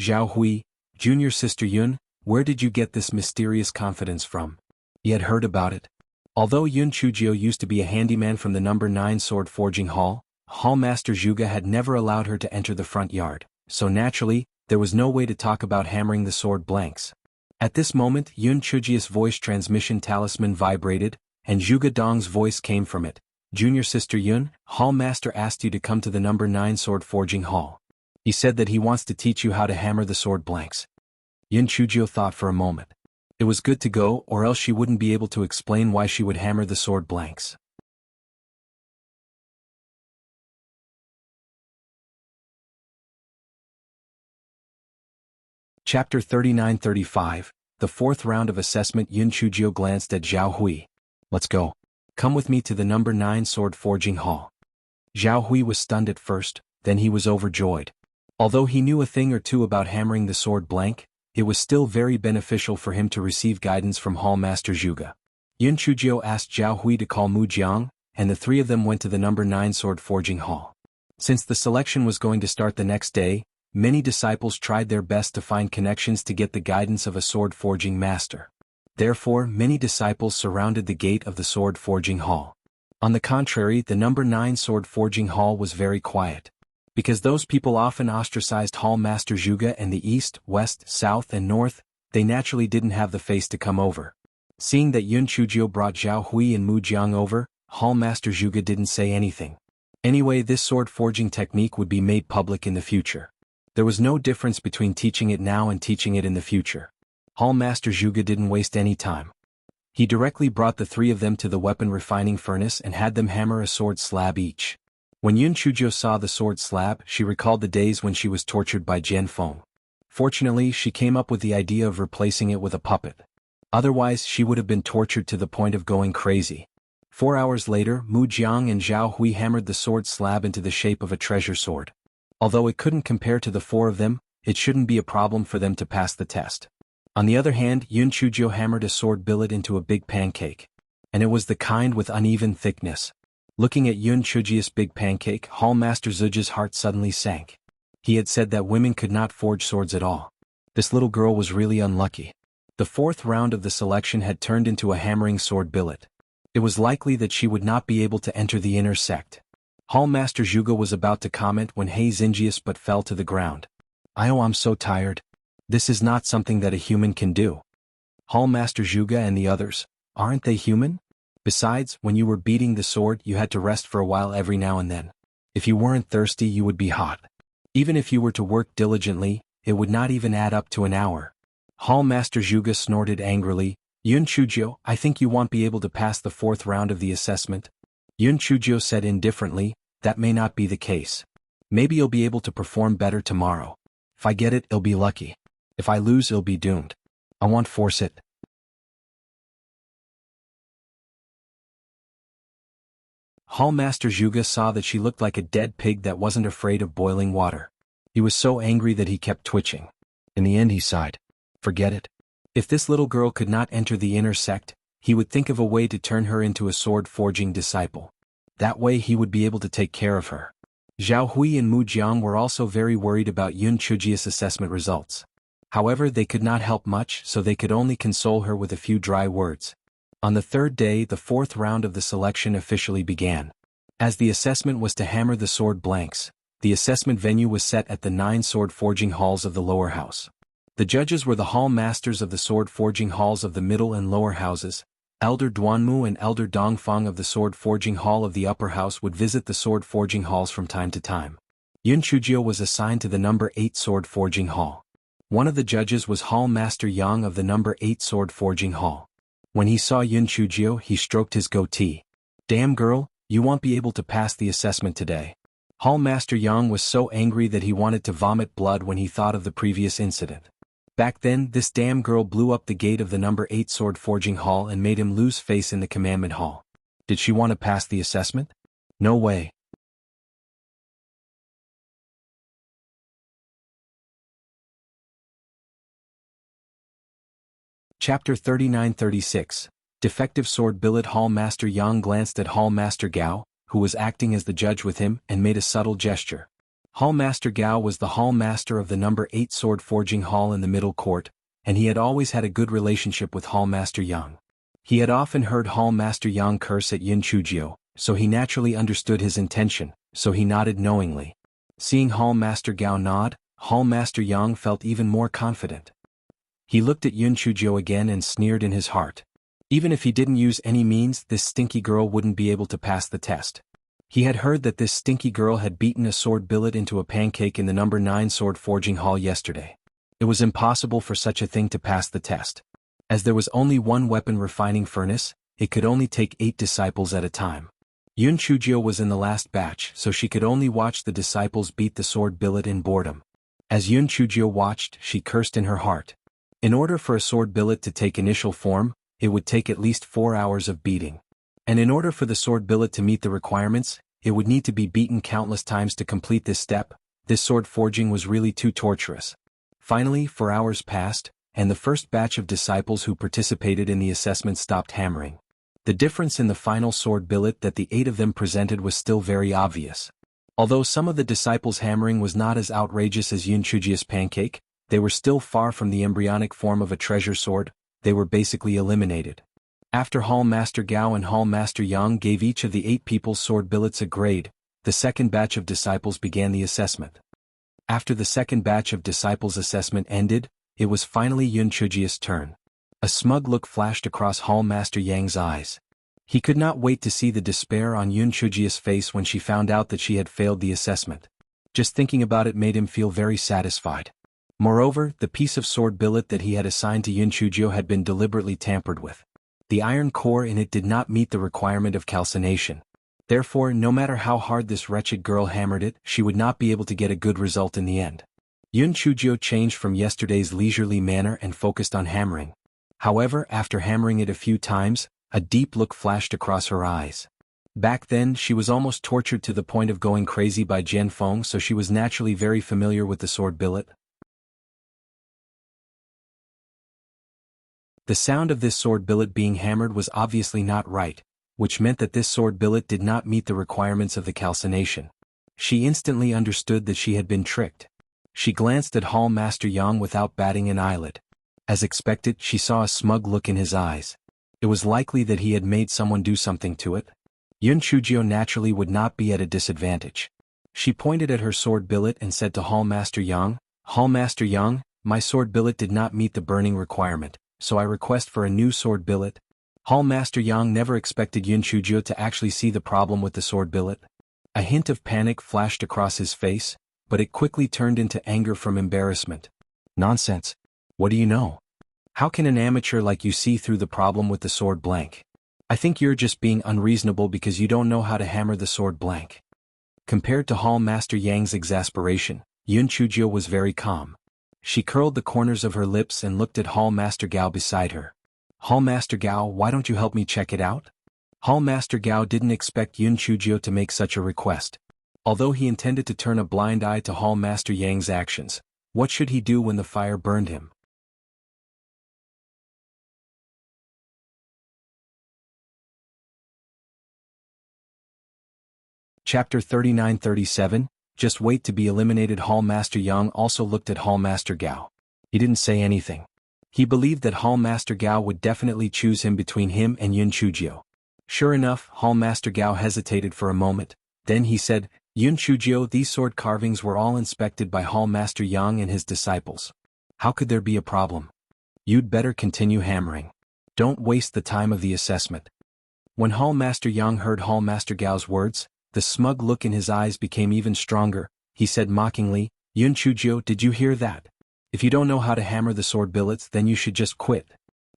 A: Zhao Hui, "Junior sister Yun, where did you get this mysterious confidence from?" He had heard about it. Although Yun Chujio used to be a handyman from the number 9 sword forging hall, Hall Master Zhuge had never allowed her to enter the front yard, so naturally, there was no way to talk about hammering the sword blanks. At this moment, Yun Chujia's voice transmission talisman vibrated, and Zhuge Dong's voice came from it. "Junior sister Yun, Hall Master asked you to come to the number 9 sword forging hall. He said that he wants to teach you how to hammer the sword blanks." Yun Chujio thought for a moment. It was good to go, or else she wouldn't be able to explain why she would hammer the sword blanks. Chapter 39-35, the fourth round of assessment. Yun Chujio glanced at Zhao Hui. "Let's go. Come with me to the number 9 sword forging hall." Zhao Hui was stunned at first, then he was overjoyed. Although he knew a thing or two about hammering the sword blank, it was still very beneficial for him to receive guidance from Hall Master Zhuge. Yun Chujio asked Zhao Hui to call Mu Jiang, and the three of them went to the number 9 sword forging hall. Since the selection was going to start the next day, many disciples tried their best to find connections to get the guidance of a sword forging master. Therefore, many disciples surrounded the gate of the sword forging hall. On the contrary, the number 9 sword forging hall was very quiet. Because those people often ostracized Hall Master Zhuge and the east, west, south and north, they naturally didn't have the face to come over. Seeing that Yun Chujio brought Zhao Hui and Mu Jiang over, Hall Master Zhuge didn't say anything. Anyway, this sword forging technique would be made public in the future. There was no difference between teaching it now and teaching it in the future. Hall Master Zhuge didn't waste any time. He directly brought the three of them to the weapon refining furnace and had them hammer a sword slab each. When Yun Chujio saw the sword slab, she recalled the days when she was tortured by Jian Feng. Fortunately, she came up with the idea of replacing it with a puppet. Otherwise, she would have been tortured to the point of going crazy. 4 hours later, Mu Jiang and Zhao Hui hammered the sword slab into the shape of a treasure sword. Although it couldn't compare to the four of them, it shouldn't be a problem for them to pass the test. On the other hand, Yun Chujio hammered a sword billet into a big pancake. And it was the kind with uneven thickness. Looking at Yun Chujio's big pancake, Hall Master Zhuge's heart suddenly sank. He had said that women could not forge swords at all. This little girl was really unlucky. The fourth round of the selection had turned into a hammering sword billet. It was likely that she would not be able to enter the inner sect. Hall Master Zhuge was about to comment when He Xinjius but fell to the ground. I'm so tired. This is not something that a human can do." Hall Master Zhuge and the others, aren't they human? Besides, when you were beating the sword you had to rest for a while every now and then. If you weren't thirsty you would be hot. Even if you were to work diligently, it would not even add up to an hour. Hall Master Zhuge snorted angrily. "Yun Chujio, I think you won't be able to pass the fourth round of the assessment." Yun Chujio said indifferently, "That may not be the case. Maybe you'll be able to perform better tomorrow. If I get it, I'll be lucky. If I lose, I'll be doomed. I won't force it." Hall Master Zhuge saw that she looked like a dead pig that wasn't afraid of boiling water. He was so angry that he kept twitching. In the end he sighed. Forget it. If this little girl could not enter the inner sect, he would think of a way to turn her into a sword-forging disciple. That way he would be able to take care of her. Zhao Hui and Mu Jiang were also very worried about Yun Chujia's assessment results. However, they could not help much, so they could only console her with a few dry words. On the third day, the fourth round of the selection officially began. As the assessment was to hammer the sword blanks, the assessment venue was set at the 9 sword forging halls of the lower house. The judges were the hall masters of the sword forging halls of the middle and lower houses. Elder Duanmu and Elder Dongfang of the sword forging hall of the upper house would visit the sword forging halls from time to time. Yun Chujio was assigned to the number 8 sword forging hall. One of the judges was Hall Master Yang of the number 8 sword forging hall. When he saw Yun Chujio, he stroked his goatee. "Damn girl, you won't be able to pass the assessment today." Hall Master Yang was so angry that he wanted to vomit blood when he thought of the previous incident. Back then, this damn girl blew up the gate of the number 8 sword forging hall and made him lose face in the commandment hall. Did she want to pass the assessment? No way. Chapter 39-36. Defective sword billet. Hall Master Yang glanced at Hall Master Gao, who was acting as the judge with him, and made a subtle gesture. Hall Master Gao was the hall master of the number 8 sword forging hall in the middle court, and he had always had a good relationship with Hall Master Yang. He had often heard Hall Master Yang curse at Yun Chujio, so he naturally understood his intention, so he nodded knowingly. Seeing Hall Master Gao nod, Hall Master Yang felt even more confident. He looked at Yun Chujio again and sneered in his heart. Even if he didn't use any means, this stinky girl wouldn't be able to pass the test. He had heard that this stinky girl had beaten a sword billet into a pancake in the number 9 sword forging hall yesterday. It was impossible for such a thing to pass the test. As there was only one weapon refining furnace, it could only take 8 disciples at a time. Yun Chujio was in the last batch, so she could only watch the disciples beat the sword billet in boredom. As Yun Chujio watched, she cursed in her heart. In order for a sword billet to take initial form, it would take at least 4 hours of beating. And in order for the sword billet to meet the requirements, it would need to be beaten countless times to complete this step. This sword forging was really too torturous. Finally, 4 hours passed, and the first batch of disciples who participated in the assessment stopped hammering. The difference in the final sword billet that the 8 of them presented was still very obvious. Although some of the disciples' hammering was not as outrageous as Yun Chujio's pancake, they were still far from the embryonic form of a treasure sword. They were basically eliminated. After Hall Master Gao and Hall Master Yang gave each of the 8 people's sword billets a grade, the second batch of disciples began the assessment. After the second batch of disciples' assessment ended, it was finally Yun Chujio's turn. A smug look flashed across Hall Master Yang's eyes. He could not wait to see the despair on Yun Chujio's face when she found out that she had failed the assessment. Just thinking about it made him feel very satisfied. Moreover, the piece of sword billet that he had assigned to Yun Chujio had been deliberately tampered with. The iron core in it did not meet the requirement of calcination. Therefore, no matter how hard this wretched girl hammered it, she would not be able to get a good result in the end. Yun Chujio changed from yesterday's leisurely manner and focused on hammering. However, after hammering it a few times, a deep look flashed across her eyes. Back then, she was almost tortured to the point of going crazy by Jian Feng, so she was naturally very familiar with the sword billet. The sound of this sword billet being hammered was obviously not right, which meant that this sword billet did not meet the requirements of the calcination. She instantly understood that she had been tricked. She glanced at Hall Master Yang without batting an eyelid. As expected, she saw a smug look in his eyes. It was likely that he had made someone do something to it. Yun Chujio naturally would not be at a disadvantage. She pointed at her sword billet and said to Hall Master Yang, "Hall Master Yang, my sword billet did not meet the burning requirement, so I request for a new sword billet." Hall Master Yang never expected Yun Chujio to actually see the problem with the sword billet. A hint of panic flashed across his face, but it quickly turned into anger from embarrassment. "Nonsense. What do you know? How can an amateur like you see through the problem with the sword blank? I think you're just being unreasonable because you don't know how to hammer the sword blank." Compared to Hall Master Yang's exasperation, Yun Chujio was very calm. She curled the corners of her lips and looked at Hall Master Gao beside her. "Hall Master Gao, why don't you help me check it out?" Hall Master Gao didn't expect Yun Chujio to make such a request. Although he intended to turn a blind eye to Hall Master Yang's actions, what should he do when the fire burned him? Chapter 39-37, Just wait to be eliminated. Hall Master Yang also looked at Hall Master Gao. He didn't say anything. He believed that Hall Master Gao would definitely choose him between him and Yun Chujio. Sure enough, Hall Master Gao hesitated for a moment, then he said, Yun Chujio, these sword carvings were all inspected by Hall Master Yang and his disciples. How could there be a problem? You'd better continue hammering. Don't waste the time of the assessment. When Hall Master Yang heard Hall Master Gao's words, the smug look in his eyes became even stronger. He said mockingly, Yun Chujio, did you hear that? If you don't know how to hammer the sword billets, then you should just quit.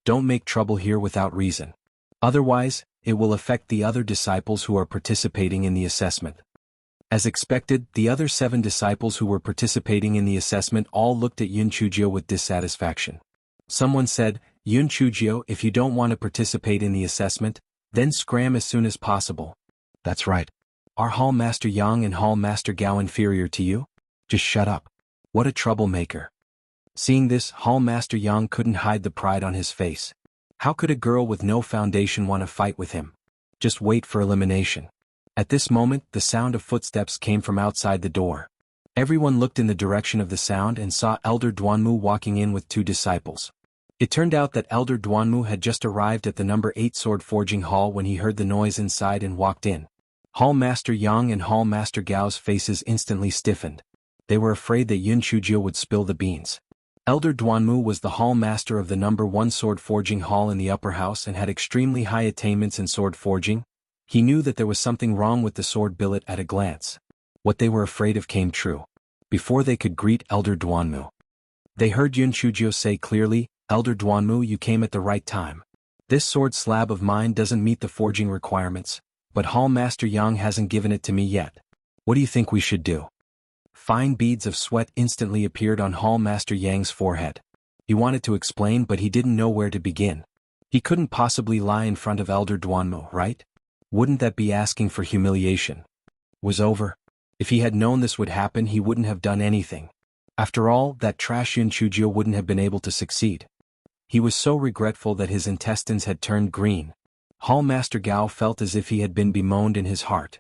A: Don't make trouble here without reason. Otherwise, it will affect the other disciples who are participating in the assessment. As expected, the other 7 disciples who were participating in the assessment all looked at Yun Chujio with dissatisfaction. Someone said, Yun Chujio, if you don't want to participate in the assessment, then scram as soon as possible. That's right. Are Hall Master Yang and Hall Master Gao inferior to you? Just shut up. What a troublemaker. Seeing this, Hall Master Yang couldn't hide the pride on his face. How could a girl with no foundation want to fight with him? Just wait for elimination. At this moment, the sound of footsteps came from outside the door. Everyone looked in the direction of the sound and saw Elder Duanmu walking in with 2 disciples. It turned out that Elder Duanmu had just arrived at the number 8 sword forging hall when he heard the noise inside and walked in. Hall Master Yang and Hall Master Gao's faces instantly stiffened. They were afraid that Yun Chujio would spill the beans. Elder Duanmu was the hall master of the number 1 sword forging hall in the upper house and had extremely high attainments in sword forging. He knew that there was something wrong with the sword billet at a glance. What they were afraid of came true. Before they could greet Elder Duanmu, they heard Yun Chujio say clearly, Elder Duanmu, you came at the right time. This sword slab of mine doesn't meet the forging requirements, but Hall Master Yang hasn't given it to me yet. What do you think we should do? Fine beads of sweat instantly appeared on Hall Master Yang's forehead. He wanted to explain, but he didn't know where to begin. He couldn't possibly lie in front of Elder Duanmu, right? Wouldn't that be asking for humiliation? Was over. If he had known this would happen, he wouldn't have done anything. After all, that trash Yun Chujio wouldn't have been able to succeed. He was so regretful that his intestines had turned green. Hall Master Gao felt as if he had been bemoaned in his heart.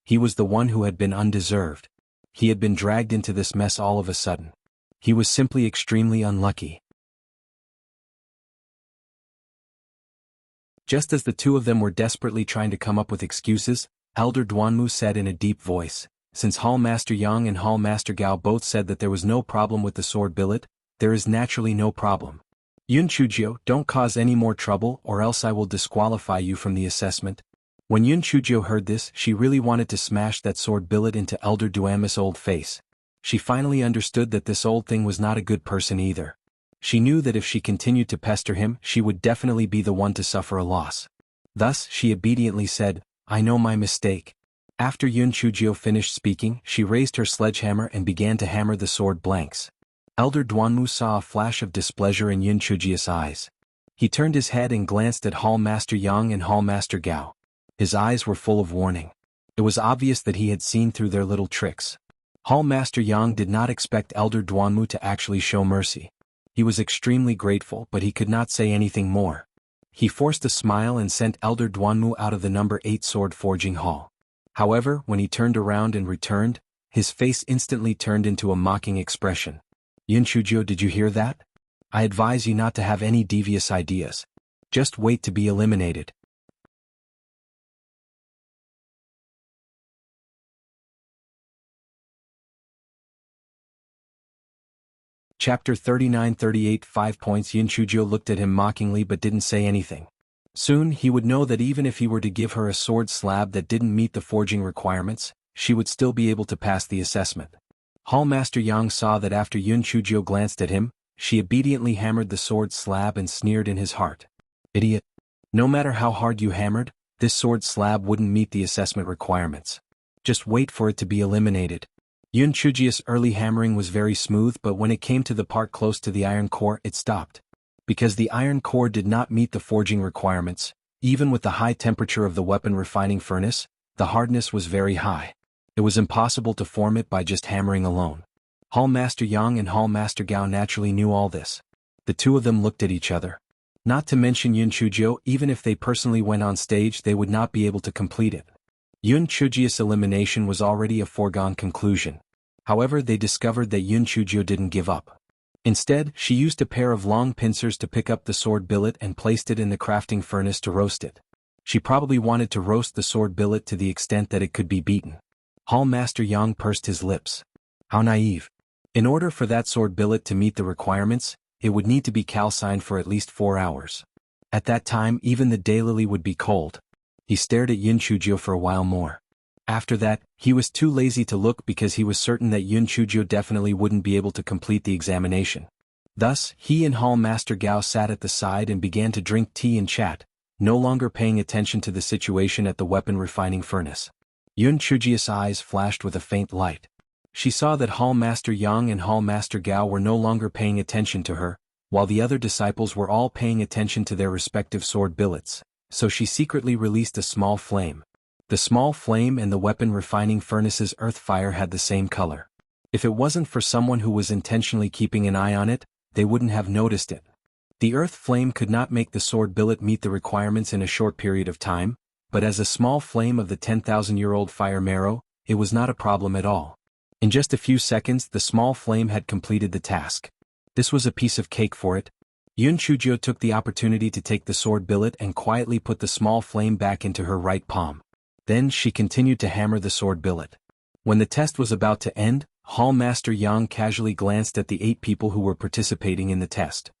A: He was the one who had been undeserved. He had been dragged into this mess all of a sudden. He was simply extremely unlucky. Just as the 2 of them were desperately trying to come up with excuses, Elder Duanmu said in a deep voice, since Hall Master Yang and Hall Master Gao both said that there was no problem with the sword billet, there is naturally no problem. Yun Chujio, don't cause any more trouble or else I will disqualify you from the assessment. When Yun Chujio heard this, she really wanted to smash that sword billet into Elder Duanmu's old face. She finally understood that this old thing was not a good person either. She knew that if she continued to pester him, she would definitely be the one to suffer a loss. Thus, she obediently said, I know my mistake. After Yun Chujio finished speaking, she raised her sledgehammer and began to hammer the sword blanks. Elder Duanmu saw a flash of displeasure in Yun Chujio's eyes. He turned his head and glanced at Hall Master Yang and Hall Master Gao. His eyes were full of warning. It was obvious that he had seen through their little tricks. Hall Master Yang did not expect Elder Duanmu to actually show mercy. He was extremely grateful, but he could not say anything more. He forced a smile and sent Elder Duanmu out of the number 8 sword forging hall. However, when he turned around and returned, his face instantly turned into a mocking expression. Yun Chujio, did you hear that? I advise you not to have any devious ideas. Just wait to be eliminated. Chapter 39-38 5 points. Yun Chujio looked at him mockingly but didn't say anything. Soon he would know that even if he were to give her a sword slab that didn't meet the forging requirements, she would still be able to pass the assessment. Hall Master Yang saw that after Yun Chujio glanced at him, she obediently hammered the sword slab and sneered in his heart. Idiot. No matter how hard you hammered, this sword slab wouldn't meet the assessment requirements. Just wait for it to be eliminated. Yun Chujio's early hammering was very smooth, but when it came to the part close to the iron core, it stopped. Because the iron core did not meet the forging requirements, even with the high temperature of the weapon refining furnace, the hardness was very high. It was impossible to form it by just hammering alone. Hall Master Yang and Hall Master Gao naturally knew all this. The 2 of them looked at each other. Not to mention Yun Chujio, even if they personally went on stage, they would not be able to complete it. Yun Chujia's elimination was already a foregone conclusion. However, they discovered that Yun Chujio didn't give up. Instead, she used a pair of long pincers to pick up the sword billet and placed it in the crafting furnace to roast it. She probably wanted to roast the sword billet to the extent that it could be beaten. Hall Master Yang pursed his lips. How naive. In order for that sword billet to meet the requirements, it would need to be calcined for at least 4 hours. At that time, even the daylily would be cold. He stared at Yun Chujio for a while more. After that, he was too lazy to look because he was certain that Yun Chujio definitely wouldn't be able to complete the examination. Thus, he and Hall Master Gao sat at the side and began to drink tea and chat, no longer paying attention to the situation at the weapon refining furnace. Yun Chujio's eyes flashed with a faint light. She saw that Hall Master Yang and Hall Master Gao were no longer paying attention to her, while the other disciples were all paying attention to their respective sword billets, so she secretly released a small flame. The small flame and the weapon refining furnace's earth fire had the same color. If it wasn't for someone who was intentionally keeping an eye on it, they wouldn't have noticed it. The earth flame could not make the sword billet meet the requirements in a short period of time, but as a small flame of the 10,000-year-old fire marrow, it was not a problem at all. In just a few seconds, the small flame had completed the task. This was a piece of cake for it. Yun Chujio took the opportunity to take the sword billet and quietly put the small flame back into her right palm. Then she continued to hammer the sword billet. When the test was about to end, Hall Master Yang casually glanced at the 8 people who were participating in the test.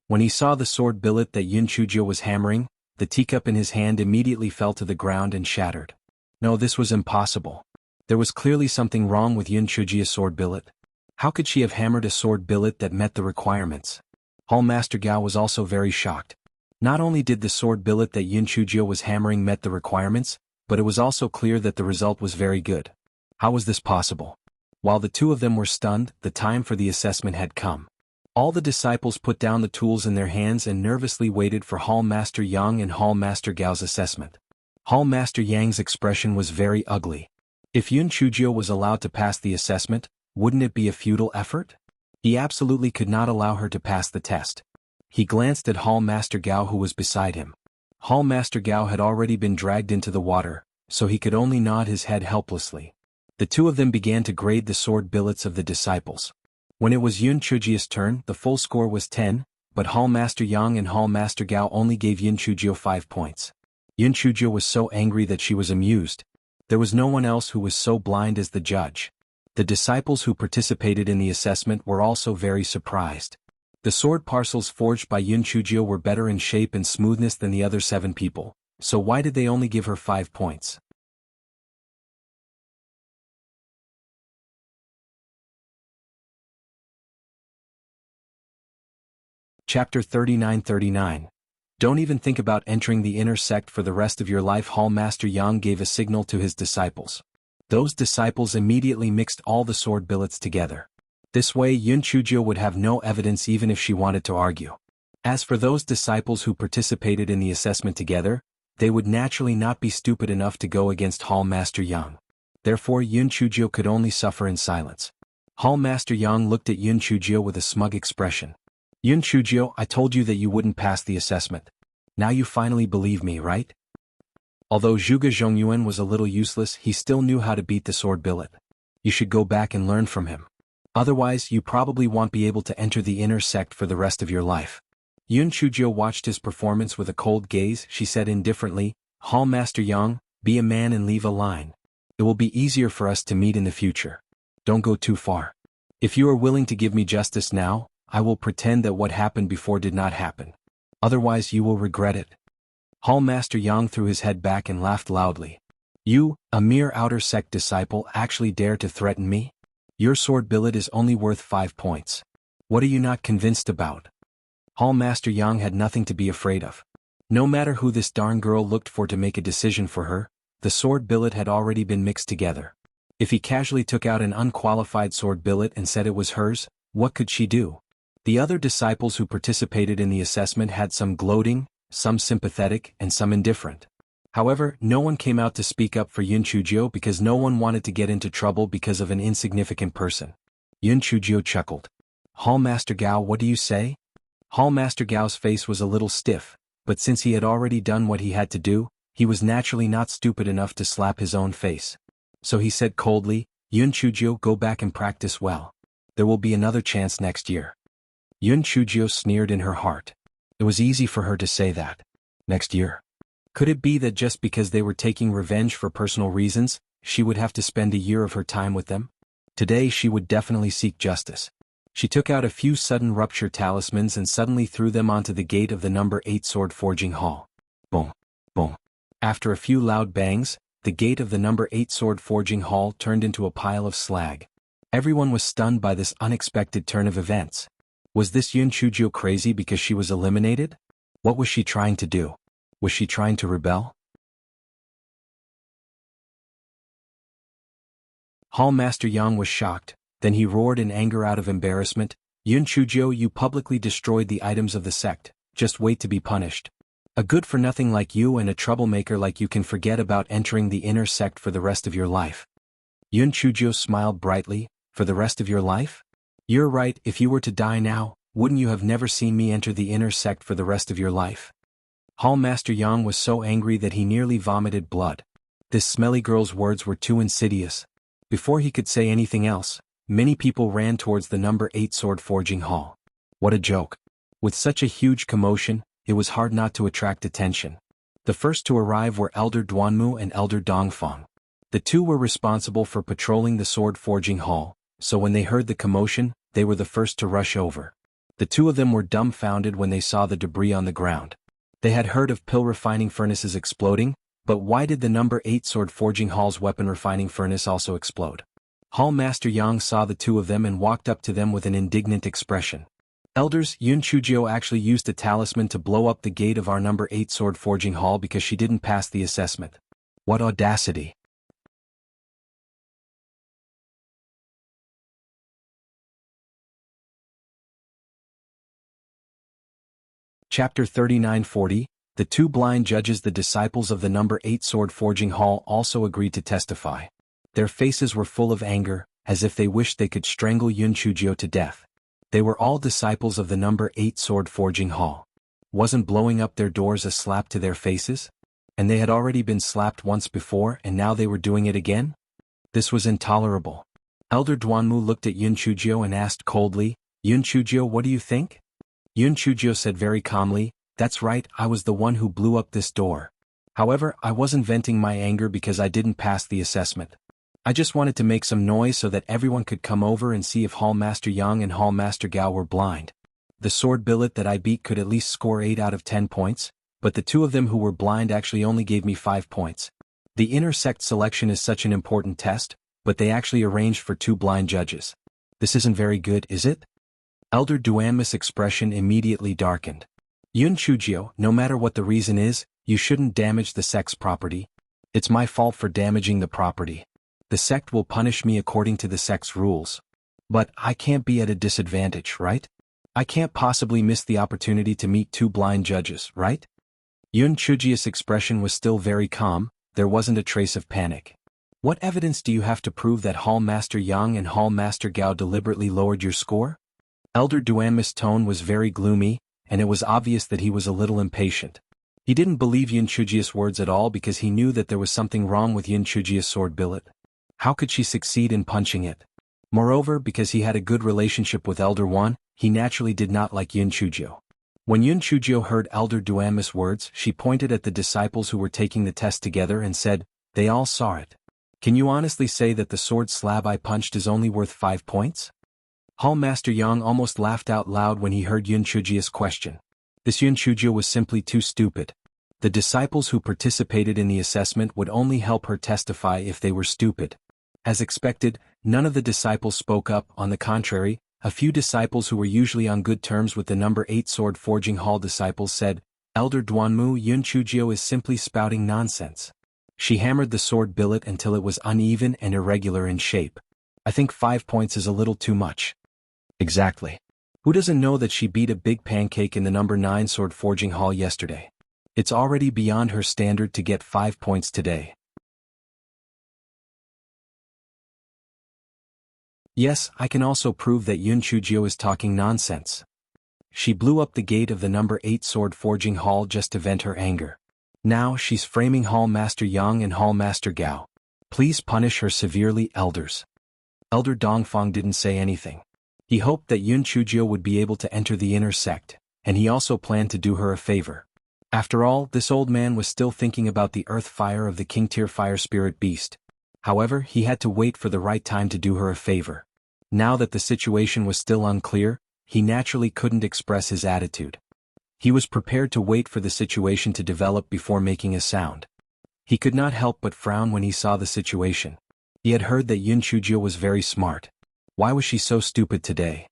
A: When he saw the sword billet that Yun Chujio was hammering, the teacup in his hand immediately fell to the ground and shattered. No, this was impossible. There was clearly something wrong with Yun Chujio's sword billet. How could she have hammered a sword billet that met the requirements? Hall Master Gao was also very shocked. Not only did the sword billet that Yun Chujio was hammering met the requirements, but it was also clear that the result was very good. How was this possible? While the two of them were stunned, the time for the assessment had come. All the disciples put down the tools in their hands and nervously waited for Hall Master Yang and Hall Master Gao's assessment. Hall Master Yang's expression was very ugly. If Yun Chujio was allowed to pass the assessment, wouldn't it be a futile effort? He absolutely could not allow her to pass the test. He glanced at Hall Master Gao who was beside him. Hall Master Gao had already been dragged into the water, so he could only nod his head helplessly. The two of them began to grade the sword billets of the disciples. When it was Yun Chujio's turn, the full score was 10, but Hall Master Yang and Hall Master Gao only gave Yun Chujio 5 points. Yun Chujio was so angry that she was amused. There was no one else who was so blind as the judge. The disciples who participated in the assessment were also very surprised. The sword parcels forged by Yun Chujio were better in shape and smoothness than the other 7 people, so why did they only give her 5 points? Chapter 39-39. Don't even think about entering the inner sect for the rest of your life. Hall Master Yang gave a signal to his disciples. Those disciples immediately mixed all the sword billets together. This way Yun Chujio would have no evidence even if she wanted to argue. As for those disciples who participated in the assessment together, they would naturally not be stupid enough to go against Hall Master Yang. Therefore Yun Chujio could only suffer in silence. Hall Master Yang looked at Yun Chujio with a smug expression. Yun Chujio, I told you that you wouldn't pass the assessment. Now you finally believe me, right? Although Zhuge Zhongyuan was a little useless, he still knew how to beat the sword billet. You should go back and learn from him. Otherwise, you probably won't be able to enter the inner sect for the rest of your life. Yun Chujio watched his performance with a cold gaze. She said indifferently, Hall Master Yang, be a man and leave a line. It will be easier for us to meet in the future. Don't go too far. If you are willing to give me justice now, I will pretend that what happened before did not happen. Otherwise you will regret it. Hall Master Yang threw his head back and laughed loudly. You, a mere outer sect disciple, actually dare to threaten me? Your sword billet is only worth 5 points. What are you not convinced about? Hall Master Yang had nothing to be afraid of. No matter who this darn girl looked for to make a decision for her, the sword billet had already been mixed together. If he casually took out an unqualified sword billet and said it was hers, what could she do? The other disciples who participated in the assessment had some gloating, some sympathetic, and some indifferent. However, no one came out to speak up for Yun Chujio because no one wanted to get into trouble because of an insignificant person. Yun Chujio chuckled. Hall Master Gao, what do you say? Hall Master Gao's face was a little stiff. but since he had already done what he had to do, he was naturally not stupid enough to slap his own face. So he said coldly, Yun Chujio, go back and practice well. There will be another chance next year. Yun Chujio sneered in her heart. It was easy for her to say that. Next year. Could it be that just because they were taking revenge for personal reasons, she would have to spend a year of her time with them? Today she would definitely seek justice. She took out a few sudden rupture talismans and suddenly threw them onto the gate of the number 8 sword forging hall. Boom. Boom. After a few loud bangs, the gate of the number 8 sword forging hall turned into a pile of slag. Everyone was stunned by this unexpected turn of events. Was this Yun Chujio crazy because she was eliminated? What was she trying to do? Was she trying to rebel? Hall Master Yang was shocked, then he roared in anger out of embarrassment, Yun Chujio, you publicly destroyed the items of the sect, just wait to be punished. A good-for-nothing like you and a troublemaker like you can forget about entering the inner sect for the rest of your life. Yun Chujio smiled brightly, for the rest of your life? You're right, if you were to die now, wouldn't you have never seen me enter the inner sect for the rest of your life? Hall Master Yang was so angry that he nearly vomited blood. This smelly girl's words were too insidious. Before he could say anything else, many people ran towards the number 8 sword forging hall. What a joke. With such a huge commotion, it was hard not to attract attention. The first to arrive were Elder Duanmu and Elder Dongfang. The two were responsible for patrolling the sword forging hall, so when they heard the commotion, they were the first to rush over. The two of them were dumbfounded when they saw the debris on the ground. They had heard of pill refining furnaces exploding, but why did the number 8 sword forging hall's weapon refining furnace also explode? Hall Master Yang saw the two of them and walked up to them with an indignant expression. Elders, Yun Chujio actually used a talisman to blow up the gate of our number 8 sword forging hall because she didn't pass the assessment. What audacity! Chapter 39-40, the two blind judges, the disciples of the number 8 sword forging hall, also agreed to testify. Their faces were full of anger, as if they wished they could strangle Yun Chujio to death. They were all disciples of the number 8 sword forging hall. Wasn't blowing up their doors a slap to their faces? And they had already been slapped once before and now they were doing it again? This was intolerable. Elder Duanmu looked at Yun Chujio and asked coldly, Yun Chujio, what do you think? Yun Chujio said very calmly, that's right, I was the one who blew up this door. However, I wasn't venting my anger because I didn't pass the assessment. I just wanted to make some noise so that everyone could come over and see if Hall Master Yang and Hall Master Gao were blind. The sword billet that I beat could at least score 8 out of 10 points, but the two of them who were blind actually only gave me 5 points. The inner sect selection is such an important test, but they actually arranged for 2 blind judges. This isn't very good, is it? Elder Duanmu's expression immediately darkened. Yun Chujio, no matter what the reason is, you shouldn't damage the sect's property. It's my fault for damaging the property. The sect will punish me according to the sect's rules. But I can't be at a disadvantage, right? I can't possibly miss the opportunity to meet 2 blind judges, right? Yun Chujio's expression was still very calm, there wasn't a trace of panic. What evidence do you have to prove that Hall Master Yang and Hall Master Gao deliberately lowered your score? Elder Duanmu's tone was very gloomy, and it was obvious that he was a little impatient. He didn't believe Yun Chujio's words at all because he knew that there was something wrong with Yun Chujio's sword billet. How could she succeed in punching it? Moreover, because he had a good relationship with Elder Wan, he naturally did not like Yun Chujio. When Yun Chujio heard Elder Duanmu's words, she pointed at the disciples who were taking the test together and said, they all saw it. Can you honestly say that the sword slab I punched is only worth 5 points? Hall Master Yang almost laughed out loud when he heard Yun Chujio's question. This Yun Chujio was simply too stupid. The disciples who participated in the assessment would only help her testify if they were stupid. As expected, none of the disciples spoke up. On the contrary, a few disciples who were usually on good terms with the number 8 sword forging hall disciples said, Elder Duanmu, Yun Chujio is simply spouting nonsense. She hammered the sword billet until it was uneven and irregular in shape. I think 5 points is a little too much. Exactly. Who doesn't know that she beat a big pancake in the number 9 sword forging hall yesterday? It's already beyond her standard to get 5 points today. Yes, I can also prove that Yun Chujio is talking nonsense. She blew up the gate of the number 8 sword forging hall just to vent her anger. Now she's framing Hall Master Yang and Hall Master Gao. Please punish her severely, elders. Elder Dongfang didn't say anything. He hoped that Yun Chujio would be able to enter the inner sect, and he also planned to do her a favor. After all, this old man was still thinking about the earth fire of the King-tier fire spirit beast. However, he had to wait for the right time to do her a favor. Now that the situation was still unclear, he naturally couldn't express his attitude. He was prepared to wait for the situation to develop before making a sound. He could not help but frown when he saw the situation. He had heard that Yun Chujio was very smart. Why was she so stupid today?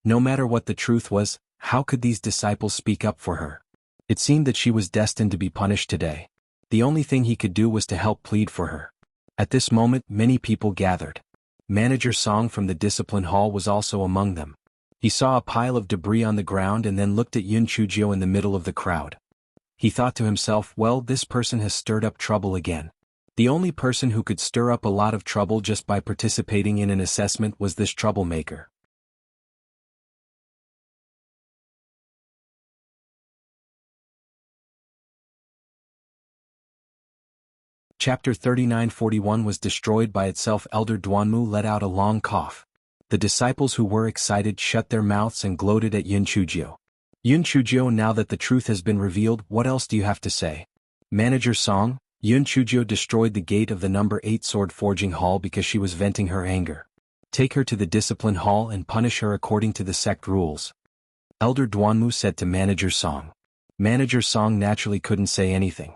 A: No matter what the truth was, how could these disciples speak up for her? It seemed that she was destined to be punished today. The only thing he could do was to help plead for her. At this moment, many people gathered. Manager Song from the discipline hall was also among them. He saw a pile of debris on the ground and then looked at Yun Chujio in the middle of the crowd. He thought to himself, well, this person has stirred up trouble again. The only person who could stir up a lot of trouble just by participating in an assessment was this troublemaker. Chapter 3941 was destroyed by itself. Elder Duanmu let out a long cough. The disciples who were excited shut their mouths and gloated at Yun Chujio. Yun Chujio, now that the truth has been revealed, what else do you have to say? Manager Song, Yun Chujio destroyed the gate of the number 8 sword forging hall because she was venting her anger. Take her to the discipline hall and punish her according to the sect rules. Elder Duanmu said to Manager Song. Manager Song naturally couldn't say anything.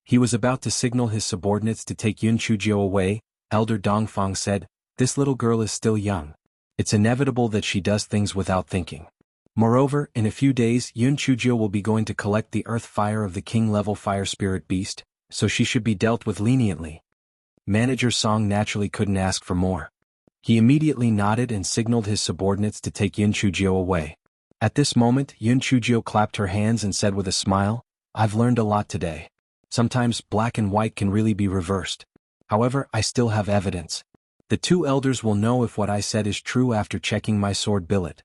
A: He was about to signal his subordinates to take Yun Chujio away. Elder Dongfang said, this little girl is still young. It's inevitable that she does things without thinking. Moreover, in a few days Yun Chujio will be going to collect the earth fire of the king-level fire spirit beast, so she should be dealt with leniently. Manager Song naturally couldn't ask for more. He immediately nodded and signaled his subordinates to take Yun Chujio away. At this moment, Yun Chujio clapped her hands and said with a smile, I've learned a lot today. Sometimes black and white can really be reversed. However, I still have evidence. The two elders will know if what I said is true after checking my sword billet.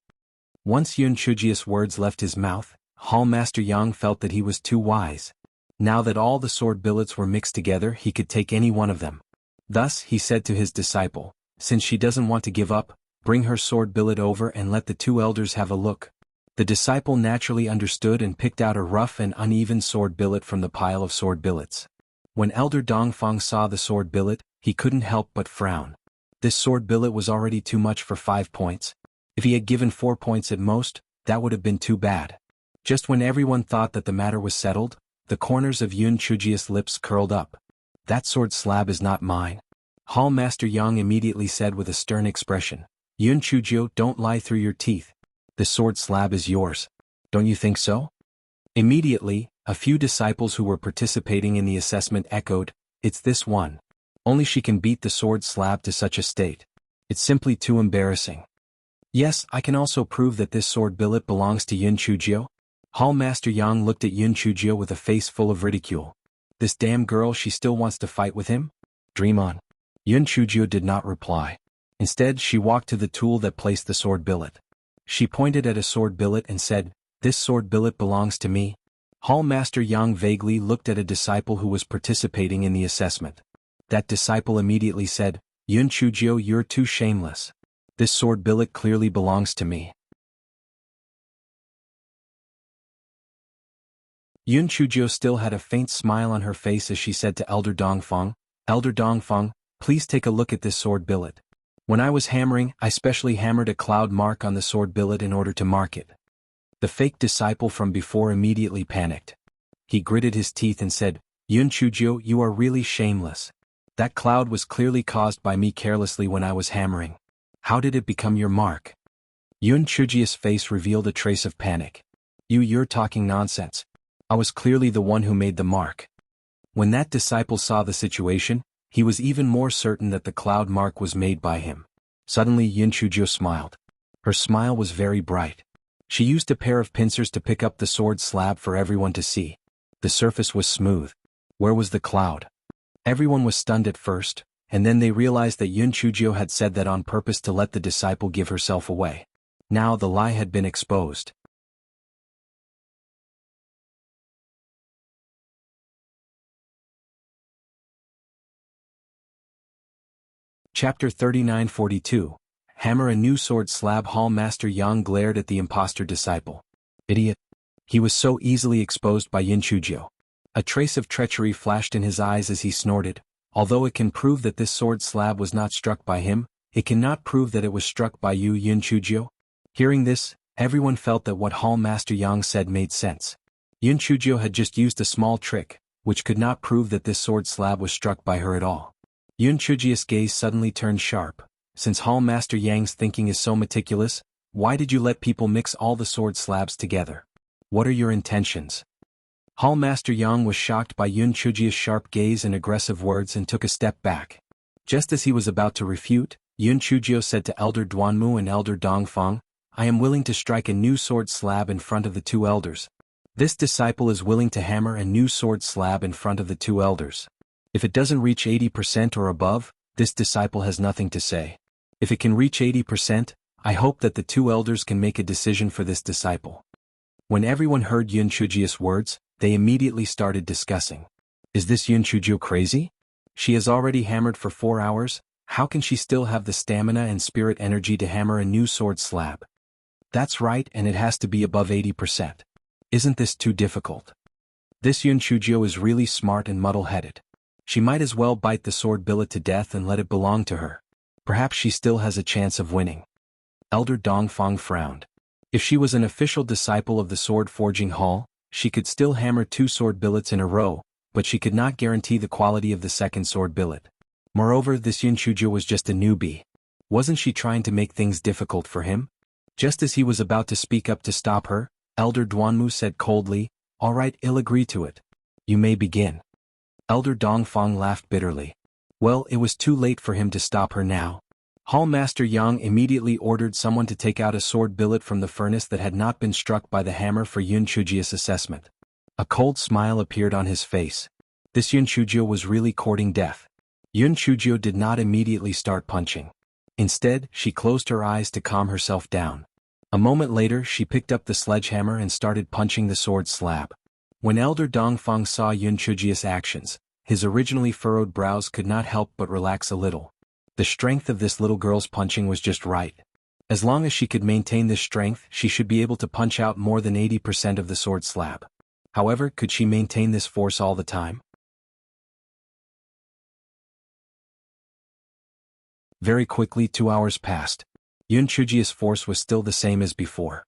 A: Once Yun Chujio's words left his mouth, Hall Master Yang felt that he was too wise. Now that all the sword billets were mixed together, he could take any one of them. Thus, he said to his disciple, since she doesn't want to give up, bring her sword billet over and let the two elders have a look. The disciple naturally understood and picked out a rough and uneven sword billet from the pile of sword billets. When Elder Dongfang saw the sword billet, he couldn't help but frown. This sword billet was already too much for 5 points. If he had given 4 points at most, that would have been too bad. Just when everyone thought that the matter was settled, the corners of Yun Chujio's lips curled up. That sword slab is not mine. Hall Master Yang immediately said with a stern expression, Yun Chujio, don't lie through your teeth. The sword slab is yours. Don't you think so? Immediately, a few disciples who were participating in the assessment echoed, it's this one. Only she can beat the sword slab to such a state. It's simply too embarrassing. Yes, I can also prove that this sword billet belongs to Yun Chujio. Hall Master Yang looked at Yun Chujio with a face full of ridicule. This damn girl, she still wants to fight with him? Dream on. Yun Chujio did not reply. Instead, she walked to the tool that placed the sword billet. She pointed at a sword billet and said, this sword billet belongs to me. Hall Master Yang vaguely looked at a disciple who was participating in the assessment. That disciple immediately said, Yun Chujio, you're too shameless. This sword billet clearly belongs to me. Yun Chujio still had a faint smile on her face as she said to Elder Dongfang, Elder Dongfang, please take a look at this sword billet. When I was hammering, I specially hammered a cloud mark on the sword billet in order to mark it. The fake disciple from before immediately panicked. He gritted his teeth and said, Yun Chujio, you are really shameless. That cloud was clearly caused by me carelessly when I was hammering. How did it become your mark? Yun Chujio's face revealed a trace of panic. You're talking nonsense. I was clearly the one who made the mark. When that disciple saw the situation, he was even more certain that the cloud mark was made by him. Suddenly Yun Chujio smiled. Her smile was very bright. She used a pair of pincers to pick up the sword slab for everyone to see. The surface was smooth. Where was the cloud? Everyone was stunned at first, and then they realized that Yun Chujio had said that on purpose to let the disciple give herself away. Now the lie had been exposed. Chapter 3942. Hammer a new sword slab. Hall Master Yang glared at the impostor disciple. Idiot. He was so easily exposed by Yin Chujio. A trace of treachery flashed in his eyes as he snorted. Although it can prove that this sword slab was not struck by him, it cannot prove that it was struck by you, Yin Chujio. Hearing this, everyone felt that what Hall Master Yang said made sense. Yin Chujio had just used a small trick, which could not prove that this sword slab was struck by her at all. Yin Chujio's gaze suddenly turned sharp. Since Hall Master Yang's thinking is so meticulous, why did you let people mix all the sword slabs together? What are your intentions? Hall Master Yang was shocked by Yin Chujio's sharp gaze and aggressive words and took a step back. Just as he was about to refute, Yin Chujio said to Elder Duanmu and Elder Dongfang, I am willing to strike a new sword slab in front of the two elders. This disciple is willing to hammer a new sword slab in front of the two elders. If it doesn't reach 80% or above, this disciple has nothing to say. If it can reach 80%, I hope that the two elders can make a decision for this disciple. When everyone heard Yin Chujio's words, they immediately started discussing. Is this Yin Chujio crazy? She has already hammered for 4 hours, how can she still have the stamina and spirit energy to hammer a new sword slab? That's right, and it has to be above 80%. Isn't this too difficult? This Yin Chujio is really smart and muddle-headed. She might as well bite the sword billet to death and let it belong to her. Perhaps she still has a chance of winning. Elder Dongfang frowned. If she was an official disciple of the sword forging hall, she could still hammer 2 sword billets in a row, but she could not guarantee the quality of the second sword billet. Moreover, this Yin Chujio was just a newbie. Wasn't she trying to make things difficult for him? Just as he was about to speak up to stop her, Elder Duanmu said coldly, All right, I'll agree to it. You may begin. Elder Dongfang laughed bitterly. Well, it was too late for him to stop her now. Hall Master Yang immediately ordered someone to take out a sword billet from the furnace that had not been struck by the hammer for Yin Chujio's assessment. A cold smile appeared on his face. This Yin Chujio was really courting death. Yin Chujio did not immediately start punching. Instead, she closed her eyes to calm herself down. A moment later, she picked up the sledgehammer and started punching the sword slab. When Elder Dongfang saw Yin Chujio's actions, his originally furrowed brows could not help but relax a little. The strength of this little girl's punching was just right. As long as she could maintain this strength, she should be able to punch out more than 80% of the sword slab. However, could she maintain this force all the time? Very quickly 2 hours passed. Yin Chujio's force was still the same as before.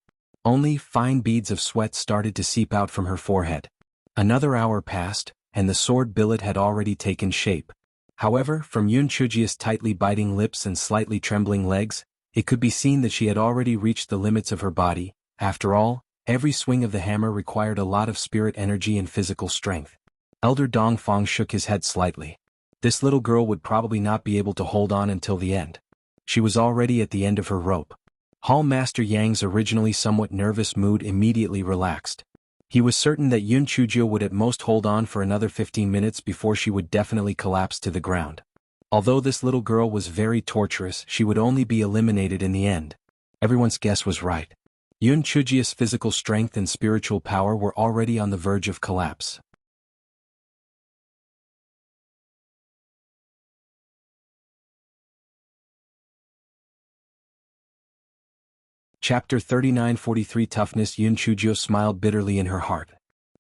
A: Only fine beads of sweat started to seep out from her forehead. Another hour passed, and the sword billet had already taken shape. However, from Yin Chujio's tightly biting lips and slightly trembling legs, it could be seen that she had already reached the limits of her body. After all, every swing of the hammer required a lot of spirit energy and physical strength. Elder Dongfang shook his head slightly. This little girl would probably not be able to hold on until the end. She was already at the end of her rope. Hall Master Yang's originally somewhat nervous mood immediately relaxed. He was certain that Yin Chujio would at most hold on for another 15 minutes before she would definitely collapse to the ground. Although this little girl was very torturous, she would only be eliminated in the end. Everyone's guess was right. Yin Chujio's physical strength and spiritual power were already on the verge of collapse. Chapter 3943. Toughness. Yin Chujio smiled bitterly in her heart.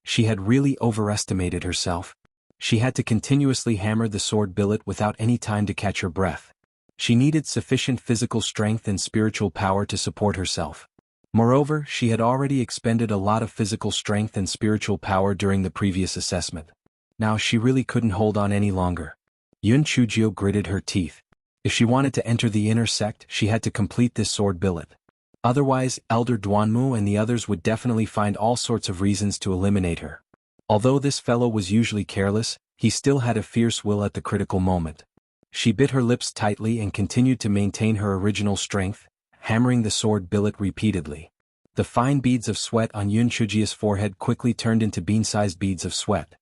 A: She had really overestimated herself. She had to continuously hammer the sword billet without any time to catch her breath. She needed sufficient physical strength and spiritual power to support herself. Moreover, she had already expended a lot of physical strength and spiritual power during the previous assessment. Now she really couldn't hold on any longer. Yin Chujio gritted her teeth. If she wanted to enter the inner sect, she had to complete this sword billet. Otherwise, Elder Duanmu and the others would definitely find all sorts of reasons to eliminate her. Although this fellow was usually careless, he still had a fierce will at the critical moment. She bit her lips tightly and continued to maintain her original strength, hammering the sword billet repeatedly. The fine beads of sweat on Yin Chujio's forehead quickly turned into bean-sized beads of sweat.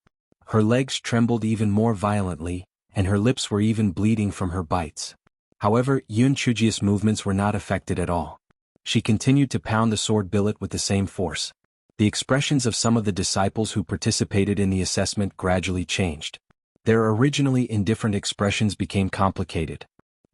A: Her legs trembled even more violently, and her lips were even bleeding from her bites. However, Yin Chujio's movements were not affected at all. She continued to pound the sword billet with the same force. The expressions of some of the disciples who participated in the assessment gradually changed. Their originally indifferent expressions became complicated.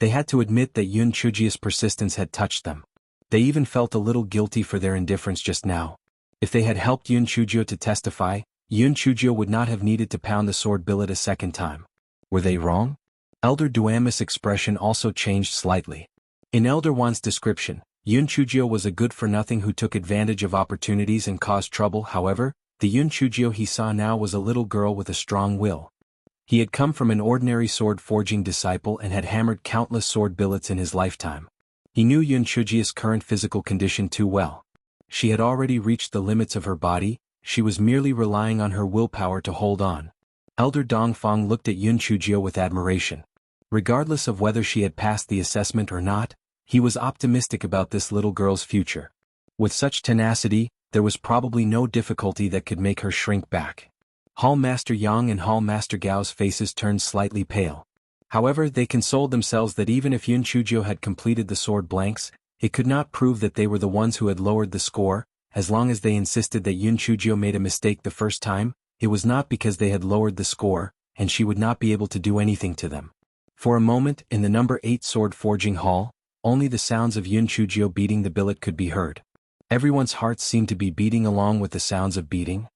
A: They had to admit that Yun Chujia's persistence had touched them. They even felt a little guilty for their indifference just now. If they had helped Yun Chujio to testify, Yun Chujio would not have needed to pound the sword billet a second time. Were they wrong? Elder Duamis' expression also changed slightly. In Elder Wan's description, Yun Chujio was a good-for-nothing who took advantage of opportunities and caused trouble. However, the Yun Chujio he saw now was a little girl with a strong will. He had come from an ordinary sword-forging disciple and had hammered countless sword billets in his lifetime. He knew Yun Chujia's current physical condition too well. She had already reached the limits of her body, she was merely relying on her willpower to hold on. Elder Dongfang looked at Yun Chujio with admiration. Regardless of whether she had passed the assessment or not, he was optimistic about this little girl's future. With such tenacity, there was probably no difficulty that could make her shrink back. Hall Master Yang and Hall Master Gao's faces turned slightly pale. However, they consoled themselves that even if Yun Chujio had completed the sword blanks, it could not prove that they were the ones who had lowered the score. As long as they insisted that Yun Chujio made a mistake the first time, it was not because they had lowered the score, and she would not be able to do anything to them. For a moment, in the number 8 sword forging hall, only the sounds of Yun Chujio beating the billet could be heard. Everyone's hearts seemed to be beating along with the sounds of beating.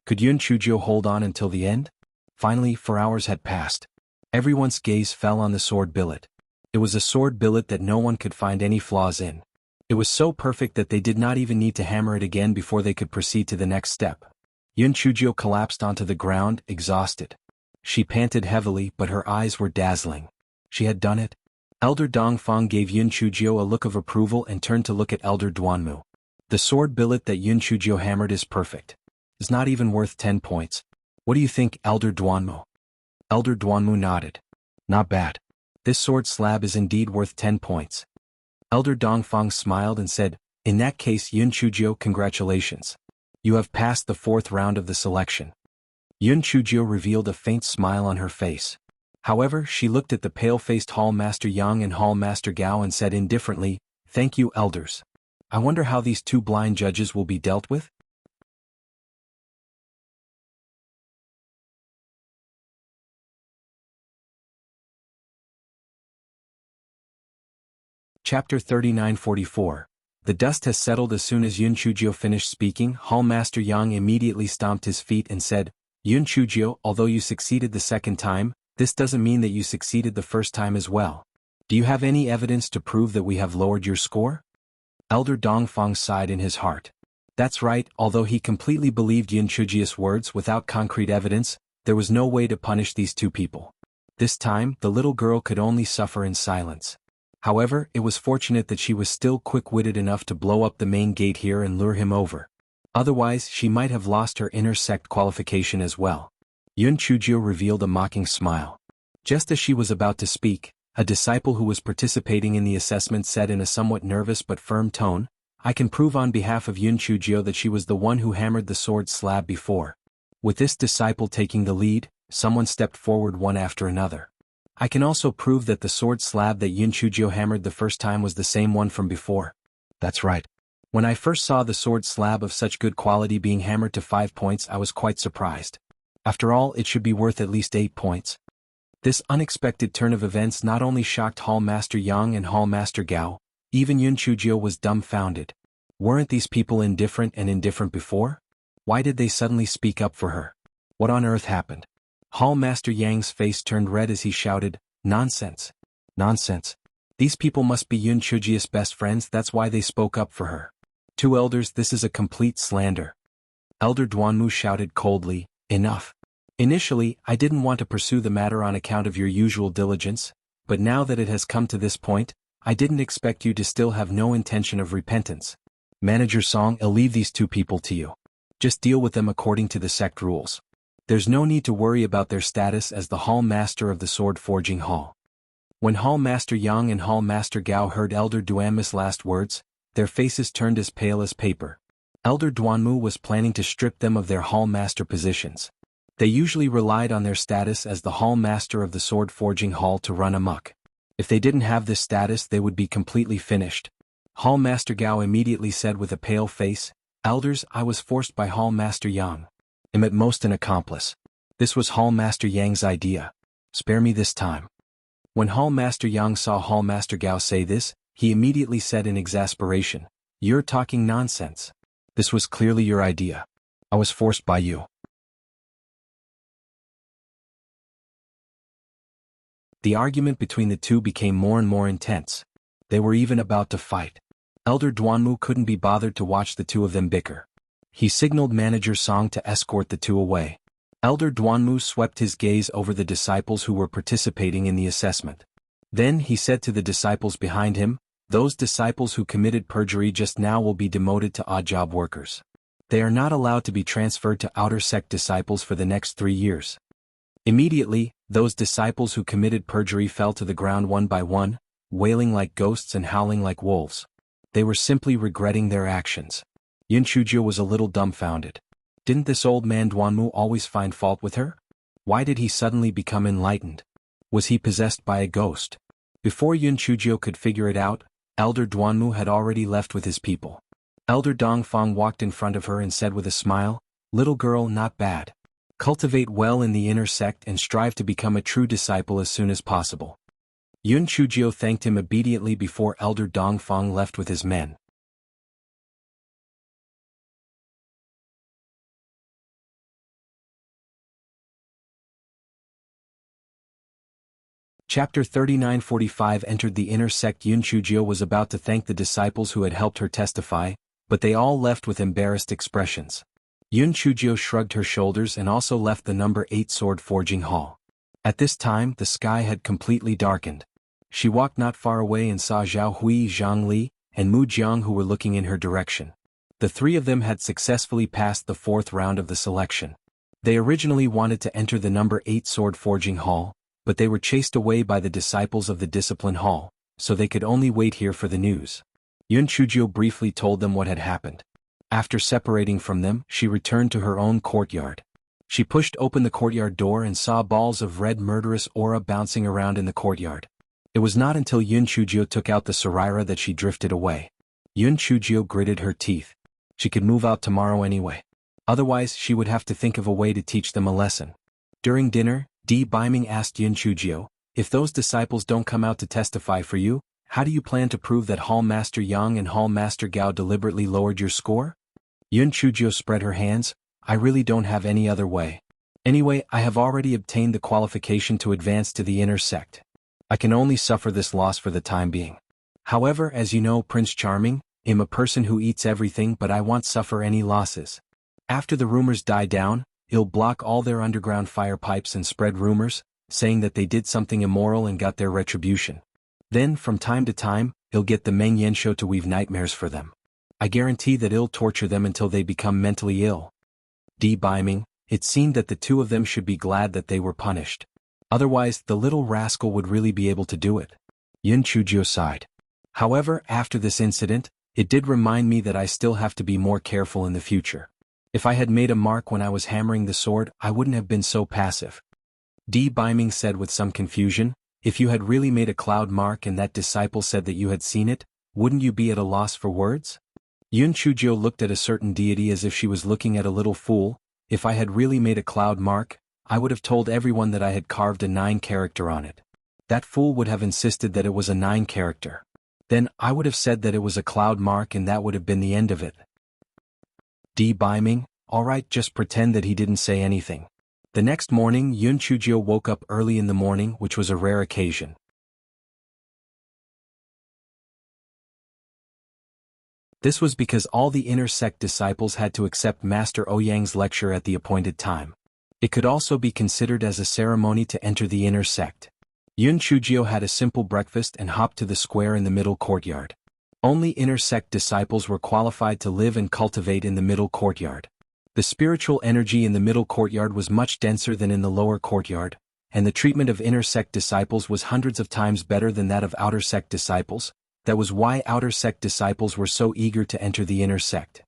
A: Could Yun Chujio hold on until the end? Finally, 4 hours had passed. Everyone's gaze fell on the sword billet. It was a sword billet that no one could find any flaws in. It was so perfect that they did not even need to hammer it again before they could proceed to the next step. Yun Chujio collapsed onto the ground, exhausted. She panted heavily, but her eyes were dazzling. She had done it. Elder Dongfang gave Yun Chujio a look of approval and turned to look at Elder Duanmu. The sword billet that Yun Chujio hammered is perfect. It's not even worth 10 points. What do you think, Elder Duanmu? Elder Duanmu nodded. Not bad. This sword slab is indeed worth 10 points. Elder Dongfang smiled and said, in that case, Yun Chujio, congratulations. You have passed the 4th round of the selection. Yun Chujio revealed a faint smile on her face. However, she looked at the pale-faced Hall Master Yang and Hall Master Gao and said indifferently, thank you, elders. I wonder how these 2 blind judges will be dealt with? Chapter 3944. The dust has settled. As soon as Yun Chujio finished speaking, Hall Master Yang immediately stomped his feet and said, Yun Chujio, although you succeeded the 2nd time, this doesn't mean that you succeeded the 1st time as well. Do you have any evidence to prove that we have lowered your score? Elder Dongfang sighed in his heart. That's right, although he completely believed Yun Chujio's words without concrete evidence, there was no way to punish these 2 people. This time, the little girl could only suffer in silence. However, it was fortunate that she was still quick-witted enough to blow up the main gate here and lure him over. Otherwise, she might have lost her inner sect qualification as well. Yun Chujio revealed a mocking smile. Just as she was about to speak, a disciple who was participating in the assessment said in a somewhat nervous but firm tone, I can prove on behalf of Yun Chujio that she was the one who hammered the sword slab before. With this disciple taking the lead, someone stepped forward one after another. I can also prove that the sword slab that Yun Chujio hammered the first time was the same one from before. That's right. When I first saw the sword slab of such good quality being hammered to 5 points, I was quite surprised. After all, it should be worth at least 8 points. This unexpected turn of events not only shocked Hall Master Yang and Hall Master Gao, even Yun Chujio was dumbfounded. Weren't these people indifferent before? Why did they suddenly speak up for her? What on earth happened? Hall Master Yang's face turned red as he shouted, Nonsense. Nonsense. These people must be Yun Chujio's best friends, that's why they spoke up for her. 2 elders, this is a complete slander. Elder Duanmu shouted coldly, Enough. Initially, I didn't want to pursue the matter on account of your usual diligence, but now that it has come to this point, I didn't expect you to still have no intention of repentance. Manager Song, I'll leave these 2 people to you. Just deal with them according to the sect rules. There's no need to worry about their status as the Hall Master of the Sword Forging Hall. When Hall Master Yang and Hall Master Gao heard Elder Duanmu's last words, their faces turned as pale as paper. Elder Duanmu was planning to strip them of their Hall Master positions. They usually relied on their status as the Hall Master of the Sword Forging Hall to run amok. If they didn't have this status, they would be completely finished. Hall Master Gao immediately said with a pale face, Elders, I was forced by Hall Master Yang. I'm at most an accomplice. This was Hall Master Yang's idea. Spare me this time. When Hall Master Yang saw Hall Master Gao say this, he immediately said in exasperation, "You're talking nonsense. This was clearly your idea. I was forced by you." The argument between the two became more and more intense. They were even about to fight. Elder Duanmu couldn't be bothered to watch the two of them bicker. He signaled Manager Song to escort the two away. Elder Duanmu swept his gaze over the disciples who were participating in the assessment. Then he said to the disciples behind him, "Those disciples who committed perjury just now will be demoted to odd job workers. They are not allowed to be transferred to outer sect disciples for the next 3 years." Immediately, those disciples who committed perjury fell to the ground one by one, wailing like ghosts and howling like wolves. They were simply regretting their actions. Yun Chujio was a little dumbfounded. Didn't this old man Duanmu always find fault with her? Why did he suddenly become enlightened? Was he possessed by a ghost? Before Yun Chujio could figure it out, Elder Duanmu had already left with his people. Elder Dongfang walked in front of her and said with a smile, "Little girl, not bad. Cultivate well in the inner sect and strive to become a true disciple as soon as possible." Yun Chujio thanked him obediently before Elder Dongfang left with his men. Chapter 39:45 entered the inner sect. Yun Chujio was about to thank the disciples who had helped her testify, but they all left with embarrassed expressions. Yun Chujio shrugged her shoulders and also left the number 8 sword forging hall. At this time the sky had completely darkened. She walked not far away and saw Zhao Hui, Zhang Li, and Mu Jiang who were looking in her direction. The three of them had successfully passed the 4th round of the selection. They originally wanted to enter the number 8 sword forging hall, but they were chased away by the disciples of the discipline hall, so they could only wait here for the news. Yun Chujio briefly told them what had happened. After separating from them, she returned to her own courtyard. She pushed open the courtyard door and saw balls of red murderous aura bouncing around in the courtyard. It was not until Yun Chujio took out the Sarira that she drifted away. Yun Chujio gritted her teeth. She could move out tomorrow anyway. Otherwise she would have to think of a way to teach them a lesson. During dinner, Di Biming asked Yun Chujio, "If those disciples don't come out to testify for you, how do you plan to prove that Hall Master Yang and Hall Master Gao deliberately lowered your score?" Yun Chujio spread her hands, "I really don't have any other way. Anyway, I have already obtained the qualification to advance to the inner sect. I can only suffer this loss for the time being. However, as you know, Prince Charming, I'm a person who eats everything, but I won't suffer any losses. After the rumors die down, I'll block all their underground fire pipes and spread rumors, saying that they did something immoral and got their retribution. Then, from time to time, I'll get the Meng Yanshou to weave nightmares for them. I guarantee that I'll torture them until they become mentally ill." Di Biming, it seemed that the two of them should be glad that they were punished. Otherwise, the little rascal would really be able to do it. Yun Chujio sighed. "However, after this incident, it did remind me that I still have to be more careful in the future. If I had made a mark when I was hammering the sword, I wouldn't have been so passive." Di Biming said with some confusion, "If you had really made a cloud mark and that disciple said that you had seen it, wouldn't you be at a loss for words?" Yun Chujio looked at a certain deity as if she was looking at a little fool. "If I had really made a cloud mark, I would have told everyone that I had carved a 9 character on it. That fool would have insisted that it was a 9 character. Then I would have said that it was a cloud mark and that would have been the end of it." Di Biming, "Alright, just pretend that he didn't say anything." The next morning Yun Chujio woke up early in the morning, which was a rare occasion. This was because all the inner sect disciples had to accept Master Ouyang's lecture at the appointed time. It could also be considered as a ceremony to enter the inner sect. Yun Chujio had a simple breakfast and hopped to the square in the middle courtyard. Only inner sect disciples were qualified to live and cultivate in the middle courtyard. The spiritual energy in the middle courtyard was much denser than in the lower courtyard, and the treatment of inner sect disciples was hundreds of times better than that of outer sect disciples. That was why outer sect disciples were so eager to enter the inner sect.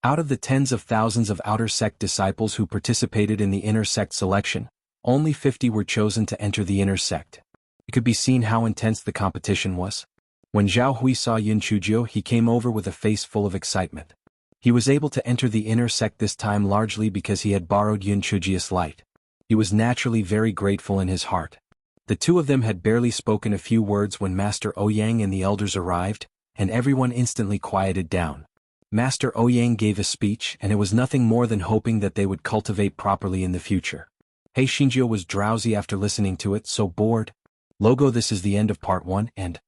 A: Out of the tens of thousands of outer sect disciples who participated in the inner sect selection, only 50 were chosen to enter the inner sect. It could be seen how intense the competition was. When Zhao Hui saw Yun Chujio, he came over with a face full of excitement. He was able to enter the inner sect this time largely because he had borrowed Yun Chujio's light. He was naturally very grateful in his heart. The two of them had barely spoken a few words when Master Ouyang and the elders arrived, and everyone instantly quieted down. Master Ouyang gave a speech, and it was nothing more than hoping that they would cultivate properly in the future. He Xinjiu was drowsy after listening to it, so bored. Logo, this is the end of part 1, and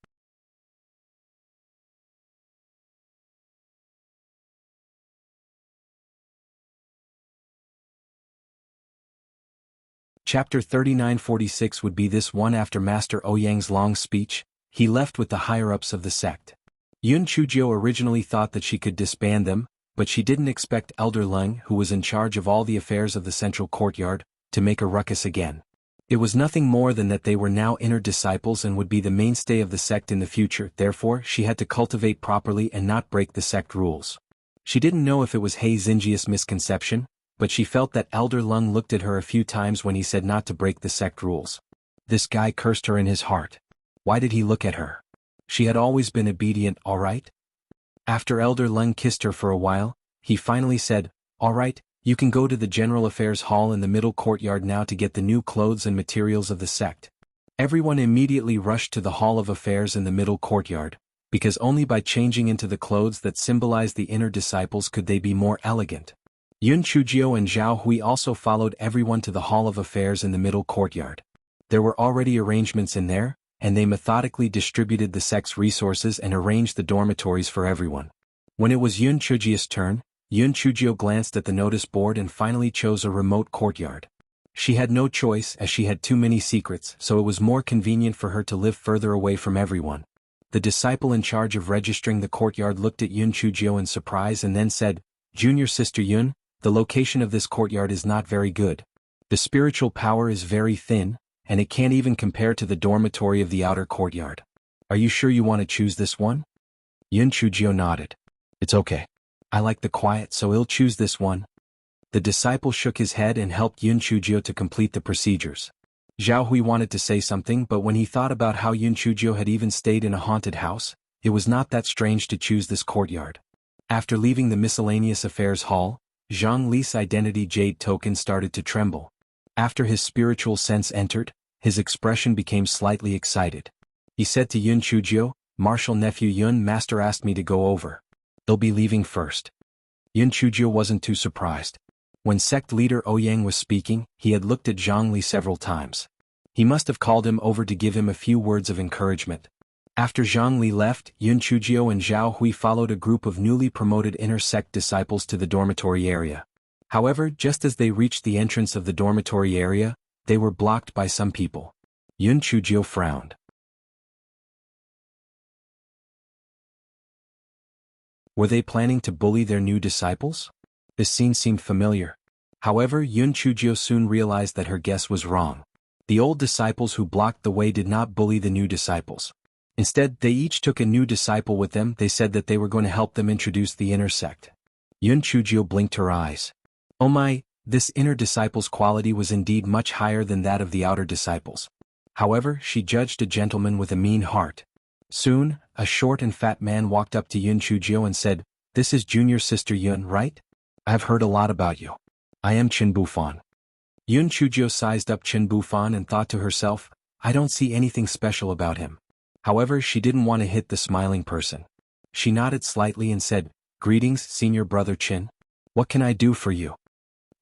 A: Chapter 3946 would be this one. After Master Ouyang's long speech, he left with the higher-ups of the sect. Yun Chujio originally thought that she could disband them, but she didn't expect Elder Leng, who was in charge of all the affairs of the central courtyard, to make a ruckus again. It was nothing more than that they were now inner disciples and would be the mainstay of the sect in the future, therefore she had to cultivate properly and not break the sect rules. She didn't know if it was He Xinjia's misconception, but she felt that Elder Leng looked at her a few times when he said not to break the sect rules. This guy cursed her in his heart. Why did he look at her? She had always been obedient, all right? After Elder Leng kissed her for a while, he finally said, all right, you can go to the General Affairs Hall in the middle courtyard now to get the new clothes and materials of the sect. Everyone immediately rushed to the Hall of Affairs in the middle courtyard, because only by changing into the clothes that symbolized the inner disciples could they be more elegant. Yun Chujio and Zhao Hui also followed everyone to the Hall of Affairs in the middle courtyard. There were already arrangements in there, and they methodically distributed the sect's resources and arranged the dormitories for everyone. When it was Yun Chujio's turn, Yun Chujio glanced at the notice board and finally chose a remote courtyard. She had no choice as she had too many secrets, so it was more convenient for her to live further away from everyone. The disciple in charge of registering the courtyard looked at Yun Chujio in surprise and then said, Junior Sister Yun, the location of this courtyard is not very good. The spiritual power is very thin, and it can't even compare to the dormitory of the outer courtyard. Are you sure you want to choose this one? Yun Chujio nodded. It's okay. I like the quiet, so I'll choose this one. The disciple shook his head and helped Yun Chujio to complete the procedures. Zhao Hui wanted to say something, but when he thought about how Yun Chujio had even stayed in a haunted house, it was not that strange to choose this courtyard. After leaving the miscellaneous affairs hall, Zhang Li's identity jade token started to tremble. After his spiritual sense entered, his expression became slightly excited. He said to Yun Chujio, Martial nephew Yun, master asked me to go over. They'll be leaving first. Yun Chujio wasn't too surprised. When sect leader Ouyang was speaking, he had looked at Zhang Li several times. He must have called him over to give him a few words of encouragement. After Zhang Li left, Yun Chujio and Zhao Hui followed a group of newly promoted inner sect disciples to the dormitory area. However, just as they reached the entrance of the dormitory area, they were blocked by some people. Yun Chujio frowned. Were they planning to bully their new disciples? This scene seemed familiar. However, Yun Chujio soon realized that her guess was wrong. The old disciples who blocked the way did not bully the new disciples. Instead, they each took a new disciple with them. They said that they were going to help them introduce the inner sect. Yun Chujio blinked her eyes. Oh my, this inner disciple's quality was indeed much higher than that of the outer disciples. However, she judged a gentleman with a mean heart. Soon, a short and fat man walked up to Yun Chujio and said, This is junior sister Yun, right? I've heard a lot about you. I am Qin Bufan. Yun Chujio sized up Qin Bufan and thought to herself, I don't see anything special about him. However, she didn't want to hit the smiling person. She nodded slightly and said, Greetings, senior brother Qin. What can I do for you?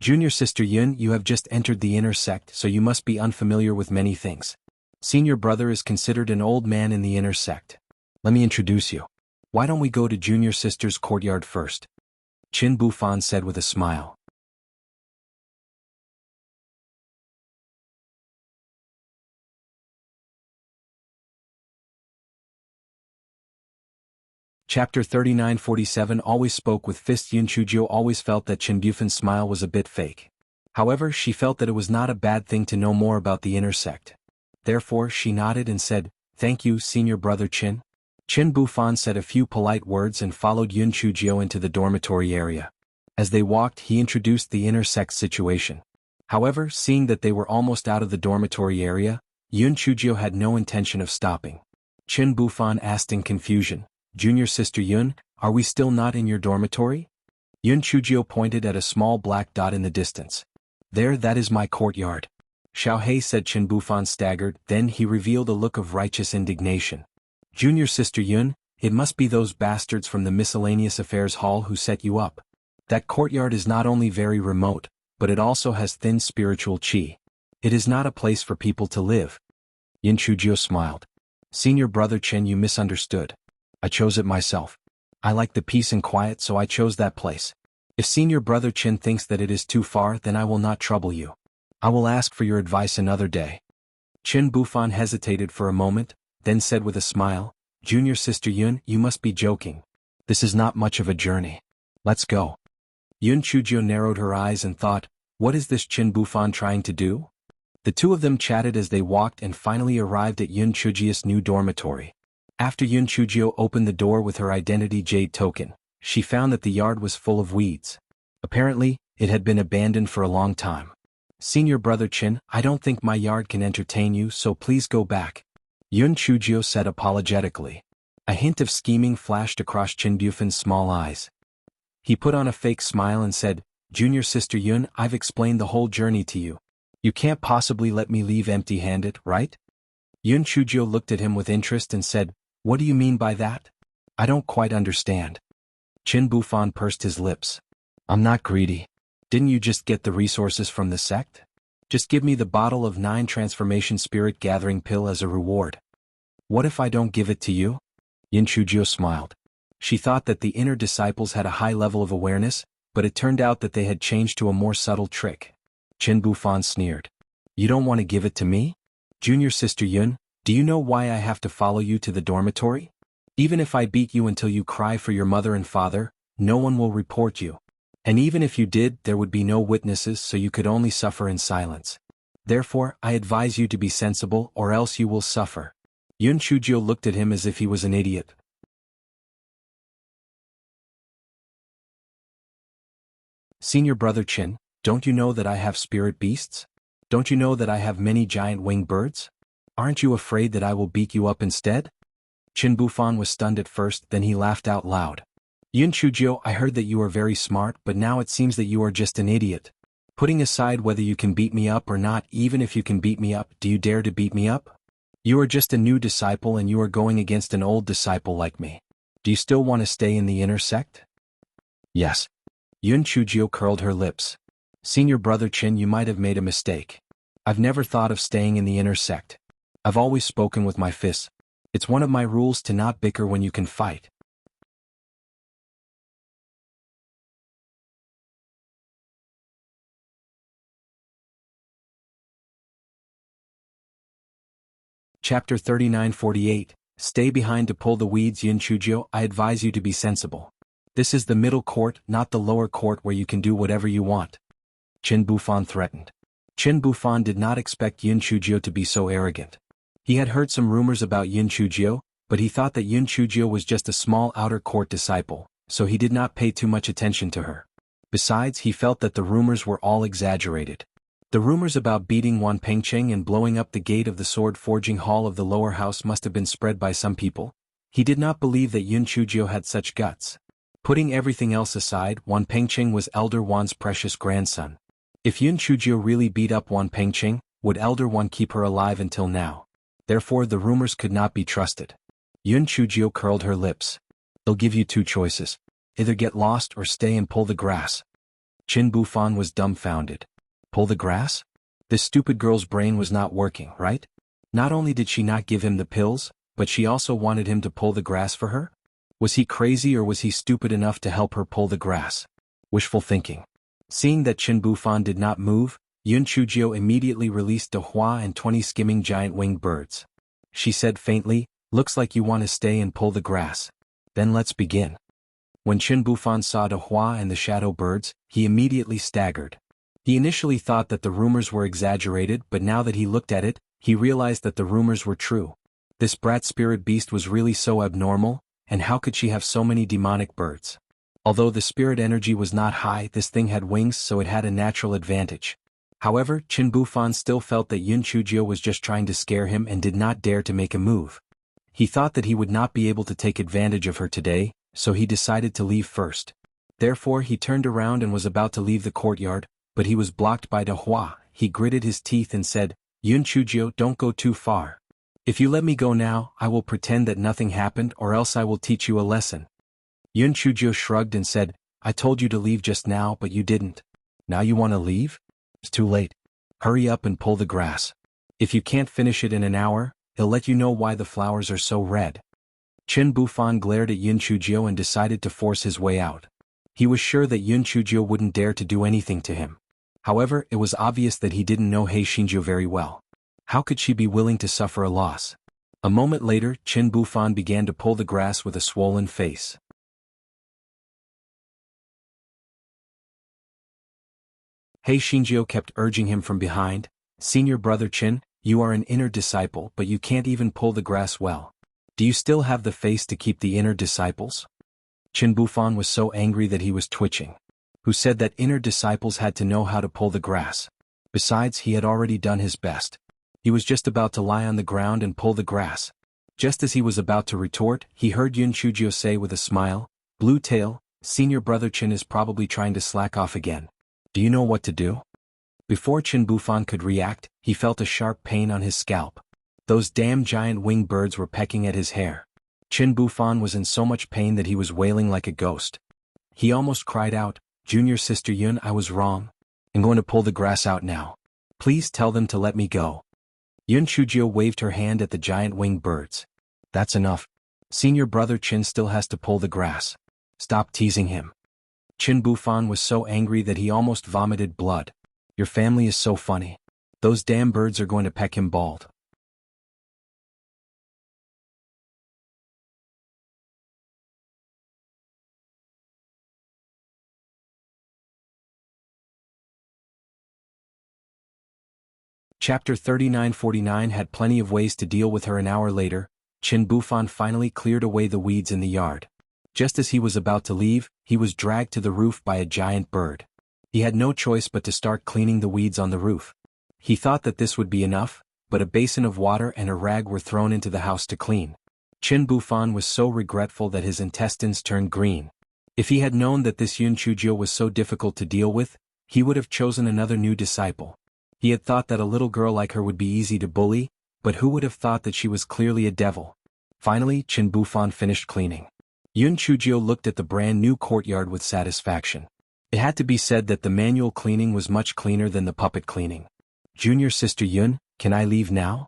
A: Junior sister Yun, you have just entered the inner sect, so you must be unfamiliar with many things. Senior brother is considered an old man in the inner sect. Let me introduce you. Why don't we go to junior sister's courtyard first? Qin Bufan said with a smile. Chapter 3947 always spoke with fists. Yun Chujio always felt that Qin Bufan's smile was a bit fake. However, she felt that it was not a bad thing to know more about the inner sect. Therefore, she nodded and said, Thank you, senior brother Qin. Qin Bufan said a few polite words and followed Yun Chujio into the dormitory area. As they walked, he introduced the inner sect situation. However, seeing that they were almost out of the dormitory area, Yun Chujio had no intention of stopping. Qin Bufan asked in confusion, Junior sister Yun, are we still not in your dormitory? Yun Chujio pointed at a small black dot in the distance. There, that is my courtyard. Xiaohei said. Qin Bufan staggered, then he revealed a look of righteous indignation. Junior Sister Yun, it must be those bastards from the Miscellaneous Affairs Hall who set you up. That courtyard is not only very remote, but it also has thin spiritual qi. It is not a place for people to live. Yin Chujio smiled. Senior brother Chen, you misunderstood. I chose it myself. I like the peace and quiet, so I chose that place. If senior brother Chen thinks that it is too far, then I will not trouble you. I will ask for your advice another day. Qin Bufan hesitated for a moment, then said with a smile, Junior Sister Yun, you must be joking. This is not much of a journey. Let's go. Yun Chujio narrowed her eyes and thought, what is this Qin Bufan trying to do? The two of them chatted as they walked and finally arrived at Yun Chujio's new dormitory. After Yun Chujio opened the door with her identity jade token, she found that the yard was full of weeds. Apparently, it had been abandoned for a long time. Senior brother Qin, I don't think my yard can entertain you, so please go back. Yun Chujio said apologetically. A hint of scheming flashed across Qin Bufan's small eyes. He put on a fake smile and said, Junior Sister Yun, I've explained the whole journey to you. You can't possibly let me leave empty-handed, right? Yun Chujio looked at him with interest and said, what do you mean by that? I don't quite understand. Qin Bufan pursed his lips. I'm not greedy. Didn't you just get the resources from the sect? Just give me the bottle of 9 transformation spirit gathering pill as a reward. What if I don't give it to you? Yin Chujio smiled. She thought that the inner disciples had a high level of awareness, but it turned out that they had changed to a more subtle trick. Qin Bufan sneered. You don't want to give it to me? Junior Sister Yun, do you know why I have to follow you to the dormitory? Even if I beat you until you cry for your mother and father, no one will report you. And even if you did, there would be no witnesses, so you could only suffer in silence. Therefore, I advise you to be sensible, or else you will suffer. Yun Chujio looked at him as if he was an idiot. Senior brother Qin, don't you know that I have spirit beasts? Don't you know that I have many giant winged birds? Aren't you afraid that I will beat you up instead? Qin Bufan was stunned at first, then he laughed out loud. Yun Chujio, I heard that you are very smart, but now it seems that you are just an idiot. Putting aside whether you can beat me up or not, even if you can beat me up, do you dare to beat me up? You are just a new disciple and you are going against an old disciple like me. Do you still want to stay in the inner sect? Yes. Yun Chujio curled her lips. Senior brother Qin, you might have made a mistake. I've never thought of staying in the inner sect. I've always spoken with my fists. It's one of my rules to not bicker when you can fight. Chapter 3948, Stay behind to pull the weeds. Yin Chujio, I advise you to be sensible. This is the middle court, not the lower court where you can do whatever you want. Qin Bufan threatened. Qin Bufan did not expect Yin Chujio to be so arrogant. He had heard some rumors about Yin Chujio, but he thought that Yin Chujio was just a small outer court disciple, so he did not pay too much attention to her. Besides, he felt that the rumors were all exaggerated. The rumors about beating Wan Pengcheng and blowing up the gate of the sword forging hall of the lower house must have been spread by some people. He did not believe that Yin Chujio had such guts. Putting everything else aside, Wan Pengcheng was Elder Wan's precious grandson. If Yin Chujio really beat up Wan Pengcheng, would Elder Wan keep her alive until now? Therefore the rumors could not be trusted. Yin Chujio curled her lips. They'll give you 2 choices. Either get lost or stay and pull the grass. Qin Bufan was dumbfounded. Pull the grass? This stupid girl's brain was not working, right? Not only did she not give him the pills, but she also wanted him to pull the grass for her? Was he crazy or was he stupid enough to help her pull the grass? Wishful thinking. Seeing that Qin Bufan did not move, Yun Chujio immediately released De Hua and 20 skimming giant winged birds. She said faintly, looks like you want to stay and pull the grass. Then let's begin. When Qin Bufan saw De Hua and the shadow birds, he immediately staggered. He initially thought that the rumors were exaggerated, but now that he looked at it, he realized that the rumors were true. This brat spirit beast was really so abnormal, and how could she have so many demonic birds? Although the spirit energy was not high, this thing had wings, so it had a natural advantage. However, Qin Bufan still felt that Yun Chujio was just trying to scare him and did not dare to make a move. He thought that he would not be able to take advantage of her today, so he decided to leave first. Therefore he turned around and was about to leave the courtyard, but he was blocked by De Hua. He gritted his teeth and said, Yun Chujio, don't go too far. If you let me go now, I will pretend that nothing happened, or else I will teach you a lesson. Yun Chujio shrugged and said, I told you to leave just now, but you didn't. Now you want to leave? It's too late. Hurry up and pull the grass. If you can't finish it in an hour, he'll let you know why the flowers are so red. Chen Bufan glared at Yun Chujio and decided to force his way out. He was sure that Yun Chujio wouldn't dare to do anything to him. However, it was obvious that he didn't know He Xinjiu very well. How could she be willing to suffer a loss? A moment later, Chen Bufan began to pull the grass with a swollen face. He Xinjiu kept urging him from behind, Senior brother Chen, you are an inner disciple, but you can't even pull the grass well. Do you still have the face to keep the inner disciples? Chen Bufan was so angry that he was twitching. Who said that inner disciples had to know how to pull the grass? Besides, he had already done his best. He was just about to lie on the ground and pull the grass. Just as he was about to retort, he heard Yun Chujio say with a smile, Blue Tail, Senior brother Chen is probably trying to slack off again. Do you know what to do? Before Chen Bufan could react, he felt a sharp pain on his scalp. Those damn giant winged birds were pecking at his hair. Chen Bufan was in so much pain that he was wailing like a ghost. He almost cried out, Junior Sister Yun, I was wrong. I'm going to pull the grass out now. Please tell them to let me go. Yun Chujio waved her hand at the giant winged birds. That's enough. Senior brother Chen still has to pull the grass. Stop teasing him. Chen Bufan was so angry that he almost vomited blood. Your family is so funny. Those damn birds are going to peck him bald. Chapter 3949 had plenty of ways to deal with her. An hour later, Chen Bufan finally cleared away the weeds in the yard. Just as he was about to leave, he was dragged to the roof by a giant bird. He had no choice but to start cleaning the weeds on the roof. He thought that this would be enough, but a basin of water and a rag were thrown into the house to clean. Chen Bufan was so regretful that his intestines turned green. If he had known that this Yun Chujio was so difficult to deal with, he would have chosen another new disciple. He had thought that a little girl like her would be easy to bully, but who would have thought that she was clearly a devil? Finally, Chen Bufan finished cleaning. Yun Chujio looked at the brand new courtyard with satisfaction. It had to be said that the manual cleaning was much cleaner than the puppet cleaning. Junior Sister Yun, can I leave now?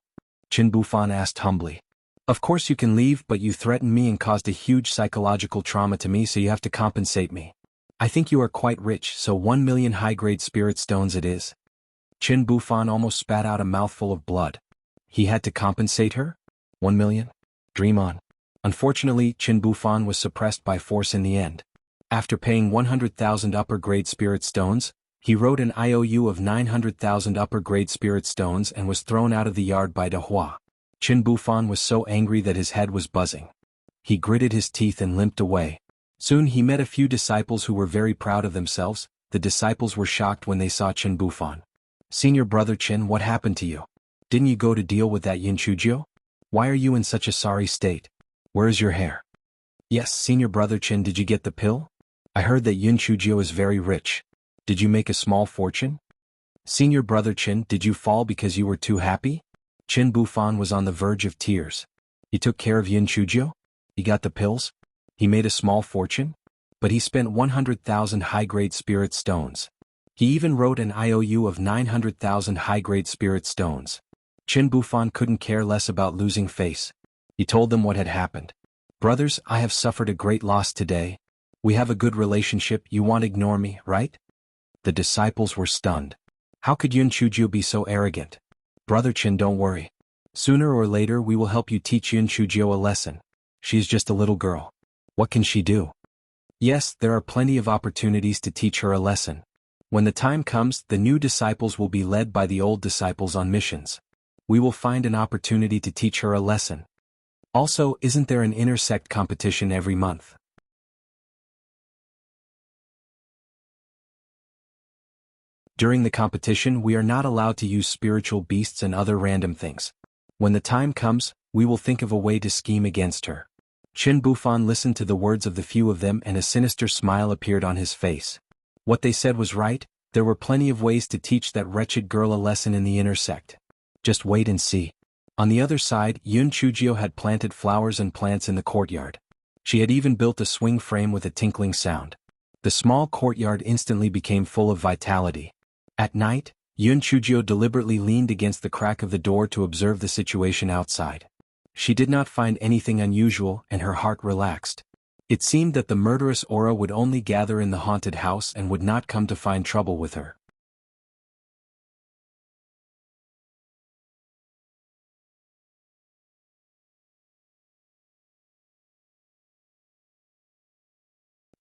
A: Chen Bufan asked humbly. Of course you can leave, but you threatened me and caused a huge psychological trauma to me, so you have to compensate me. I think you are quite rich, so 1 million high-grade spirit stones it is. Chen Bufan almost spat out a mouthful of blood. He had to compensate her? 1 million? Dream on. Unfortunately, Chen Bufan was suppressed by force in the end. After paying 100,000 upper-grade spirit stones, he wrote an IOU of 900,000 upper-grade spirit stones and was thrown out of the yard by De Hua. Chen Bufan was so angry that his head was buzzing. He gritted his teeth and limped away. Soon he met a few disciples who were very proud of themselves. The disciples were shocked when they saw Chen Bufan. Senior brother Chen, what happened to you? Didn't you go to deal with that Yun Chujio? Why are you in such a sorry state? Where is your hair? Yes, Senior brother Chen, did you get the pill? I heard that Yun Chujio is very rich. Did you make a small fortune? Senior brother Chen, did you fall because you were too happy? Chen Bufan was on the verge of tears. He took care of Yun Chujio? He got the pills? He made a small fortune? But he spent 100,000 high-grade spirit stones. He even wrote an IOU of 900,000 high-grade spirit stones. Chen Bufan couldn't care less about losing face. He told them what had happened. Brothers, I have suffered a great loss today. We have a good relationship, you won't ignore me, right? The disciples were stunned. How could Yun Chujio be so arrogant? Brother Chen, don't worry. Sooner or later we will help you teach Yun Chujio a lesson. She is just a little girl. What can she do? Yes, there are plenty of opportunities to teach her a lesson. When the time comes, the new disciples will be led by the old disciples on missions. We will find an opportunity to teach her a lesson. Also, isn't there an intersect competition every month? During the competition, we are not allowed to use spiritual beasts and other random things. When the time comes, we will think of a way to scheme against her. Chen Bufan listened to the words of the few of them and a sinister smile appeared on his face. What they said was right, There were plenty of ways to teach that wretched girl a lesson in the inner sect. Just wait and see. On the other side, Yun Chujio had planted flowers and plants in the courtyard. She had even built a swing frame with a tinkling sound. The small courtyard instantly became full of vitality. At night, Yun Chujio deliberately leaned against the crack of the door to observe the situation outside. She did not find anything unusual, and her heart relaxed. It seemed that the murderous aura would only gather in the haunted house and would not come to find trouble with her.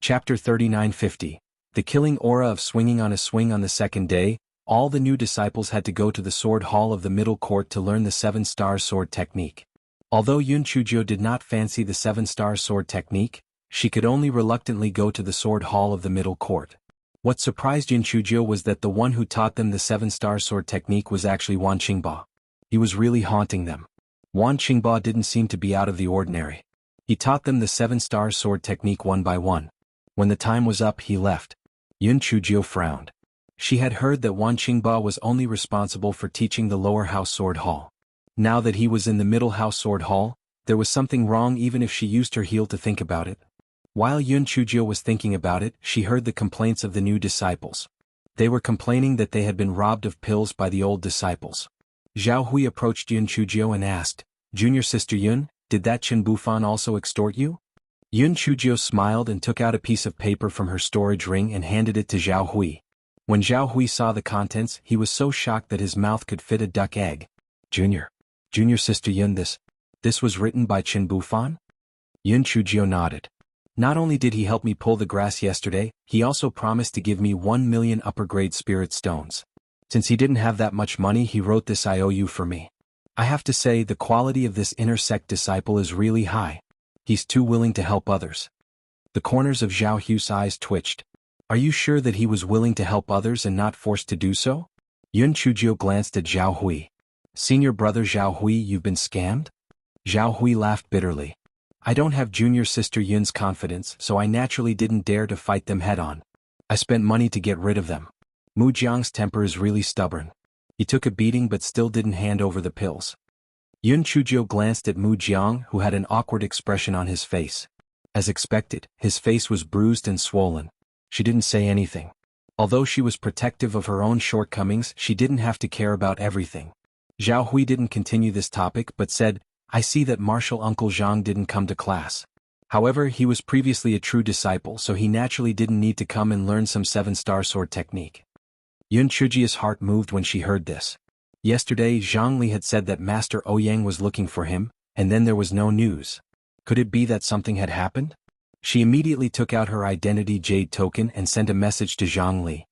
A: Chapter 3950. The killing aura of swinging on a swing. On the second day, all the new disciples had to go to the sword hall of the middle court to learn the 7-star sword technique. Although Yun Chujio did not fancy the 7-star sword technique, she could only reluctantly go to the sword hall of the middle court. What surprised Yun Chujio was that the one who taught them the 7-star sword technique was actually Wan Qingba. He was really haunting them. Wan Qingba didn't seem to be out of the ordinary. He taught them the 7-star sword technique one by one. When the time was up, he left. Yun Chujio frowned. She had heard that Wan Qingba was only responsible for teaching the lower house sword hall. Now that he was in the middle house sword hall, there was something wrong even if she used her heel to think about it. While Yun Chujio was thinking about it, she heard the complaints of the new disciples. They were complaining that they had been robbed of pills by the old disciples. Zhao Hui approached Yun Chujio and asked, "Junior Sister Yun, did that Chen Bufan also extort you?" Yun Chujio smiled and took out a piece of paper from her storage ring and handed it to Zhao Hui. When Zhao Hui saw the contents, he was so shocked that his mouth could fit a duck egg. Junior Sister Yun, this was written by Chen Bufan?" Yun Chujio nodded. "Not only did he help me pull the grass yesterday, he also promised to give me 1 million upper-grade spirit stones. Since he didn't have that much money, he wrote this IOU for me. I have to say, the quality of this inner sect disciple is really high. He's too willing to help others." The corners of Zhao Hu's eyes twitched. "Are you sure that he was willing to help others and not forced to do so?" Yun Chujio glanced at Zhao Hui. "Senior brother Zhao Hui, you've been scammed?" Zhao Hui laughed bitterly. "I don't have junior sister Yun's confidence, so I naturally didn't dare to fight them head-on. I spent money to get rid of them. Mu Jiang's temper is really stubborn. He took a beating but still didn't hand over the pills." Yun Chujio glanced at Mu Jiang, who had an awkward expression on his face. As expected, his face was bruised and swollen. She didn't say anything. Although she was protective of her own shortcomings, she didn't have to care about everything. Zhao Hui didn't continue this topic but said, "I see that Martial Uncle Zhang didn't come to class. However, he was previously a true disciple, so he naturally didn't need to come and learn some 7-star sword technique." Yun Chujio's heart moved when she heard this. Yesterday, Zhang Li had said that Master Ouyang was looking for him, and then there was no news. Could it be that something had happened? She immediately took out her identity jade token and sent a message to Zhang Li.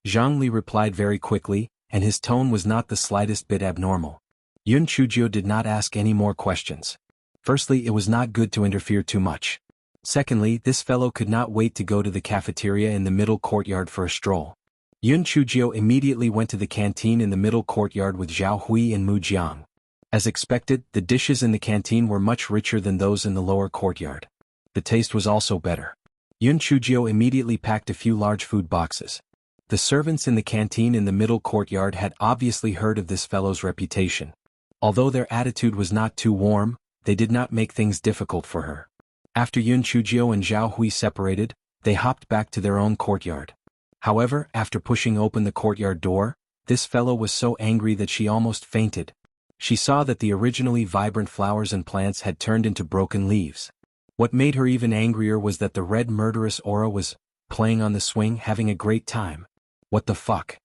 A: Zhang Li replied very quickly, and his tone was not the slightest bit abnormal. Yun Chujio did not ask any more questions. Firstly, it was not good to interfere too much. Secondly, this fellow could not wait to go to the cafeteria in the middle courtyard for a stroll. Yun Chujio immediately went to the canteen in the middle courtyard with Zhao Hui and Mu Jiang. As expected, the dishes in the canteen were much richer than those in the lower courtyard. The taste was also better. Yun Chujio immediately packed a few large food boxes. The servants in the canteen in the middle courtyard had obviously heard of this fellow's reputation. Although their attitude was not too warm, they did not make things difficult for her. After Yun Chujio and Zhao Hui separated, they hopped back to their own courtyard. However, after pushing open the courtyard door, this fellow was so angry that she almost fainted. She saw that the originally vibrant flowers and plants had turned into broken leaves. What made her even angrier was that the red murderous aura was playing on the swing, having a great time. What the fuck?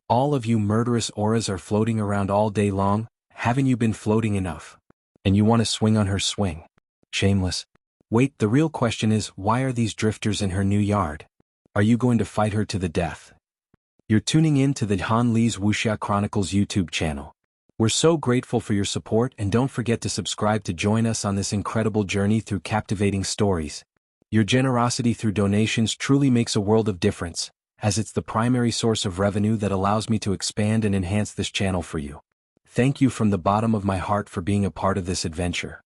A: All of you murderous auras are floating around all day long, haven't you been floating enough? And you want to swing on her swing? Shameless. Wait, the real question is, why are these drifters in her new yard? Are you going to fight her to the death? You're tuning in to the Han Li's Wuxia Chronicles YouTube channel. We're so grateful for your support, and don't forget to subscribe to join us on this incredible journey through captivating stories. Your generosity through donations truly makes a world of difference, as it's the primary source of revenue that allows me to expand and enhance this channel for you. Thank you from the bottom of my heart for being a part of this adventure.